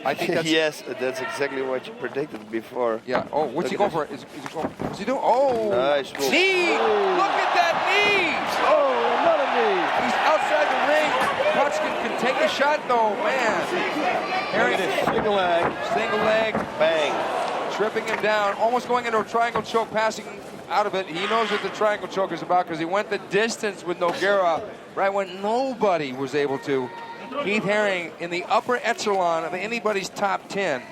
I think that's yes, that's exactly what you predicted before. Yeah. Oh, what's he going for? What's he doing? Oh, nice move. Knee! Look at that knee! Oh, another knee! He's outside the ring. Kochkine can take a shot, though, man. Herring, single leg, bang, tripping him down, almost going into a triangle choke, passing out of it. He knows what the triangle choke is about because he went the distance with Nogueira right when nobody was able to. Heath Herring in the upper echelon of anybody's top 10.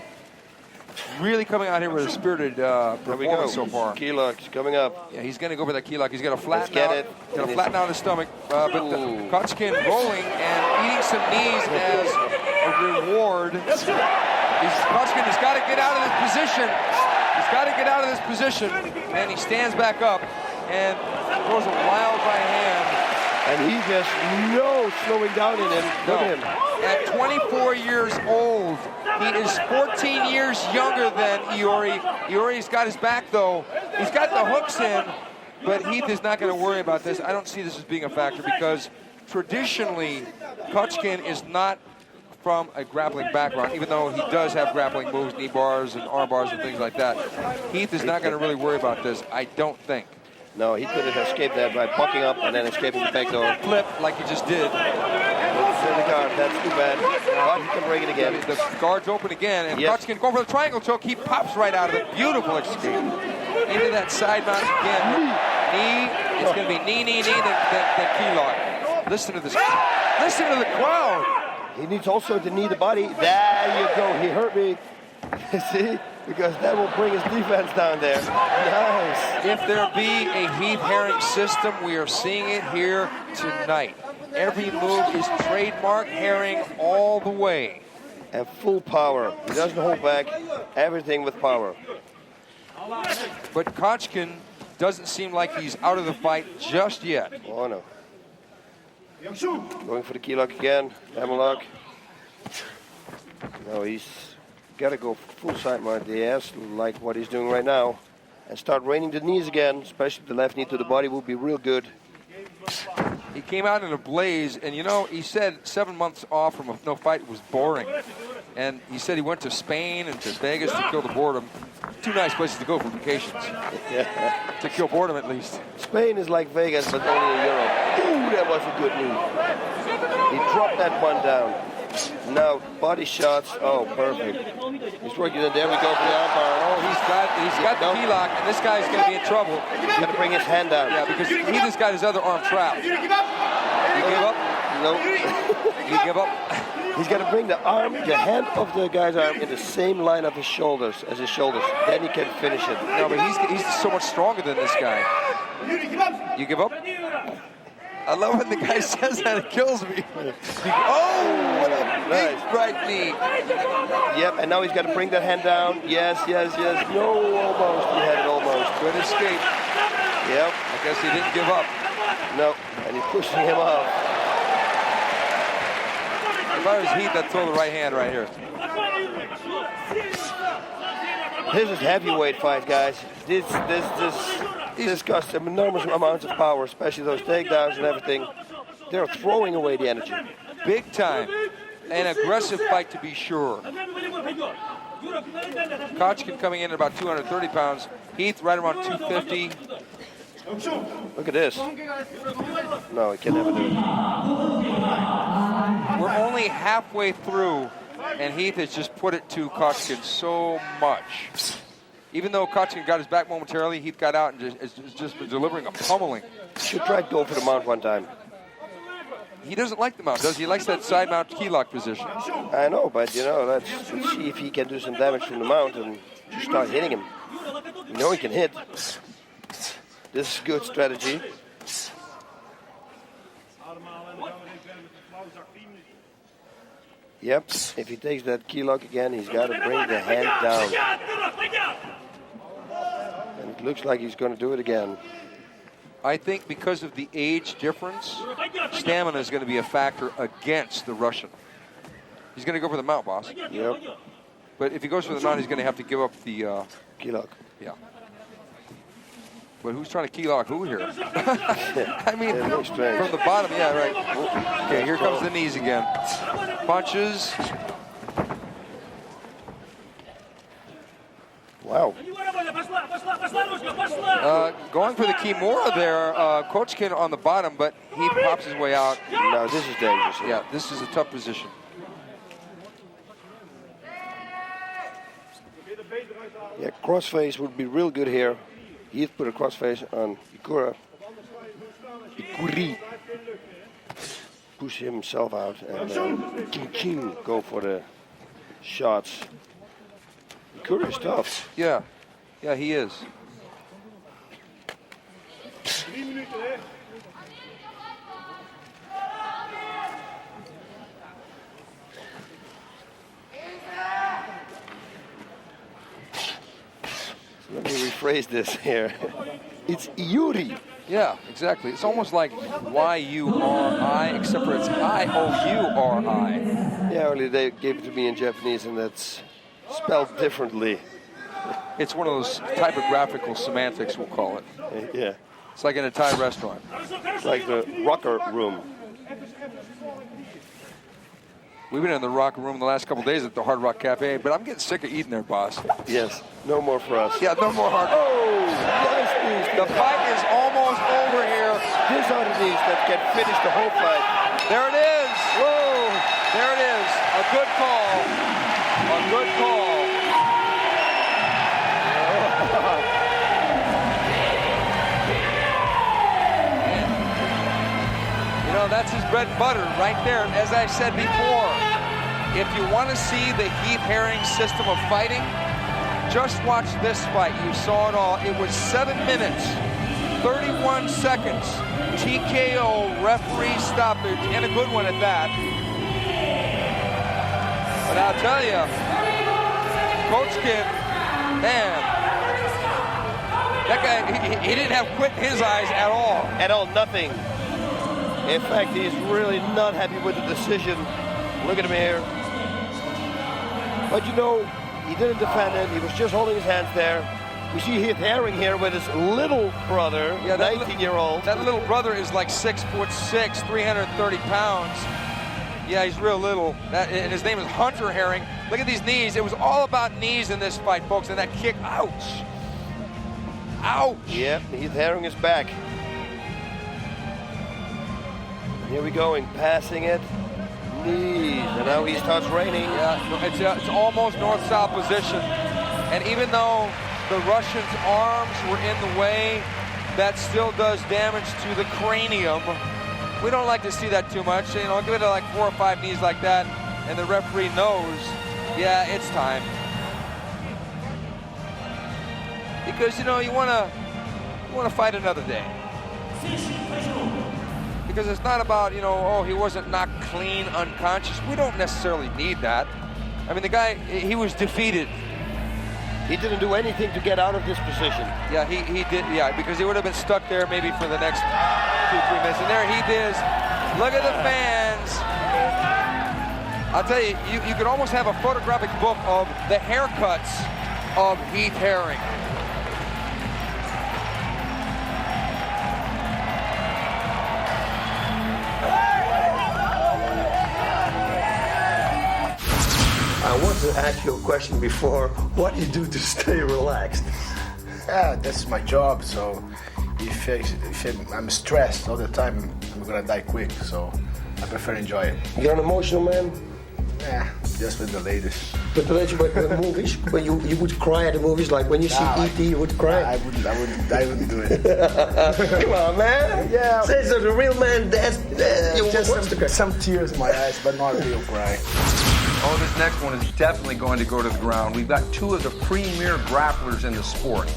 Really coming out here with a spirited performance so far. Key lock's coming up. Yeah, he's going to go for that key lock. He's got to flatten out his stomach. But Kochkine rolling and eating some knees as a reward. Kochkine has got to get out of this position. He's got to get out of this position. And he stands back up. And throws a wild right hand. And he just no slowing down in him. Look at him. At 24 years old, he is 14 years younger than Yuri. Yuri's got his back though. He's got the hooks in, but Heath is not going to worry about this. I don't see this as being a factor because traditionally, Kochkine is not from a grappling background, even though he does have grappling moves, knee bars and arm bars and things like that. Heath is not going to really worry about this, I don't think. No, he could have escaped that by bucking up and then escaping the back door. Flip like he just did. In the guard, that's too bad. But he can break it again. The guard's open again, and Kochkine going for the triangle choke. He pops right out of it. Beautiful escape. Into that side mount again. Knee. It's going to be knee, then key lock. Listen to this. Listen to the crowd. He needs also to knee the body. There you go. He hurt me. See? Because that will bring his defense down there. Nice. If there be a Heath Herring system, we are seeing it here tonight. Every move is trademark Herring all the way. And full power. He doesn't hold back. Everything with power. But Kochkine doesn't seem like he's out of the fight just yet. Oh, no. Going for the key lock again. Hammerlock. No, he's got to go full side mount. Yes, like what he's doing right now. And start raining the knees again, especially the left knee to the body would be real good. He came out in a blaze, and you know, he said 7 months off from no fight was boring. And he said he went to Spain and to Vegas to kill the boredom. Two nice places to go for vacations. Yeah. To kill boredom, at least. Spain is like Vegas, but only in Europe. Ooh, that was a good knee. He dropped that one down. Now, body shots. Oh, perfect. He's working in. There we go for the armbar. Oh, he's got the key lock, and this guy's going to be in trouble. He's got to bring his hand down. Yeah, because he just got his other arm trapped. You give up? No. You give up? He's got to bring the hand of the guy's arm in the same line of his shoulders as his shoulders. Then he can finish it. No, but he's so much stronger than this guy. You give up? I love when the guy says that, it kills me. Oh, what a big right knee. Yep, and now he's got to bring that hand down. Yes. No, almost. He had it almost. Good escape. Yep. I guess he didn't give up. No, and he's pushing him off. If I was Heath, I'd throw the right hand right here. This is heavyweight fight, guys. This costs them enormous amounts of power, especially those takedowns and everything. They're throwing away the energy. Big time. An aggressive fight to be sure. Kochkine coming in at about 230 pounds. Heath right around 250. Look at this. No, he can never do it. We're only halfway through, and Heath has just put it to Kochkine so much. Even though Kochkine got his back momentarily, Heath got out and has just been delivering a pummeling. Should try to go for the mount one time. He doesn't like the mount, does he? He likes that side mount key lock position. I know, but you know, let's see if he can do some damage from the mount and just start hitting him. You know he can hit. This is good strategy. Yep, if he takes that key lock again, he's got to bring the hand down. And it looks like he's going to do it again. I think because of the age difference, stamina is going to be a factor against the Russian. He's going to go for the mount, boss. Yep. But if he goes for the mount, he's going to have to give up the... key lock. Yeah. But who's trying to key lock who here? I mean, from the bottom, yeah, right. Okay, here comes the knees again. Punches. Wow. Going for the Kimura there, Kochkine on the bottom, but he pops his way out. No, this is dangerous. Yeah, this is a tough position. Yeah, crossface would be real good here. He'd put a crossface on Igor. Push himself out and King go for the shots. Igor is tough. Yeah, he is. Let me rephrase this here. It's Yuri. Yeah, exactly. It's almost like Y-U-R-I, except for it's I-O-U-R-I. Yeah, only they gave it to me in Japanese, and that's spelled differently. It's one of those typographical semantics, we'll call it. Yeah. It's like in a Thai restaurant. It's like the rocker room. We've been in the rocker room the last couple days at the Hard Rock Cafe, but I'm getting sick of eating there, boss. Yes, no more for us. Yeah, no more hard. Oh, nice knees. The fight is almost over here. These are the knees that can finish the whole fight. There it is. Whoa, there it is. A good call. A good call. You know, that's his bread and butter right there. As I said before, if you want to see the Heath Herring system of fighting, just watch this fight. You saw it all. It was 7 minutes, 31 seconds. TKO, referee stoppage, and a good one at that. But I'll tell you, Kochkine, man, that guy, he didn't have quit in his eyes at all. At all, nothing. In fact, he's really not happy with the decision. Look at him here. But you know, he didn't defend it. He was just holding his hands there. We see Heath Herring here with his little brother, 19-year-old. That little brother is like 6'6", 330 pounds. Yeah, he's real little. And his name is Hunter Herring. Look at these knees. It was all about knees in this fight, folks. And that kick, ouch. Ouch. Yep, Heath Herring is back. Here we go, passing it. Knees, and now he starts raining. Yeah, it's almost north-south position. And even though the Russians' arms were in the way, that still does damage to the cranium. We don't like to see that too much. You know, give it like 4 or 5 knees like that, and the referee knows, yeah, it's time. Because, you know, you want to fight another day. Because it's not about, you know, oh, he wasn't knocked clean, unconscious. We don't necessarily need that. I mean, the guy, he was defeated. He didn't do anything to get out of this position. Yeah, he did, yeah, because he would have been stuck there maybe for the next 2-3 minutes. And there he is. Look at the fans. I'll tell you, you could almost have a photographic book of the haircuts of Heath Herring. I want to ask you a question before. What do you do to stay relaxed? Yeah, that's my job. So if I'm stressed all the time, I'm gonna die quick. So I prefer enjoy it. You're an emotional man? Yeah, just with the ladies. But the movies, when you would cry at the movies, like when you see E.T., you would cry? I wouldn't do it. Come on, man. Yeah. Say so the real man, Just some tears in my eyes, but not a real cry. Oh, this next one is definitely going to go to the ground. We've got 2 of the premier grapplers in the sport.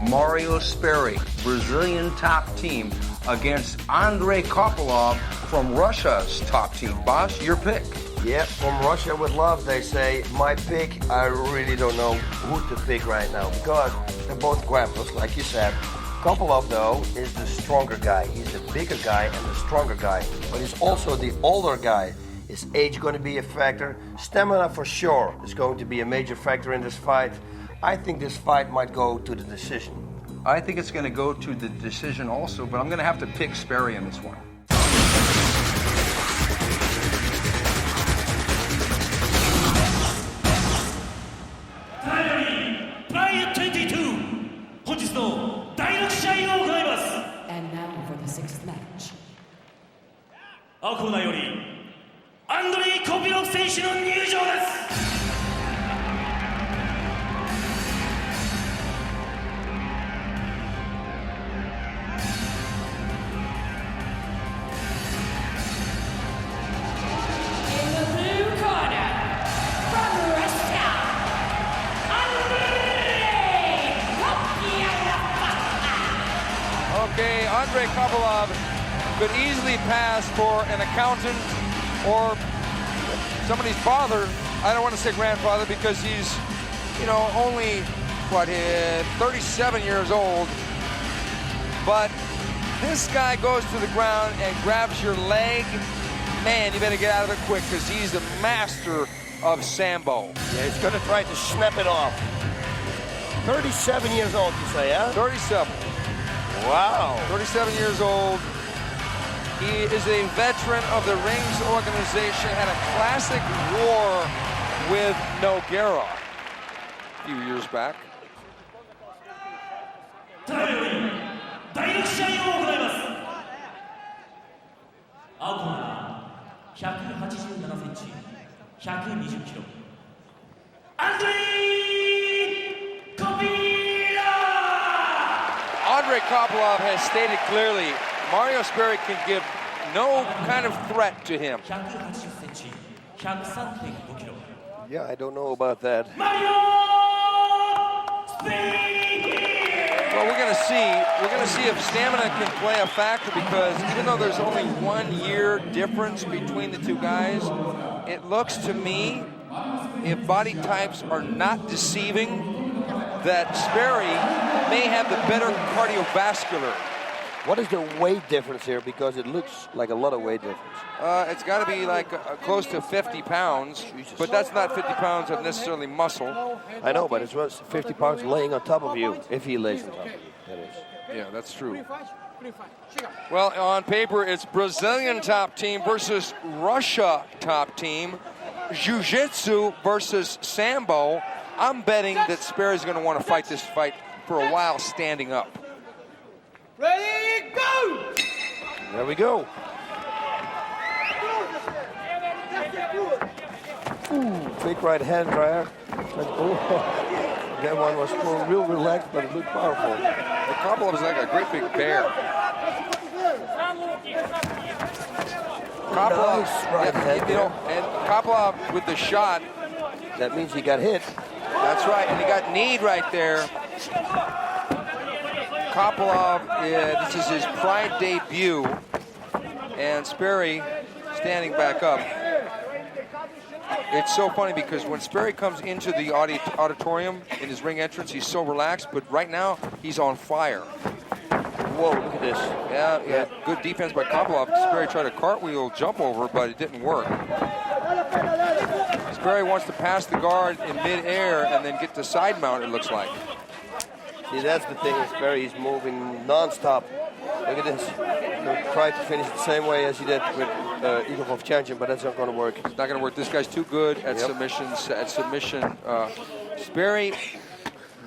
Mario Sperry, Brazilian top team, against Andréi Kopýlov from Russia's top team. Boss, your pick. Yeah, from Russia with love, they say. My pick, I really don't know who to pick right now because they're both grapplers, like you said. Kopýlov, though, is the stronger guy. He's the bigger guy and the stronger guy, but he's also the older guy. Is age going to be a factor? Stamina for sure is going to be a major factor in this fight. I think this fight might go to the decision. I think it's going to go to the decision also, but I'm going to have to pick Sperry in this one. And now for the 6th match. 青コーナーよりアンドレイ・コピロフ選手の入場です。In the blue corner, from Russia, Andréi Kopýlov. Okay, Andréi Kopýlov could easily pass for an accountant or somebody's father. I don't want to say grandfather because he's, you know, only, 37 years old. But this guy goes to the ground and grabs your leg, man, you better get out of it quick because he's the master of Sambo. Yeah, he's going to try to snap it off. 37 years old, you say, huh? 37. Wow. 37 years old. He is a veteran of the Rings organization, had a classic war with Nogueira a few years back. 第6試合を行います。青コーナー187センチ、120キロ。Andréi Kopýlov! Andréi Kopýlov has stated clearly, Mario Sperry can give no kind of threat to him. 180センチ、103.5キロ。 Yeah, I don't know about that. Well, we're gonna see if stamina can play a factor because even though there's only 1 year difference between the two guys, it looks to me, if body types are not deceiving, that Sperry may have the better cardiovascular. What is the weight difference here? Because it looks like a lot of weight difference. It's got to be like close to 50 pounds, but that's not 50 pounds of necessarily muscle. I know, but it's worth 50 pounds laying on top of you, if he lays on top of you, that is. Yeah, that's true. Well, on paper, it's Brazilian top team versus Russia top team. Jiu-Jitsu versus Sambo. I'm betting that Sperry's going to want to fight this fight for a while standing up. Ready, go! There we go. Ooh, big right hand dryer. That one was real relaxed, but it looked powerful. The Kopýlov is like a great big bear. Kopýlov, Nice right hand, you know, and Kopýlov with the shot. That means he got hit. That's right, and he got kneed right there. Kopýlov, this is his Pride debut, and Sperry standing back up. It's so funny because when Sperry comes into the auditorium in his ring entrance, he's so relaxed, but right now he's on fire. Whoa, look at this. Yeah, good defense by Kopýlov. Sperry tried a cartwheel jump over, but it didn't work. Sperry wants to pass the guard in midair and then get the side mount, it looks like. See, that's the thing. Sperry is moving non-stop. Look at this. He'll try to finish the same way as he did with Igor Vovchanchyn, but that's not going to work. It's not going to work. This guy's too good at submissions. At submission, Sperry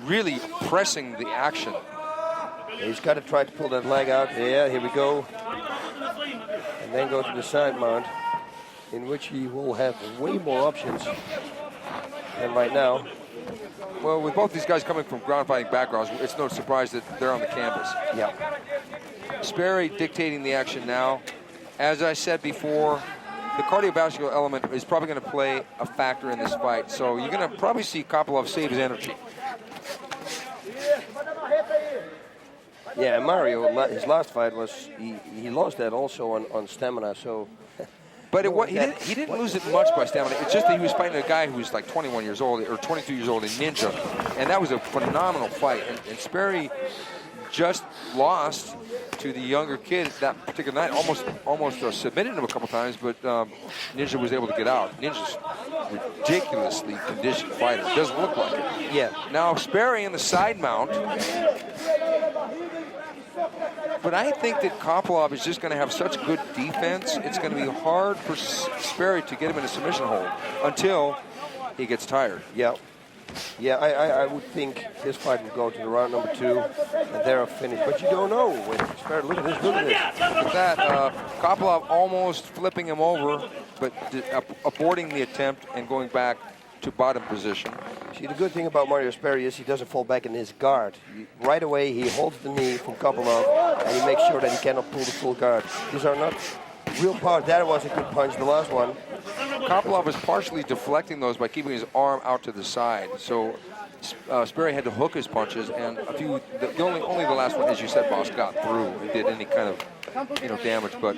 really pressing the action. He's got to try to pull that leg out. Yeah, here we go. And then go to the side mount, in which he will have way more options than right now. Well, with both these guys coming from ground fighting backgrounds, it's no surprise that they're on the canvas. Yeah. Sperry dictating the action now. As I said before, the cardiovascular element is probably going to play a factor in this fight. So you're going to probably see Kopýlov save his energy. Yeah, Mario, his last fight was, he lost that also on stamina, so... But he didn't lose it much by stamina. It's just that he was fighting a guy who was like 21 years old or 22 years old in Ninja, and that was a phenomenal fight. And Sperry just lost to the younger kid that particular night. Almost submitted him a couple times, but Ninja was able to get out. Ninja's ridiculously conditioned fighter. Doesn't look like it. Yeah. Now Sperry in the side mount. But I think that Kopýlov is just going to have such good defense, it's going to be hard for Sperry to get him in a submission hold until he gets tired. Yeah. Yeah, I would think this fight will go to the round number 2, and they're finished. But you don't know with Sperry. Look at this, look at this. Look at that. Kopýlov almost flipping him over, but aborting the attempt and going back to bottom position. See, the good thing about Mario Sperry is he doesn't fall back in his guard. Right away, he holds the knee from Kopýlov, and he makes sure that he cannot pull the full guard. These are not real power. That was a good punch, the last one. Kopýlov is partially deflecting those by keeping his arm out to the side. So Sperry had to hook his punches, and only the last one, as you said, boss, got through and did any kind of damage. But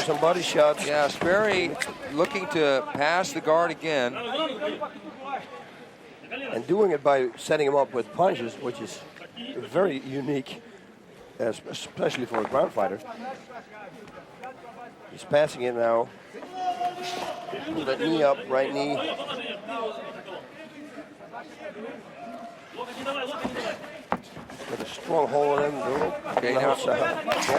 some body shots. Yeah, Sperry looking to pass the guard again. And doing it by setting him up with punches, which is very unique, especially for a ground fighter. He's passing it now. Pull that knee up, right knee. With a strong hold on him. Okay, now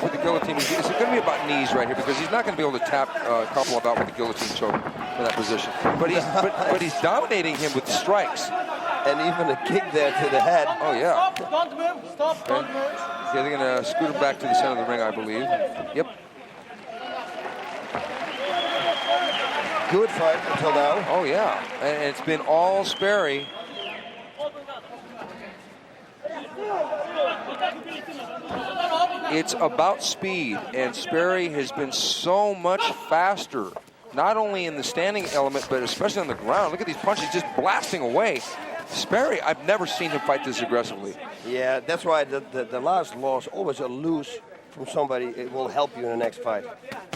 with the guillotine, it's going to be about knees right here because he's not going to be able to tap Kopýlov out with the guillotine choke for that position. But he's dominating him with strikes. And even a kick there to the head. Oh, yeah. Stop, don't move, stop, don't move. Yeah, they're going to scoot him back to the center of the ring, I believe. Yep. Good fight until now. Oh, yeah. And it's been all Sperry. It's about speed, and Sperry has been so much faster, not only in the standing element, but especially on the ground. Look at these punches just blasting away. Sperry, I've never seen him fight this aggressively. Yeah, that's why the last loss, always a lose from somebody, it will help you in the next fight.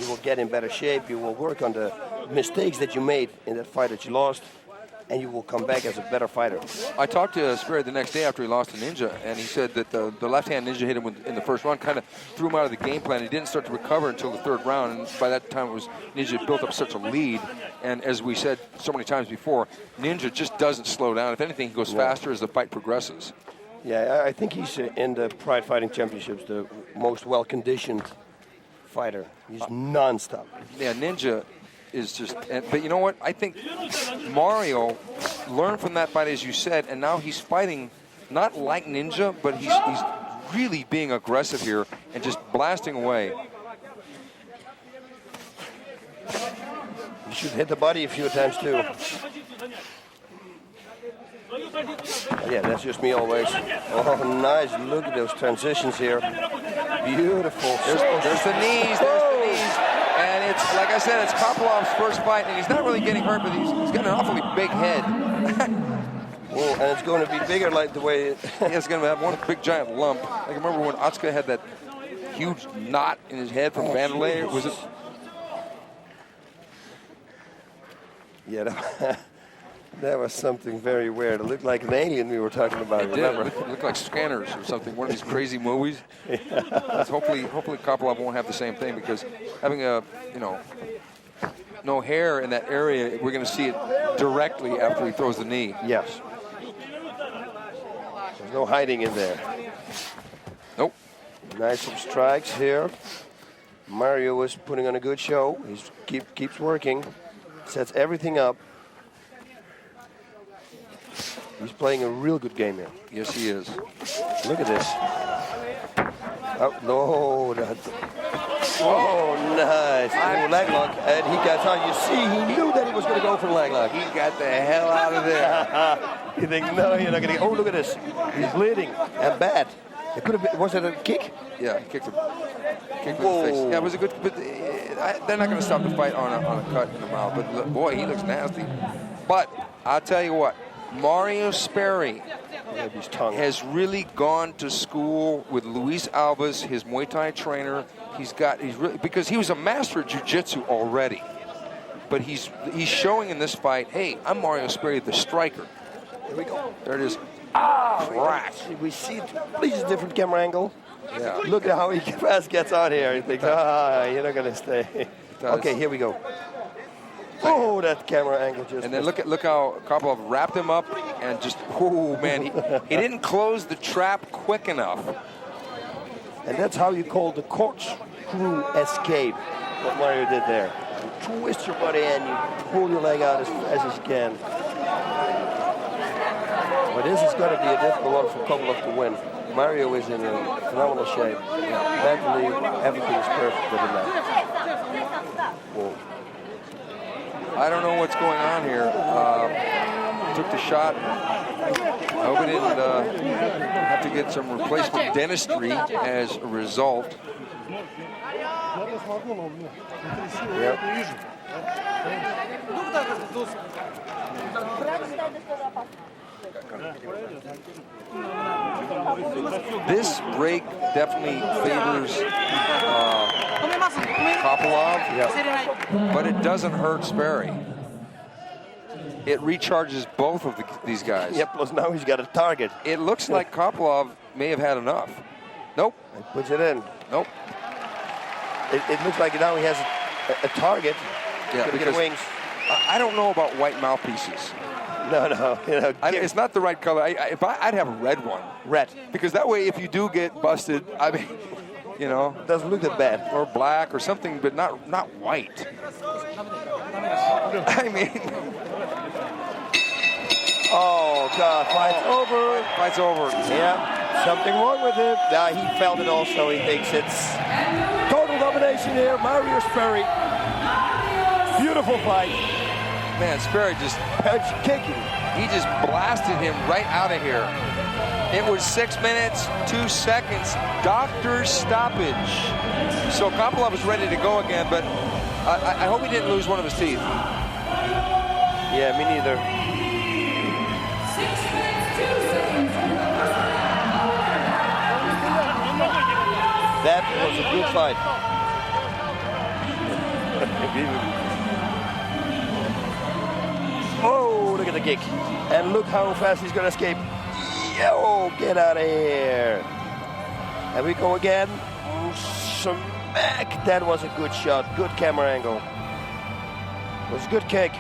You will get in better shape, you will work on the mistakes that you made in that fight that you lost, and you will come back as a better fighter. I talked to Sperry the next day after he lost to Ninja, and he said that the left-hand Ninja hit him in the first round, kind of threw him out of the game plan. He didn't start to recover until the third round, and by that time Ninja built up such a lead. And as we said so many times before, Ninja just doesn't slow down. If anything, he goes faster as the fight progresses. Yeah, I think he's in the Pride Fighting Championships the most well-conditioned fighter. He's non-stop. Yeah, Ninja is just, but you know what? I think Mario learned from that fight, as you said, and now he's fighting not like Ninja, but he's really being aggressive here and just blasting away. You should hit the body a few times too. Yeah, that's just me always. Oh, nice. Look at those transitions here. Beautiful. There's the knees. There's the knees. And it's, like I said, it's Kopýlov's first fight, and he's not really getting hurt, but he's got an awfully big head. Well, and it's going to be bigger like the way... It's going to have one big giant lump. I remember when Otsuka had that huge knot in his head from Vanderlei. Was it? Yeah, that was something very weird. It looked like an alien we were talking about. It did. It looked like Scanners or something. One of these crazy movies. Hopefully Kopýlov won't have the same thing, because having no hair in that area, we're going to see it directly after he throws the knee. Yes. There's no hiding in there. Nope. Nice some strikes here. Mario is putting on a good show. He keeps working. Sets everything up. He's playing a real good game here. Yes, he is. Look at this. Oh, no. Oh, nice. Leg lock. And he got on. You see, he knew that he was going to go for the leg lock. He got the hell out of there. You think, no, you're not going to. Oh, look at this. He's bleeding. And bad. It could have been. Was it a kick? Yeah, he kicked him. Kicked him in the face. Yeah, it was a good. But they're not going to stop the fight on a cut in the mouth. But look, boy, he looks nasty. But I'll tell you what. Mario Sperry has really gone to school with Luis Alves, his Muay Thai trainer. He's really, because he was a master of jiu-jitsu already. But he's showing in this fight, hey, I'm Mario Sperry, the striker. Here we go. There it is. Crack. We see please a different camera angle. Yeah. Look at how he fast gets out here. He thinks, you're not going to stay. Okay, here we go. Oh, that camera angle just... And then look how Kopýlov wrapped him up and just, oh, man, he didn't close the trap quick enough. And that's how you call the corkscrew escape, what Mario did there. You twist your body and you pull your leg out as fast as you can. But this is going to be a difficult one for Kopýlov to win. Mario is in a phenomenal shape. Mentally, everything is perfect with him now. Whoa. I don't know what's going on here. Took the shot. I hope he didn't have to get some replacement dentistry as a result. Yep. This break definitely favors Kopýlov, but it doesn't hurt Sperry. it recharges both of these guys. Yeah, plus now he's got a target. It looks like Kopýlov may have had enough. Nope. He puts it in. Nope. It looks like now he has a target. Yeah, because wings. I don't know about white mouthpieces. No. It's not the right color. I'd have a red one. Red. Because that way, if you do get busted, I mean, you know, doesn't look that bad. Or black or something, but not white. I mean. Oh God! Fight's over. Fight's over. Yeah. Something wrong with him. Nah, he felt it also. He thinks it's total domination here. Mario Sperry. Beautiful fight. Man, Sperry just kicking. He just blasted him right out of here. It was 6 minutes, 2 seconds. Doctor's stoppage. So Kopýlov was ready to go again, but I hope he didn't lose one of his teeth. Yeah, me neither. 6 minutes, 2 seconds. That was a good fight. Oh, look at the kick. And look how fast he's going to escape. Yo, get out of here. And we go again. Smack. That was a good shot. Good camera angle. It was a good kick.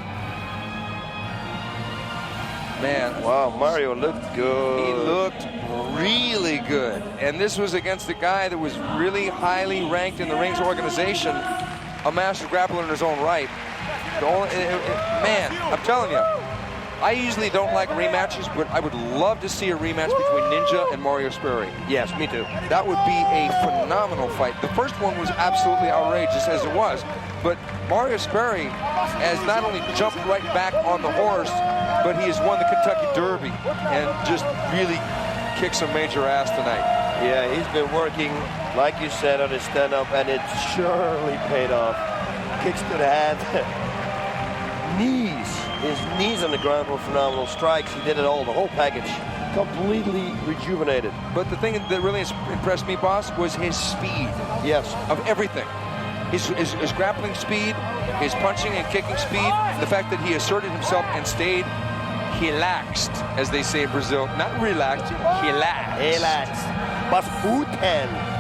Man. Wow, Mario looked good. He looked really good. And this was against a guy that was really highly ranked in the Rings organization, a master grappler in his own right. Man, I'm telling you, I usually don't like rematches, but I would love to see a rematch between Ninja and Mario Sperry. Yes, me too. That would be a phenomenal fight. The first one was absolutely outrageous as it was, but Mario Sperry has not only jumped right back on the horse, but he has won the Kentucky Derby and just really kicked some major ass tonight. Yeah, he's been working, like you said, on his stand-up, and it surely paid off. Kicks to the head. His knees on the ground were phenomenal. Strikes, he did it all, the whole package. Completely rejuvenated. But the thing that really impressed me, boss, was his speed. Yes. Of everything. His grappling speed, his punching and kicking speed, the fact that he asserted himself and stayed relaxed, as they say in Brazil. Not relaxed, relaxed. Relaxed. But Uten.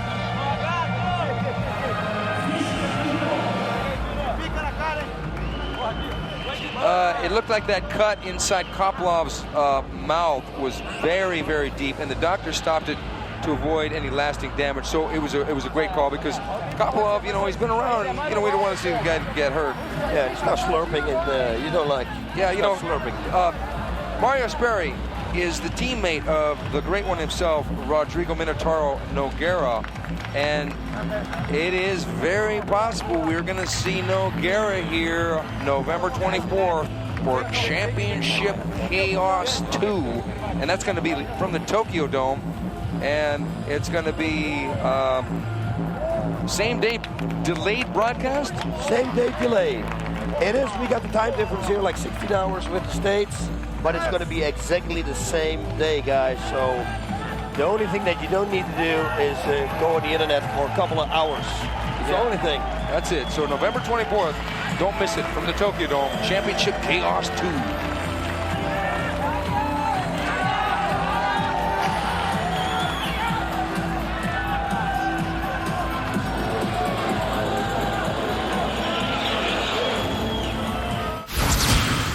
It looked like that cut inside Kopýlov's mouth was very, very deep, and the doctor stopped it to avoid any lasting damage. So it was a great call because Kopýlov, you know, he's been around. You know, we don't want to see the guy get hurt. Yeah, he's not slurping, and you don't like. Yeah, you know, slurping. Mario Sperry is the teammate of the great one himself, Rodrigo Minotauro Nogueira, and it is very possible we're going to see Nogueira here November 24th for Championship Chaos 2, and that's going to be from the Tokyo Dome, and it's going to be same day delayed broadcast? Same day delayed. It is, we got the time difference here, like 16 hours with the States, but it's going to be exactly the same day, guys. So the only thing that you don't need to do is go on the internet for a couple of hours. It's the only thing. That's it. So November 24th, don't miss it, from the Tokyo Dome, Championship Chaos 2.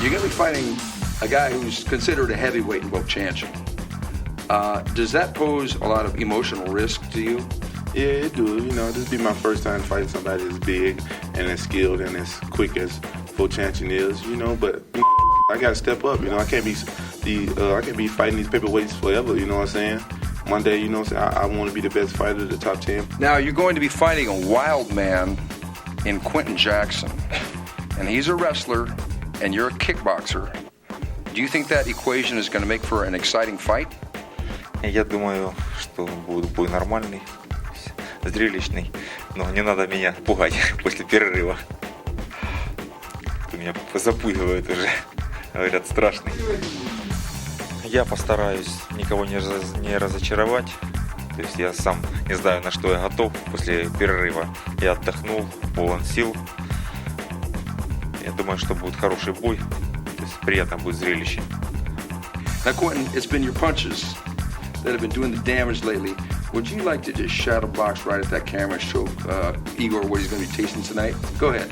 You're going to be fighting a guy who's considered a heavyweight in Vovchanchyn. Does that pose a lot of emotional risk to you? Yeah, it do. You know, this be my first time fighting somebody as big and as skilled and as quick as Vovchanchyn is. You know, but I got to step up. You know, I can't be fighting these paperweights forever. You know what I'm saying? One day, you know what I'm saying, I want to be the best fighter, the top 10. Now you're going to be fighting a wild man in Quinton Jackson, and he's a wrestler, and you're a kickboxer. Do you think that equation is going to make for an exciting fight? Я думаю, что будет бой нормальный, зрелищный, но не надо меня пугать после перерыва. Меня запугивают уже, говорят, страшный. Я постараюсь никого не разочаровать. То есть я сам не знаю, на что я готов после перерыва. Я отдохнул, полон сил. Я думаю, что будет хороший бой. То есть приятно будет зрелище. Now, Quinton, it's been your punches that have been doing the damage lately. Would you like to just shadow box right at that camera and show Igor what he's going to be tasting tonight? Go ahead.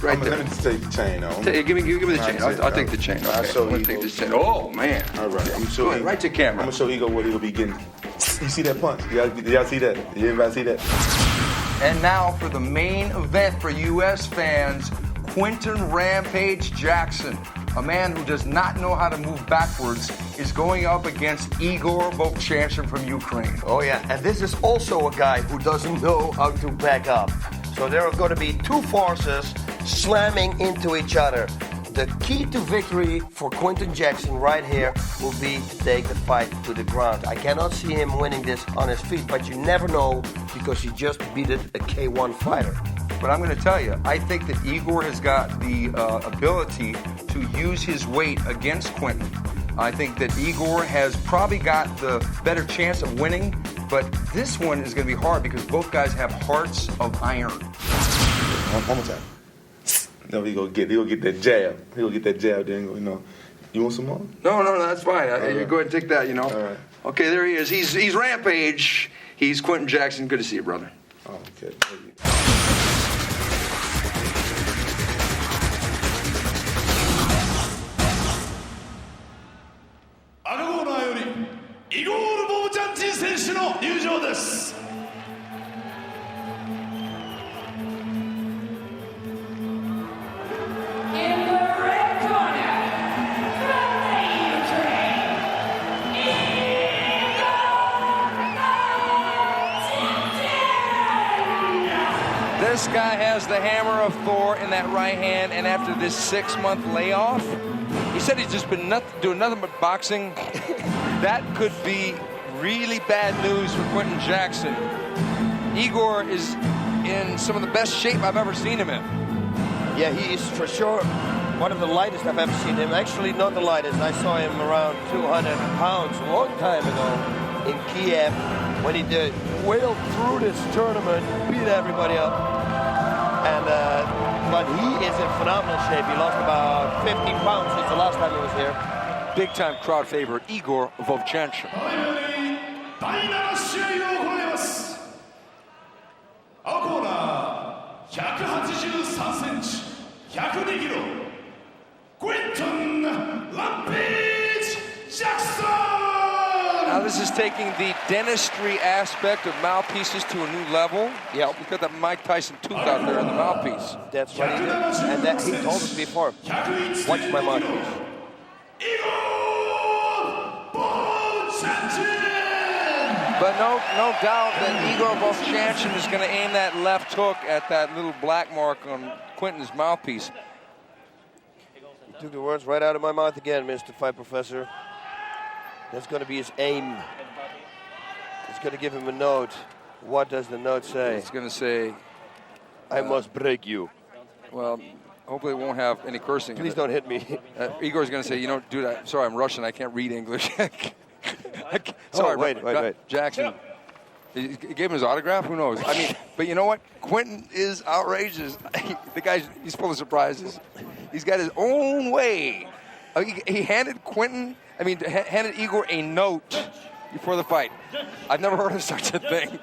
Right there. Let me just take the chain on. Give me the chain. I'll take the chain. Okay. I'll show I'm going to take this chain. Oh, man. All right. I'm Go ahead, right to camera. I'm going to show Igor what he'll be getting. You see that punch? Did y'all see that? Did everybody see that? And now for the main event for U.S. fans, Quinton Rampage Jackson, a man who does not know how to move backwards, is going up against Igor Vovchanchyn from Ukraine. Oh yeah, and this is also a guy who doesn't know how to back up. So there are going to be two forces slamming into each other. The key to victory for Quinton Jackson right here will be to take the fight to the ground. I cannot see him winning this on his feet, but you never know because he just beat a K1 fighter. But I'm going to tell you, I think that Igor has got the ability to use his weight against Quinton. I think that Igor has probably got the better chance of winning, but this one is going to be hard because both guys have hearts of iron. One more time. No, he gonna get that jab. He gonna get that jab. Then you want some more? No, that's fine. You go ahead and take that. All right. Okay, there he is. He's Rampage. He's Quinton Jackson. Good to see you, brother. Oh, okay. Igor Vovchanchyn 選手の入場です。This guy has the hammer of Thor in that right hand, and after this 6-month layoff, he said he's just been doing nothing but boxing. That could be really bad news for Quinton Jackson. Igor is in some of the best shape I've ever seen him in. Yeah, he is for sure one of the lightest I've ever seen him. Actually, not the lightest. I saw him around 200 pounds a long time ago in Kiev when he did wailed through this tournament, beat everybody up. And but he is in phenomenal shape. He lost about 15 pounds since the last time he was here. Big-time crowd favorite, Igor Vovchanchyn. 第7試合を行います。青コーナー183センチ102キロ Quinton Rampage Jackson. Now this is taking the dentistry aspect of mouthpieces to a new level. Yeah, we've got that Mike Tyson tooth out there in the mouthpiece. That's what he did. And that he told us before. Watch my mouthpiece. But no doubt that Igor Vovchanchyn is going to aim that left hook at that little black mark on Quinton's mouthpiece. You took the words right out of my mouth again, Mr. Fight Professor. That's going to be his aim. It's going to give him a note. What does the note say? It's going to say, I must break you. Well, hopefully it won't have any cursing. Please don't hit me. Igor's going to say, dude, sorry, I'm Russian. I can't read English. Sorry, wait. Jackson. He gave him his autograph? Who knows? I mean, but you know what? Quinton is outrageous. He's full of surprises. He's got his own way. He handed Igor a note before the fight. I've never heard of such a thing.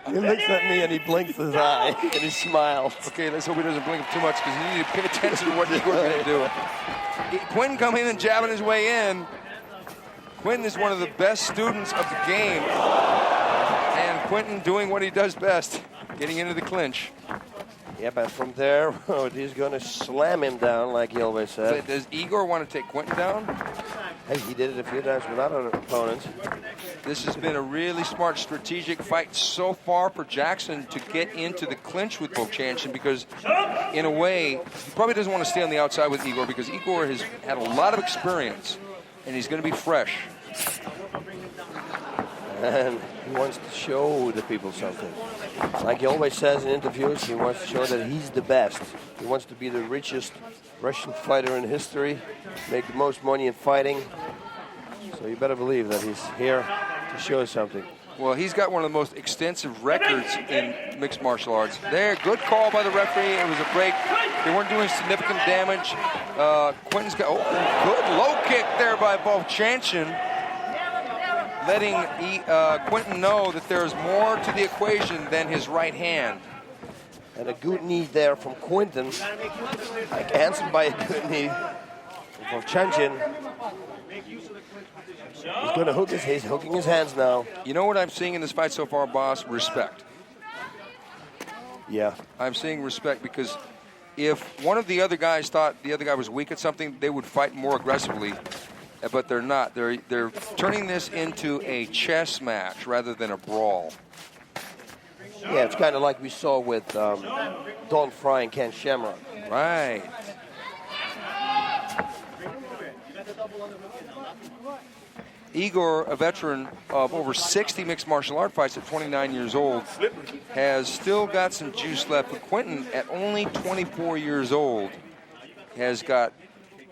He looks at me and he blinks his eye and he smiles. Okay, let's hope he doesn't blink too much because you need to pay attention to what Igor's going to do. Quinton coming in and jabbing his way in. Quinton is one of the best students of the game. And Quinton doing what he does best, getting into the clinch. Yeah, but from there, he's going to slam him down like he always says. So does Igor want to take Quinton down? Hey, he did it a few times without other opponents. This has been a really smart strategic fight so far for Jackson to get into the clinch with Vovchanchyn because, in a way, he probably doesn't want to stay on the outside with Igor because Igor has had a lot of experience and he's going to be fresh. And he wants to show the people something. Like he always says in interviews, he wants to show that he's the best. He wants to be the richest Russian fighter in history, make the most money in fighting. So you better believe that he's here to show something. Well, he's got one of the most extensive records in mixed martial arts. There, good call by the referee. It was a break. They weren't doing significant damage. Quinton's got good low kick there by Vovchanchyn, letting Quinton know that there's more to the equation than his right hand. And a good knee there from Quinton. Like answered by a good knee from Vovchanchyn. He's going to hook he's hooking his hands now. You know what I'm seeing in this fight so far, boss? Respect. Yeah. I'm seeing respect because if one of the other guys thought the other guy was weak at something, they would fight more aggressively. But they're not. They're turning this into a chess match rather than a brawl. Yeah, it's kind of like we saw with Don Fry and Ken Shamrock. Right. Igor, a veteran of over 60 mixed martial art fights at 29 years old, has still got some juice left. But Quinton, at only 24 years old, has got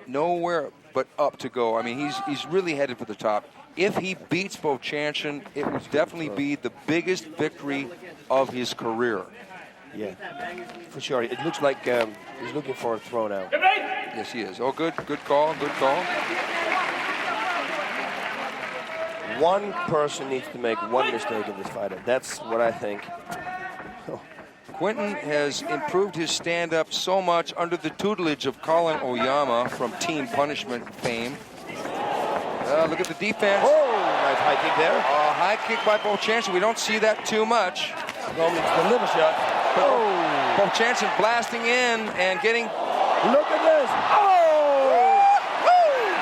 nowhere but up to go. I mean, he's really headed for the top. If he beats Vovchanchyn, it would definitely be the biggest victory of his career. Yeah, for sure. It looks like he's looking for a throw now. Yes, he is. Oh, good call, good call. One person needs to make one mistake in this fight. That's what I think. Quinton has improved his stand-up so much under the tutelage of Colin Oyama from Team Punishment fame. Look at the defense. Oh, nice high kick there. High kick by Vovchanchyn. We don't see that too much. The liver shot. Oh. Vovchanchyn blasting in and getting... Look at this. Oh!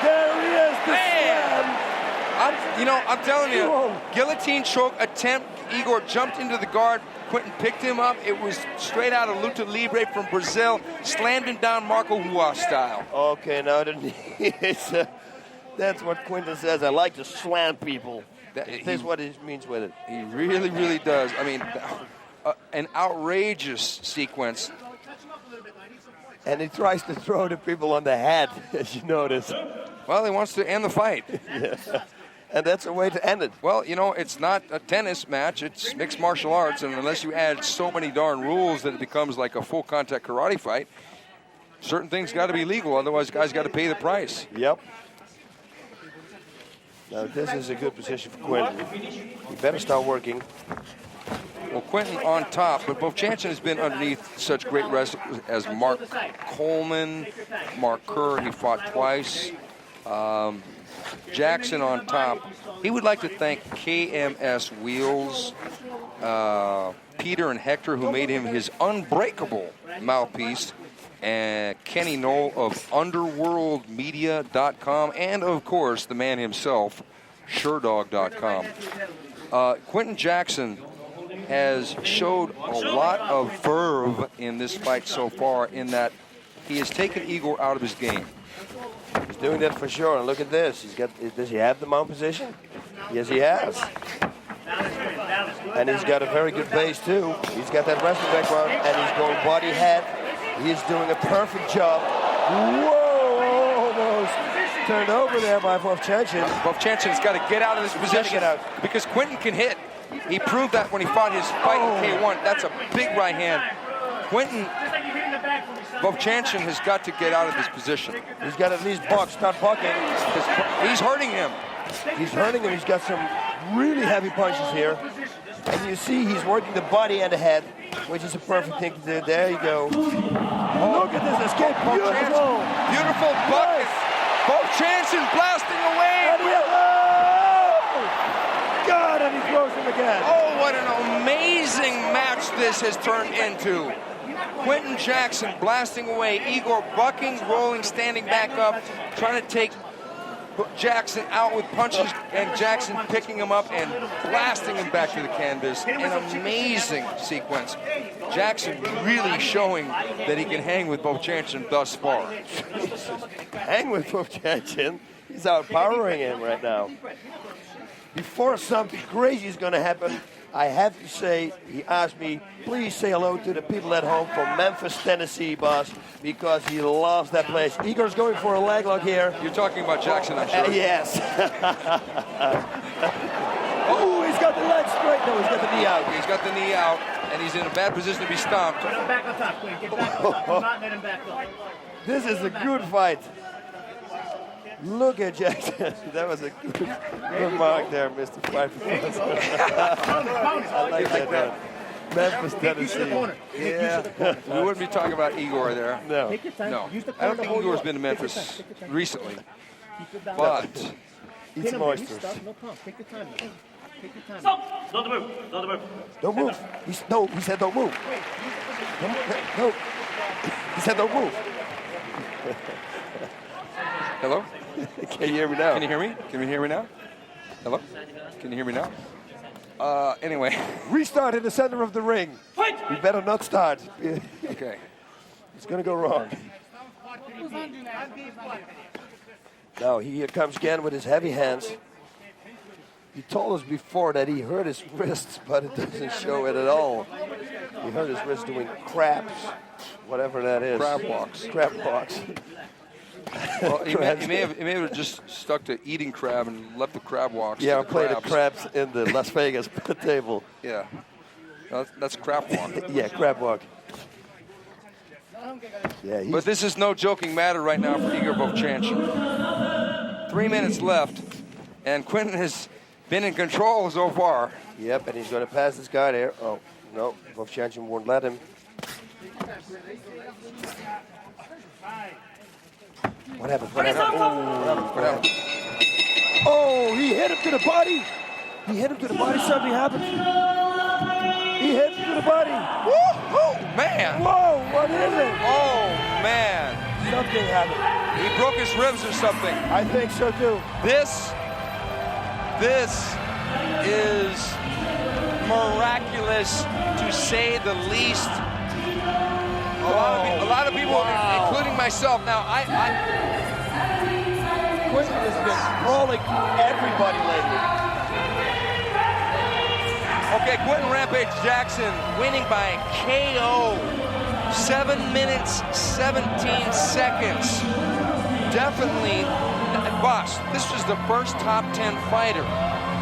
There he is, the slam. I'm telling you, guillotine choke attempt. Igor jumped into the guard. Quinton picked him up. It was straight out of Luta Libre from Brazil. Slammed him down Marco Huas style. Okay, now that's what Quinton says. I like to slam people. That's what he means with it. He really, really does. I mean, an outrageous sequence. And he tries to throw the people on the head, as you notice. Well, he wants to end the fight. Yeah. And that's a way to end it. Well, it's not a tennis match. It's mixed martial arts. And unless you add so many darn rules that it becomes like a full contact karate fight, certain things got to be legal. Otherwise, guys got to pay the price. Yep. Now, this is a good position for Quinton. He better start working. Well, Quinton on top, but Vovchanchyn has been underneath such great wrestlers as Mark Coleman, Mark Kerr, he fought twice. Jackson on top. He would like to thank KMS Wheels, Peter and Hector, who made him his unbreakable mouthpiece, and Kenny Knoll of UnderworldMedia.com, and of course the man himself, SureDog.com. Quinton Jackson has showed a lot of verve in this fight so far, in that he has taken Igor out of his game. He's doing that for sure. And look at this. Does he have the mount position? Yes, he has. And he's got a very good base too. He's got that wrestling background, and he's going body head. He's doing a perfect job. Whoa! Almost turned over there by Vovchanchyn. Vovchanchyn's got to get out of this position because Quinton can hit. He proved that when he fought his fight in K1. That's a big right hand. Vovchanchyn has got to get out of this position. He's got to at least start bucking. He's hurting him. He's hurting him. He's got some really heavy punches here. And you see he's working the body and the head, which is a perfect thing to do. There you go. Look at this escape. Beautiful. Beautiful bucket. Vovchanchyn blasting away. God, and he throws him again. Oh, what an amazing match this has turned into. Quinton Jackson blasting away. Igor bucking, rolling, standing back up, trying to take Jackson out with punches, and Jackson picking him up and blasting him back to the canvas. An amazing sequence. Jackson really showing that he can hang with Vovchanchyn thus far. Hang with Vovchanchyn? He's outpowering him right now. Before something crazy is going to happen, I have to say, he asked me, please say hello to the people at home from Memphis, Tennessee, boss, because he loves that place. Igor's going for a leg lock here. You're talking about Jackson, I'm sure. Yes. Oh, he's got the leg straight. No, he's got the knee out. He's got the knee out, and he's in a bad position to be stomped. Put him back on top, Quinn. Get back on top. Do not let him back up. This is a good fight. Look at Jackson. That was a good mark there, Mr. Fight Professor. I like that. Memphis, Tennessee. Yeah. We wouldn't be talking about Igor there. No. No. I don't think Igor's been to Memphis recently. But eats moistures. No problem. Take your time. Take your time. Stop! Don't move. Don't move. Don't move. He said don't move. No. He said don't move. Hello? Can you hear me now? Can you hear me? Can you hear me now? Hello? Can you hear me now? Anyway. Restart in the center of the ring. Fight! We better not start. Okay. It's going to go wrong. Now, here comes again with his heavy hands. He told us before that he hurt his wrists, but it doesn't show it at all. He hurt his wrist doing crabs, whatever that is. Crab walks. Crab walks. Well, he may have just stuck to eating crab and left the crab walks. Yeah, to I played the crabs. crabs in the Las Vegas table. Yeah. No, that's crab walk. Yeah, crab walk. Yeah, but this is no joking matter right now for Igor Vovchanchyn. 3 minutes left, and Quinton has been in control so far. Yep, and he's going to pass this guy there. Oh, no, Vovchanchyn won't let him. What happened? What happened? Oh, he hit him to the body. He hit him to the body. Something happened. He hit him to the body. Woo-hoo, man. Whoa, what is it? Oh, man. Something happened. He broke his ribs or something. I think so, too. This is miraculous, to say the least. A lot of people, including myself. Now, Quinton has been rolling everybody lately. Okay, Quinton Rampage Jackson winning by KO. 7 minutes, 17 seconds. Definitely, boss, this was the first top 10 fighter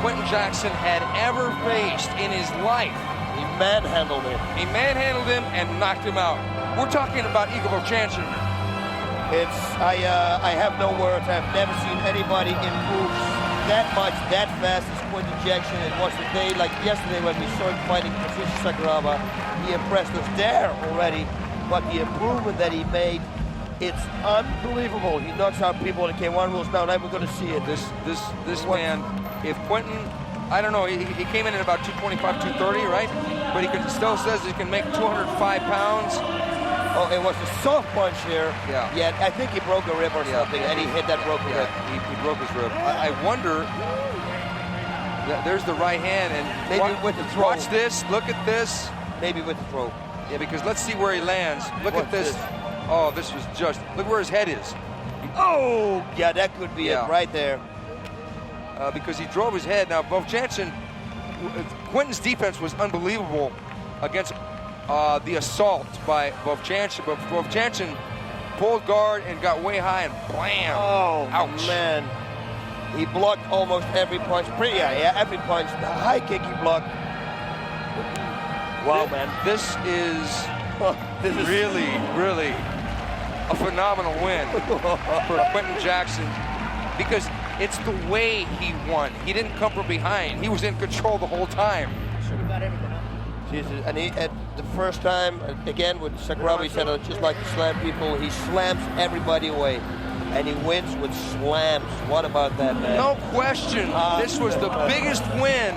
Quinton Jackson had ever faced in his life. He manhandled him. He manhandled him and knocked him out. We're talking about Igor Vovchanchyn. I have no words. I've never seen anybody improve that much, that fast as Quinton Jackson. It was the day like yesterday when we saw him fighting Patricia Sakuraba. He impressed us there already, but the improvement that he made, it's unbelievable. He knocks out people in the K1 rules. Now we're going to see it. This man, if Quinton, I don't know, he came in at about 225, 230, right? But he still says he can make 205 pounds. Oh, it was a soft punch here. Yeah. I think he broke a rib or something, and he hit that broken rib. He broke his rib. I wonder, there's the right hand, and maybe with the throw. Watch this, look at this. Maybe with the throw. Yeah, because let's see where he lands. Look at this. Oh, this was just, look where his head is. Oh, yeah, that could be it right there. Because he drove his head. Now, Vovchanchyn, Quinton's defense was unbelievable against the assault by Vovchanchyn, but Vovchanchyn pulled guard and got way high and blam! Oh, ouch! Man, he blocked almost every punch. Every punch. The high kick he blocked. Wow, man, this is really, really a phenomenal win for Quinton Jackson, because it's the way he won. He didn't come from behind. He was in control the whole time. Should have got everything. Jesus. And at the first time, again, with Sakuraba, he said, I just like to slam people. He slams everybody away. And he wins with slams. What about that, man? No question. This was the biggest win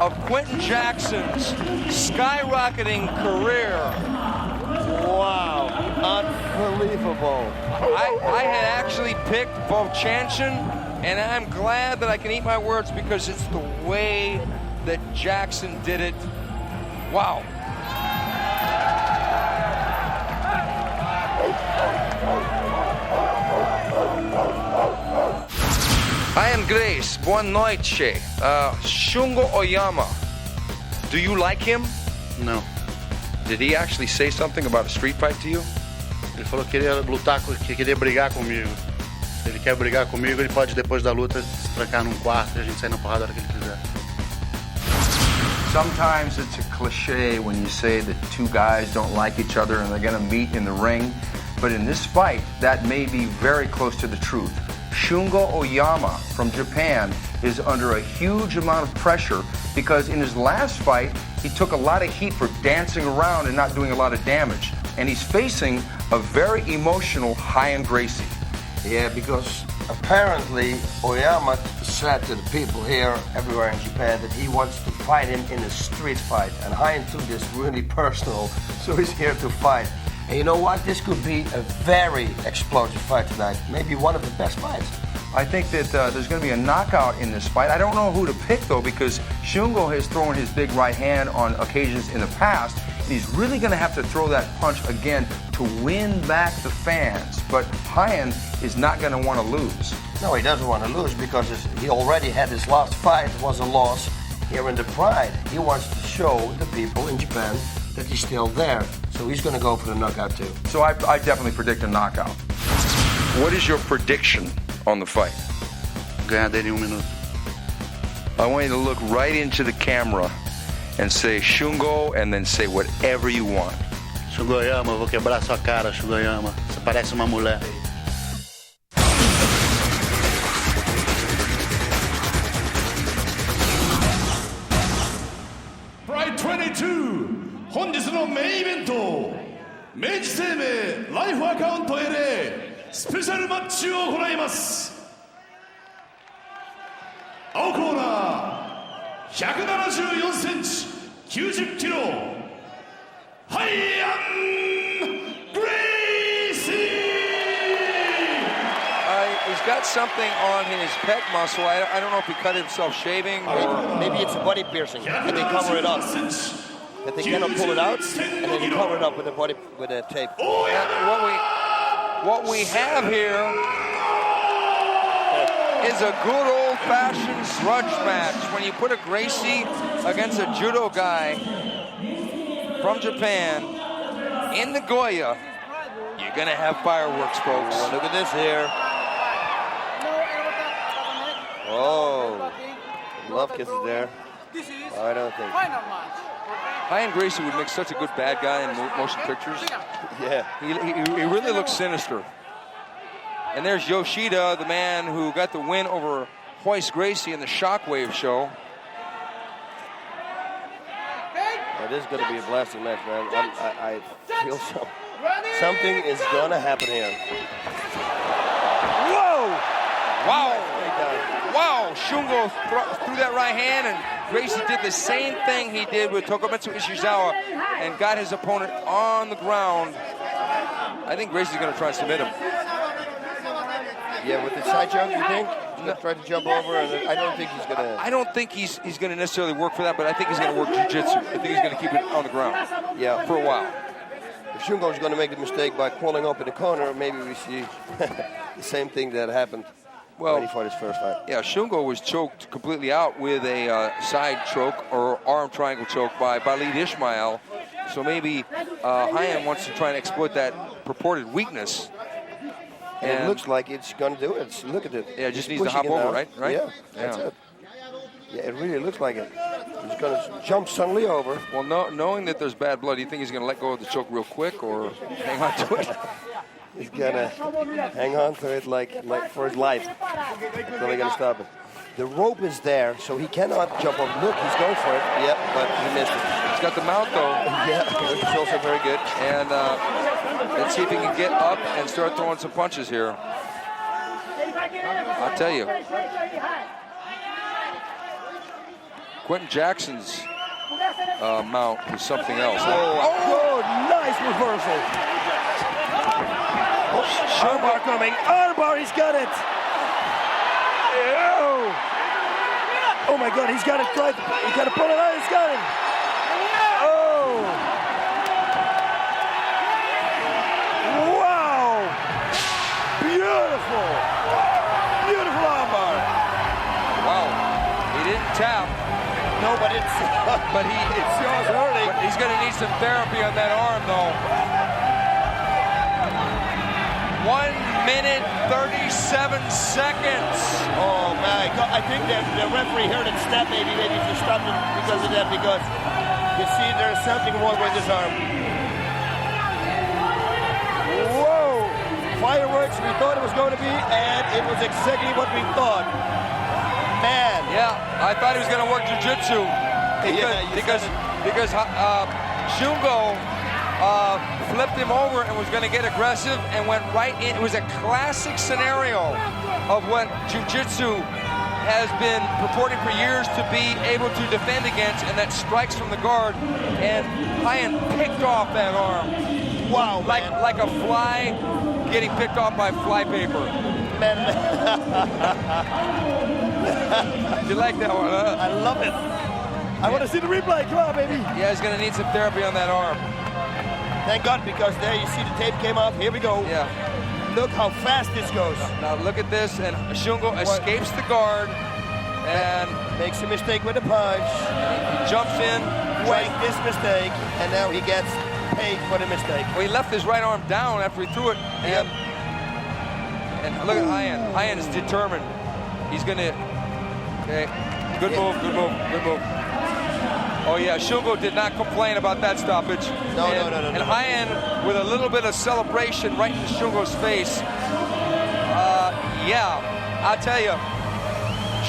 of Quinton Jackson's skyrocketing career. Wow. Unbelievable. I had actually picked Vovchanchyn, and I'm glad that I can eat my words, because it's the way that Jackson did it. Wow. I am Grace. Boa noite. Shungo Oyama. Do you like him? No. Did he actually say something about a street fight to you? Ele falou que queria lutar, que queria brigar comigo. Se ele quer brigar comigo, ele pode, depois da luta, se trancar num quarto e a gente sair na porrada a hora que ele quiser. Sometimes it's a cliche when you say that two guys don't like each other and they're going to meet in the ring. But in this fight, that may be very close to the truth. Shungo Oyama from Japan is under a huge amount of pressure because in his last fight, he took a lot of heat for dancing around and not doing a lot of damage. And he's facing a very emotional Ryan Gracie. Yeah, because apparently Oyama said to the people here, everywhere in Japan, that he wants to fight him in a street fight. And Ryan took this really personal, so he's here to fight. And you know what? This could be a very explosive fight tonight. Maybe one of the best fights. I think that there's going to be a knockout in this fight. I don't know who to pick, though, because Shungo has thrown his big right hand on occasions in the past. And he's really going to have to throw that punch again to win back the fans. But Ryan is not going to want to lose. No, he doesn't want to lose because he already had his last fight was a loss here in the Pride. He wants to show the people in Japan that he's still there. So he's going to go for the knockout too. So I definitely predict a knockout. What is your prediction on the fight? Ganhar dele em minuto. I want you to look right into the camera and say Shungo and then say whatever you want. Shungo Oyama, eu vou quebrar sua cara, Shungo Oyama. Você parece uma mulher. Pride 22本日のメインイベント明治生命ライフアカウント LA スペシャルマッチを行います。青コーナー174センチ90キロハイアン・グレイシー。 He's got something on his pec muscle. I don't know if he cut himself shaving or maybe it's a body piercing and they cover it up. That they cannot pull it out and then you cover it up with a tape. What we have here is a good old-fashioned grudge match. When you put a Gracie against a judo guy from Japan in Nagoya, you're gonna have fireworks, folks. Oh, look at this here. Oh, love kisses there. I don't think. Ryan Gracie would make such a good bad guy in motion pictures. Yeah. He really looks sinister. And there's Yoshida, the man who got the win over Royce Gracie in the Shockwave show. Well, this is going to be a blasting match, man. I feel something is going to happen here. Whoa! Wow! Wow! Shungo threw that right hand, and Gracie did the same thing he did with Tokumitsu Ishizawa and got his opponent on the ground. I think Gracie's going to try and submit him. Yeah, with the side jump, you think? He's going to try to jump over, and I don't think he's going to... I don't think he's going to necessarily work for that, but I think he's going to work jiu-jitsu. I think he's going to keep it on the ground. Yeah, for a while. If Shungo's going to make the mistake by crawling up in the corner, maybe we see the same thing that happened when he fought his first fight. Yeah, Shungo was choked completely out with a side choke or arm triangle choke by Khalid Ismail. So maybe Ryan wants to try and exploit that purported weakness. And it looks like it's going to do it. Look at it. Yeah, it just needs to hop over, right? Yeah, that's it. Yeah, it really looks like it. He's going to jump suddenly over. Well, knowing that there's bad blood, do you think he's going to let go of the choke real quick or hang on to it? He's going to hang on to it like for his life. Until they're going to stop it. The rope is there, so he cannot jump off. Look, he's going for it. Yeah, but he missed it. He's got the mount, though. Yeah, which is also very good. And let's see if he can get up and start throwing some punches here. I'll tell you. Quinton Jackson's mount is something else. Oh, nice reversal. Armbar coming. Armbar, he's got it. Oh my God, he's got it right. He's got to pull it out. He's got it. Oh. Wow. Beautiful. Beautiful armbar. Wow. He didn't tap. No, but it's hurting. But he's going to need some therapy on that arm, though. 1 minute 37 seconds. Oh my God! I think that the referee heard it snap. Maybe he stopped it because of that. Because you see, there's something wrong with his arm. Whoa! Fireworks. We thought it was going to be, and it was exactly what we thought. Man. Yeah, I thought he was going to work jiu-jitsu because Shungo flipped him over and was going to get aggressive and went right in. It was a classic scenario of what jiu-jitsu has been purported for years to be able to defend against, and that strikes from the guard. And Ryan picked off that arm. Wow, like a fly getting picked off by fly paper. Man. You like that one, huh? I love it. I want to see the replay. Come on, baby. Yeah, he's going to need some therapy on that arm. Thank God, because there you see the tape came off. Here we go. Yeah. Look how fast this goes. Now look at this, and Shungo escapes the guard and makes a mistake with a punch. He jumps in, makes this mistake, and now he gets paid for the mistake. Well, he left his right arm down after he threw it. And look at Ryan. Ryan is determined. He's going to... Okay. Good move, good move, good move. Oh yeah, Shungo did not complain about that stoppage. No. And Ryan, with a little bit of celebration right in Shungo's face. Yeah, I'll tell you,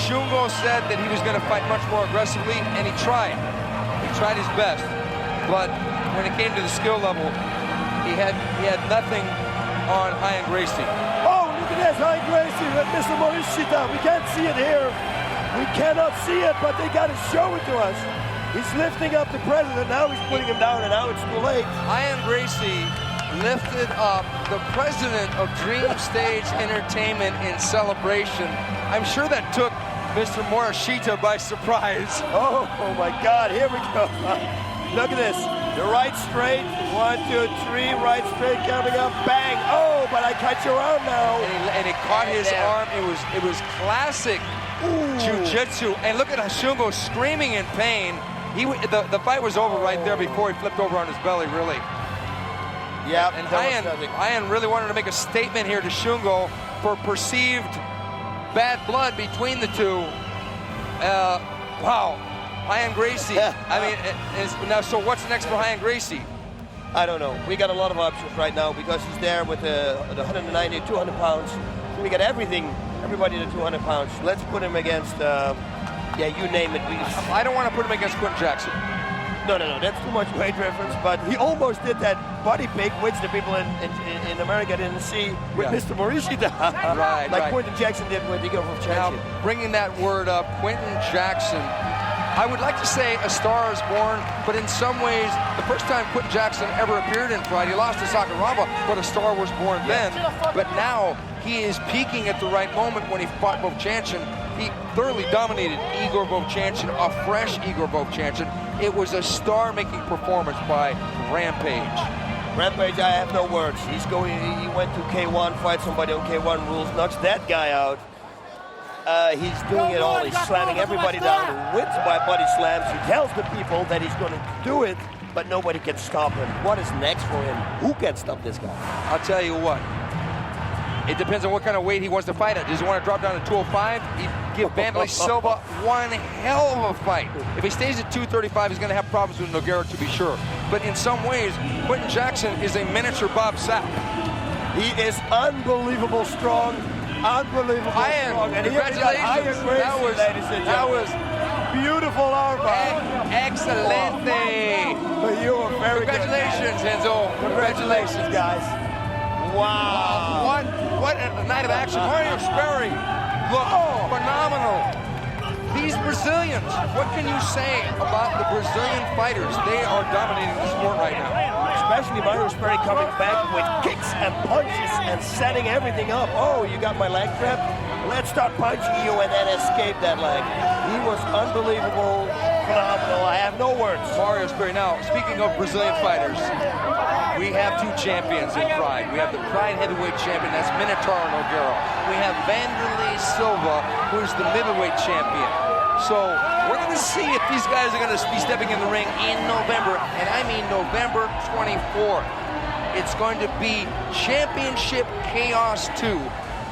Shungo said that he was going to fight much more aggressively, and he tried. He tried his best. But when it came to the skill level, he had nothing on Ryan Gracie. Oh, look at this, Ryan Gracie with Mr. Morishita. We can't see it here. We cannot see it, but they got to show it to us. He's lifting up the president. Now he's putting him down, and now it's too late. Ryan Gracie lifted up the president of Dream Stage Entertainment in celebration. I'm sure that took Mr. Morishita by surprise. Oh my God, here we go. Look at this. The right straight, 1, 2, 3, right straight coming up, bang. Oh, but I cut your arm now. And he caught his arm. It was classic jiu-jitsu. And look at Shungo screaming in pain. The fight was over right there before he flipped over on his belly, really. Yeah. And Ryan really wanted to make a statement here to Shungo for perceived bad blood between the two. Wow. Ryan Gracie. I mean, now, so what's next for Ryan Gracie? I don't know. We got a lot of options right now because he's there with the 190, 200 pounds. So we got everybody to 200 pounds. Let's put him against, you name it. I don't want to put him against Quinton Jackson. No, that's too much weight difference. But he almost did that body pick, which the people in America didn't see with Mr. Morishita. Like Quinton Jackson did with Igor Vovchanchyn. Now, bringing that word up, Quinton Jackson. I would like to say a star is born, but in some ways, the first time Quinton Jackson ever appeared in Pride, he lost to Sakuraba, but a star was born then. But now, he is peaking at the right moment when he fought Vovchanchyn. He thoroughly dominated Igor Vovchanchyn, a fresh Igor Vovchanchyn. It was a star-making performance by Rampage. Rampage, I have no words. He went to K1, fight somebody on K1 rules, knocks that guy out. He's doing it all. He's slamming everybody down. He wins by body slams. He tells the people that he's going to do it, but nobody can stop him. What is next for him? Who can stop this guy? I'll tell you what. It depends on what kind of weight he wants to fight at. Does he want to drop down to 205? He'd give Vandalay Silva one hell of a fight. If he stays at 235, he's going to have problems with Nogueira, to be sure. But in some ways, Quinton Jackson is a miniature Bob Sapp. He is unbelievable strong. Unbelievable strong. And congratulations. That was beautiful armbar. Excelente. You were very Congratulations, Enzo. Congratulations, guys. Wow. What a night of action. Mario Sperry looked phenomenal. These Brazilians, what can you say about the Brazilian fighters? They are dominating the sport right now. Especially Mario Sperry coming back with kicks and punches and setting everything up. Oh, you got my leg trap? Let's start punching you and then escape that leg. He was unbelievable, phenomenal. I have no words. Mario Sperry. Now, speaking of Brazilian fighters, we have two champions in Pride. We have the Pride heavyweight champion, that's Minotauro Nogueira. We have Vandalay Silva, who is the middleweight champion. So we're going to see if these guys are going to be stepping in the ring in November, and I mean November 24th. It's going to be Championship Chaos 2,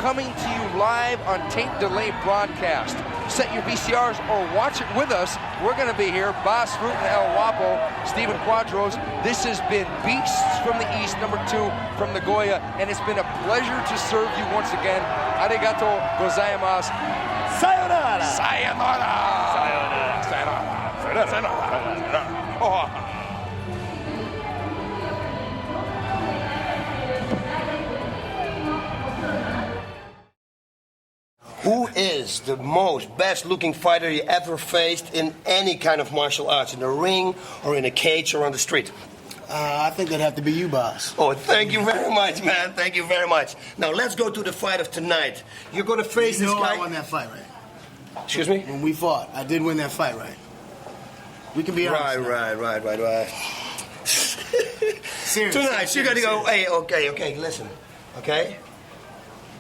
coming to you live on tape delay broadcast. Set your VCRs or watch it with us. We're going to be here, Bas Rutten and El Guapo, Stephen Quadros. This has been Beasts from the East, number 2 from Nagoya, and it's been a pleasure to serve you once again. Arigato gozaimasu. Sayonara! Sayonara! Sayonara! Sayonara! Sayonara! Oh. Who is the most best-looking fighter you ever faced in any kind of martial arts, in the ring or in a cage or on the street? I think it'd have to be you, boss. Oh, thank you very much, man. Thank you very much. Now, let's go to the fight of tonight. You're going to face this guy. I won that fight, right? Excuse me? When we fought, I did win that fight, right? We can be honest. Right. Seriously. Tonight, you got to go. Hey, okay, listen. Okay?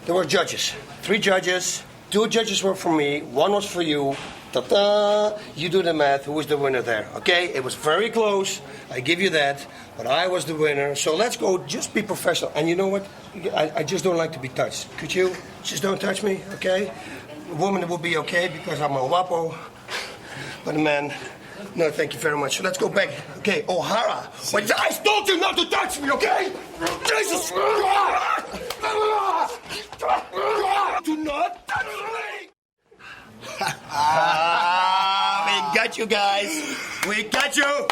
There were judges. 3 judges. 2 judges were for me. 1 was for you. Ta-da! You do the math. Who was the winner there? Okay? It was very close. I give you that. But I was the winner. So let's go. Just be professional. And you know what? I just don't like to be touched. Could you? Just don't touch me, okay? A woman will be okay because I'm a guapo. But a man, no, thank you very much. So let's go back. Okay, Ohara. Wait, I told you not to touch me, okay? Jesus! Do not touch me! We got you guys. We got you.